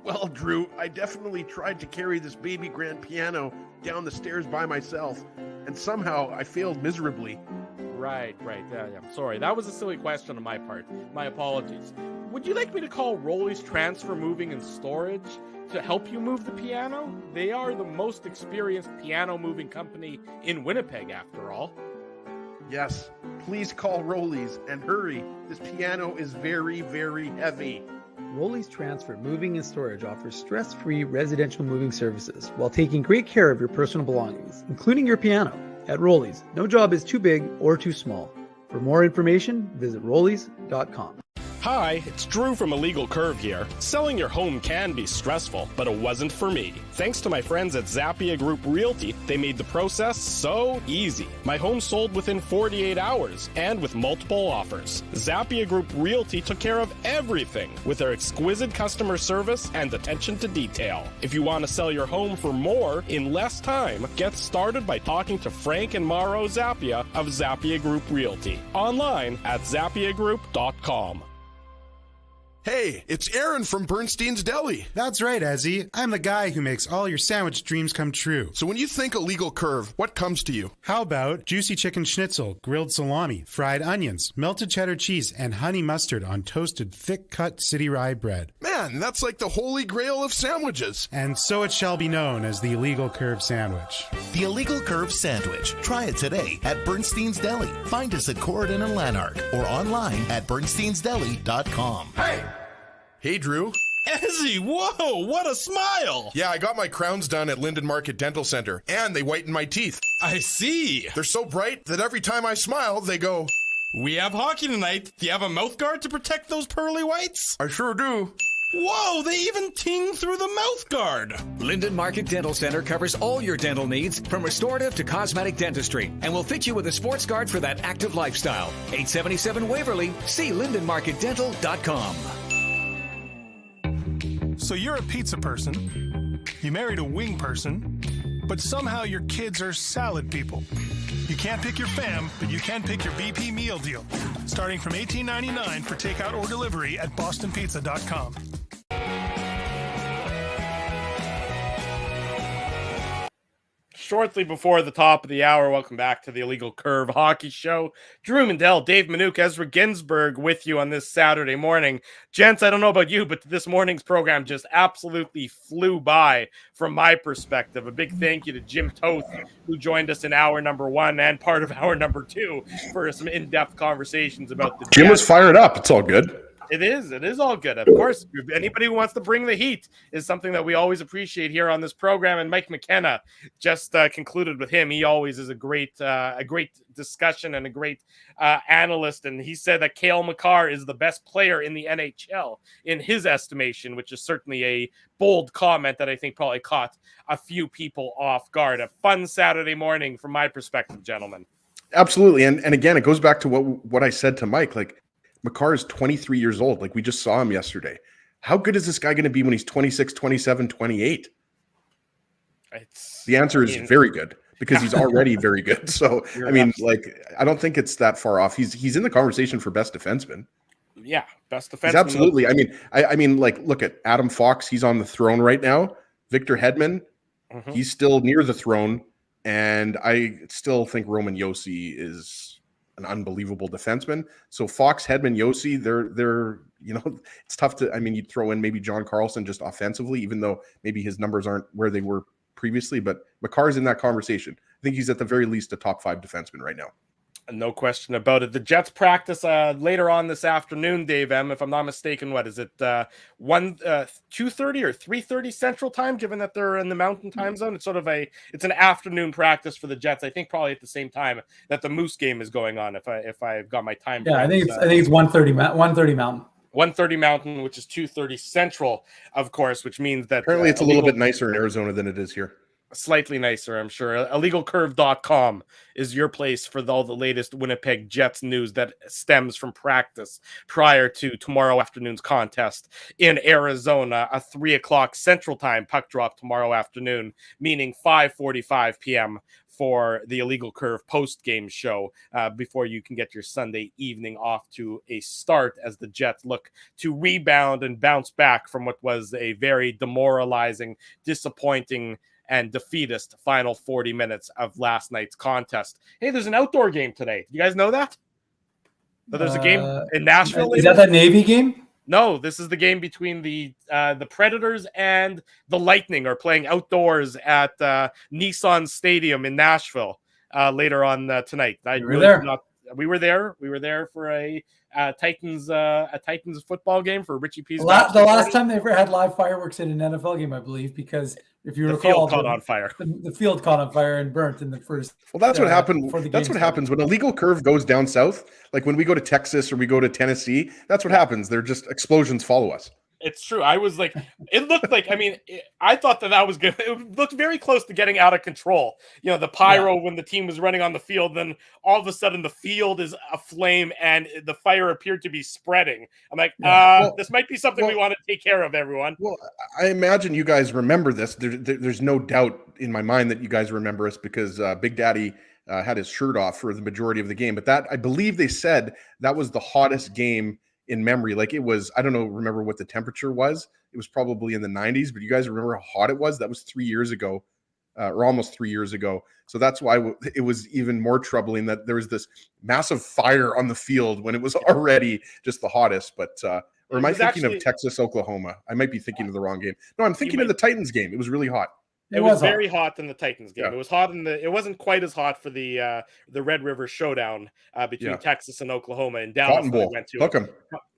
Well, Drew, I definitely tried to carry this baby grand piano down the stairs by myself, and somehow I failed miserably. Right. Yeah, I'm sorry. That was a silly question on my part. My apologies. Would you like me to call Rolly's Transfer Moving and Storage to help you move the piano? They are the most experienced piano moving company in Winnipeg, after all. Yes, please call Rolly's and hurry. This piano is very, very heavy. Rolly's Transfer Moving and Storage offers stress-free residential moving services while taking great care of your personal belongings, including your piano. At Rolly's, no job is too big or too small. For more information, visit rollys.com. Hi, it's Drew from Illegal Curve here. Selling your home can be stressful, but it wasn't for me. Thanks to my friends at Zappia Group Realty, they made the process so easy. My home sold within 48 hours and with multiple offers. Zappia Group Realty took care of everything with their exquisite customer service and attention to detail. If you want to sell your home for more in less time, get started by talking to Frank and Mauro Zappia of Zappia Group Realty. Online at zappiagroup.com. Hey, it's Aaron from Bernstein's Deli. That's right, Ezzy. I'm the guy who makes all your sandwich dreams come true. So when you think Illegal Curve, what comes to you? How about juicy chicken schnitzel, grilled salami, fried onions, melted cheddar cheese, and honey mustard on toasted thick-cut city rye bread? Man, that's like the holy grail of sandwiches. And so it shall be known as the Illegal Curve sandwich. The Illegal Curve sandwich. Try it today at Bernstein's Deli. Find us at Corridon and Lanark or online at bernsteinsdeli.com. Hey, Drew. Ezzy, whoa, what a smile! Yeah, I got my crowns done at Linden Market Dental Center, and they whiten my teeth. I see. They're so bright that every time I smile, they go... We have hockey tonight. Do you have a mouth guard to protect those pearly whites? I sure do. Whoa, they even ting through the mouth guard. Linden Market Dental Center covers all your dental needs from restorative to cosmetic dentistry and will fit you with a sports guard for that active lifestyle. 877 Waverly. See lindenmarketdental.com. So you're a pizza person, you married a wing person, but somehow your kids are salad people. You can't pick your fam, but you can pick your BP meal deal, starting from $18.99 for takeout or delivery at bostonpizza.com. Shortly before the top of the hour, welcome back to the Illegal Curve Hockey Show. Drew Mindell, Dave Minuk, Ezra Ginsburg with you on this Saturday morning. Gents, I don't know about you, but this morning's program just absolutely flew by from my perspective. A big thank you to Jim Toth, who joined us in hour number 1 and part of hour number 2 for some in-depth conversations about the Jim was fired up. It's all good. It is all good. Of course, anybody who wants to bring the heat is something that we always appreciate here on this program. And Mike Mckenna just concluded with him. He always is a great discussion and a great analyst. And he said that Cale Makar is the best player in the NHL in his estimation, which is certainly a bold comment that I think probably caught a few people off guard. A fun Saturday morning from my perspective, gentlemen. Absolutely. And again, it goes back to what I said to Mike, like, Makar is 23 years old. Like, we just saw him yesterday. How good is this guy going to be when he's 26, 27, 28? The answer is very good, because he's already very good. So, I mean, like, I don't think it's that far off. He's in the conversation for best defenseman. Yeah, best defenseman. He's absolutely. I mean, like, look at Adam Fox. He's on the throne right now. Victor Hedman, he's still near the throne. And I still think Roman Josi is an unbelievable defenseman. So Fox, Hedman, Josi, they're it's tough to. I mean, you'd throw in maybe John Carlson just offensively, even though maybe his numbers aren't where they were previously. But Makar's in that conversation. I think he's at the very least a top 5 defenseman right now. No question about it. The Jets practice later on this afternoon, Dave M. If I'm not mistaken, what is it? 2:30 or 3:30 Central Time, given that they're in the Mountain Time Zone. It's sort of it's an afternoon practice for the Jets. I think probably at the same time that the Moose game is going on. If I've got my time. Yeah, I think it's 1:30 Mountain. 1:30 Mountain, which is 2:30 Central, of course, which means that apparently it's a little bit nicer in Arizona than it is here. Slightly nicer, I'm sure. IllegalCurve.com is your place for all the latest Winnipeg Jets news that stems from practice prior to tomorrow afternoon's contest in Arizona. A 3 o'clock Central Time puck drop tomorrow afternoon, meaning 5:45 p.m. for the Illegal Curve post-game show before you can get your Sunday evening off to a start as the Jets look to rebound and bounce back from what was a very demoralizing, disappointing, and defeatist final 40 minutes of last night's contest. Hey, there's an outdoor game today. You guys know that? So there's a game in Nashville. Is that Navy game? No, this is the game between the Predators and the Lightning are playing outdoors at Nissan Stadium in Nashville later on tonight. We were there. We were there for a Titans football game for Richie P's. The last time they ever had live fireworks in an NFL game, I believe, because if you recall, field caught on fire. The field caught on fire and burnt in the first. Well, that's what happened. That's what happens when Illegal Curve goes down south. Like when we go to Texas or we go to Tennessee, that's what happens. They're just explosions follow us. It's true. I was like, it looked like, I mean, I thought that was good. It looked very close to getting out of control. You know, the pyro when the team was running on the field, then all of a sudden the field is aflame and the fire appeared to be spreading. I'm like, this might be something we want to take care of, everyone. Well, I imagine you guys remember this. There's no doubt in my mind that you guys remember us because Big Daddy had his shirt off for the majority of the game. But that, I believe they said that was the hottest game in memory. Like it was, I don't know, remember what the temperature was. It was probably in the 90s, but you guys remember how hot it was? That was 3 years ago, or almost 3 years ago. So that's why it was even more troubling that there was this massive fire on the field when it was already just the hottest. But, or am I thinking of Texas, Oklahoma? I might be thinking of the wrong game. No, I'm thinking of the Titans game. It was really hot. It was very hot in the Titans game. Yeah. It was hot it wasn't quite as hot for the Red River Showdown between Texas and Oklahoma in Dallas. Cotton Bowl. Went to. Hook 'em.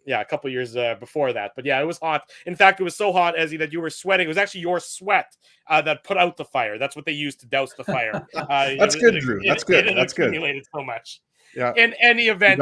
Yeah, a couple years before that. But yeah, it was hot. In fact, it was so hot, Ezzy, that you were sweating. It was actually your sweat that put out the fire. That's what they used to douse the fire. That's good, Drew. That's good. That's good. It accumulated so much. Yeah. In any event,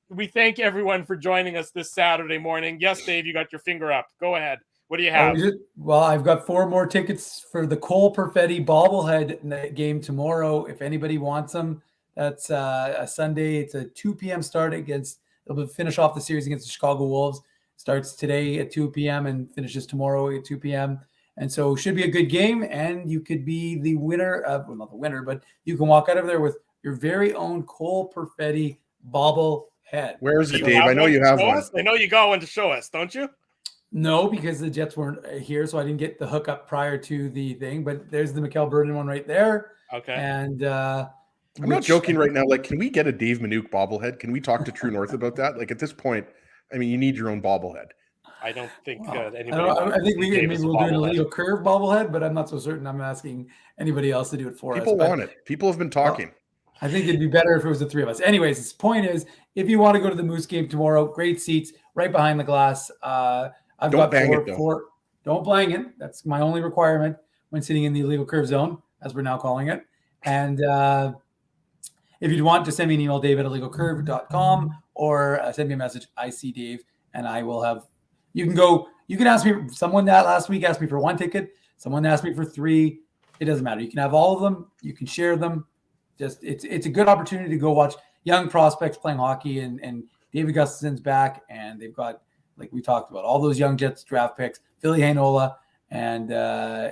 we thank everyone for joining us this Saturday morning. Yes, Dave, you got your finger up. Go ahead. What do you have? Well, I've got 4 more tickets for the Cole Perfetti bobblehead game tomorrow. If anybody wants them, that's a Sunday. It's a 2 p.m. start it'll finish off the series against the Chicago Wolves. Starts today at 2 p.m. and finishes tomorrow at 2 p.m. And so should be a good game. And you could be the winner well, not the winner, but you can walk out of there with your very own Cole Perfetti bobblehead. Where is it, Dave? I know you have one. I know you got one to show us, don't you? No, because the Jets weren't here, so I didn't get the hookup prior to the thing. But there's the Mikkel Burden one right there. Okay. And I'm not joking right now. Like, can we get a Dave Minuk bobblehead? Can we talk to True North about that? Like, at this point, I mean, you need your own bobblehead. I don't think anybody. I think maybe we'll do an Illegal Curve bobblehead, but I'm not so certain. I'm asking anybody else to do it for us. People want it. People have been talking. I think it'd be better if it was the 3 of us. Anyways, the point is, if you want to go to the Moose game tomorrow, great seats right behind the glass. Don't bang it. That's my only requirement when sitting in the Illegal Curve zone, as we're now calling it. And if you want to send me an email, dave@illegalcurve.com, or send me a message, I see Dave, and I will have. You can ask me. Someone that last week asked me for 1 ticket. Someone asked me for 3. It doesn't matter. You can have all of them. You can share them. Just it's a good opportunity to go watch young prospects playing hockey, and David Gustafson's back, and they've got, like we talked about, all those young Jets draft picks, Philly Heinola, and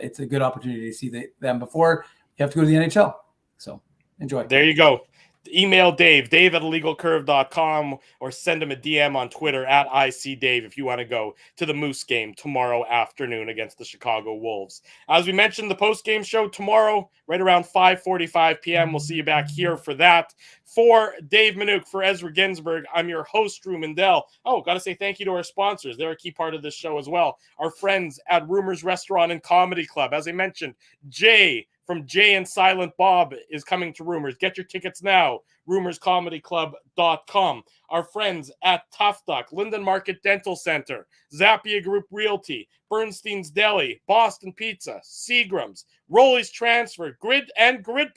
it's a good opportunity to see them before you have to go to the NHL. So enjoy. There you go. Email Dave@illegalcurve.com, or send him a DM on Twitter @ICDave if you want to go to the Moose game tomorrow afternoon against the Chicago Wolves. As we mentioned, the post-game show tomorrow, right around 5:45 p.m. We'll see you back here for that. For Dave Minuk, for Ezra Ginsburg, I'm your host, Drew Mindell. Oh, got to say thank you to our sponsors. They're a key part of this show as well. Our friends at Rumors Restaurant and Comedy Club. As I mentioned, Jay from Jay and Silent Bob is coming to Rumors. Get your tickets now. RumorsComedyClub.com. Our friends at Tough Duck, Linden Market Dental Center, Zappia Group Realty, Bernstein's Deli, Boston Pizza, Seagram's, Rolly's Transfer, Grid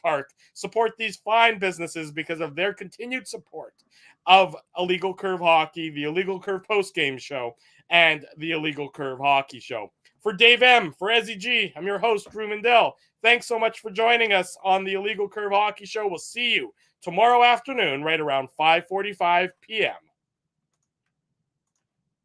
Park support these fine businesses because of their continued support of Illegal Curve Hockey, the Illegal Curve postgame show, and the Illegal Curve Hockey Show. For Dave M., for Ezzy G., I'm your host, Drew Mindell. Thanks so much for joining us on the Illegal Curve Hockey Show. We'll see you tomorrow afternoon, right around 5:45 p.m.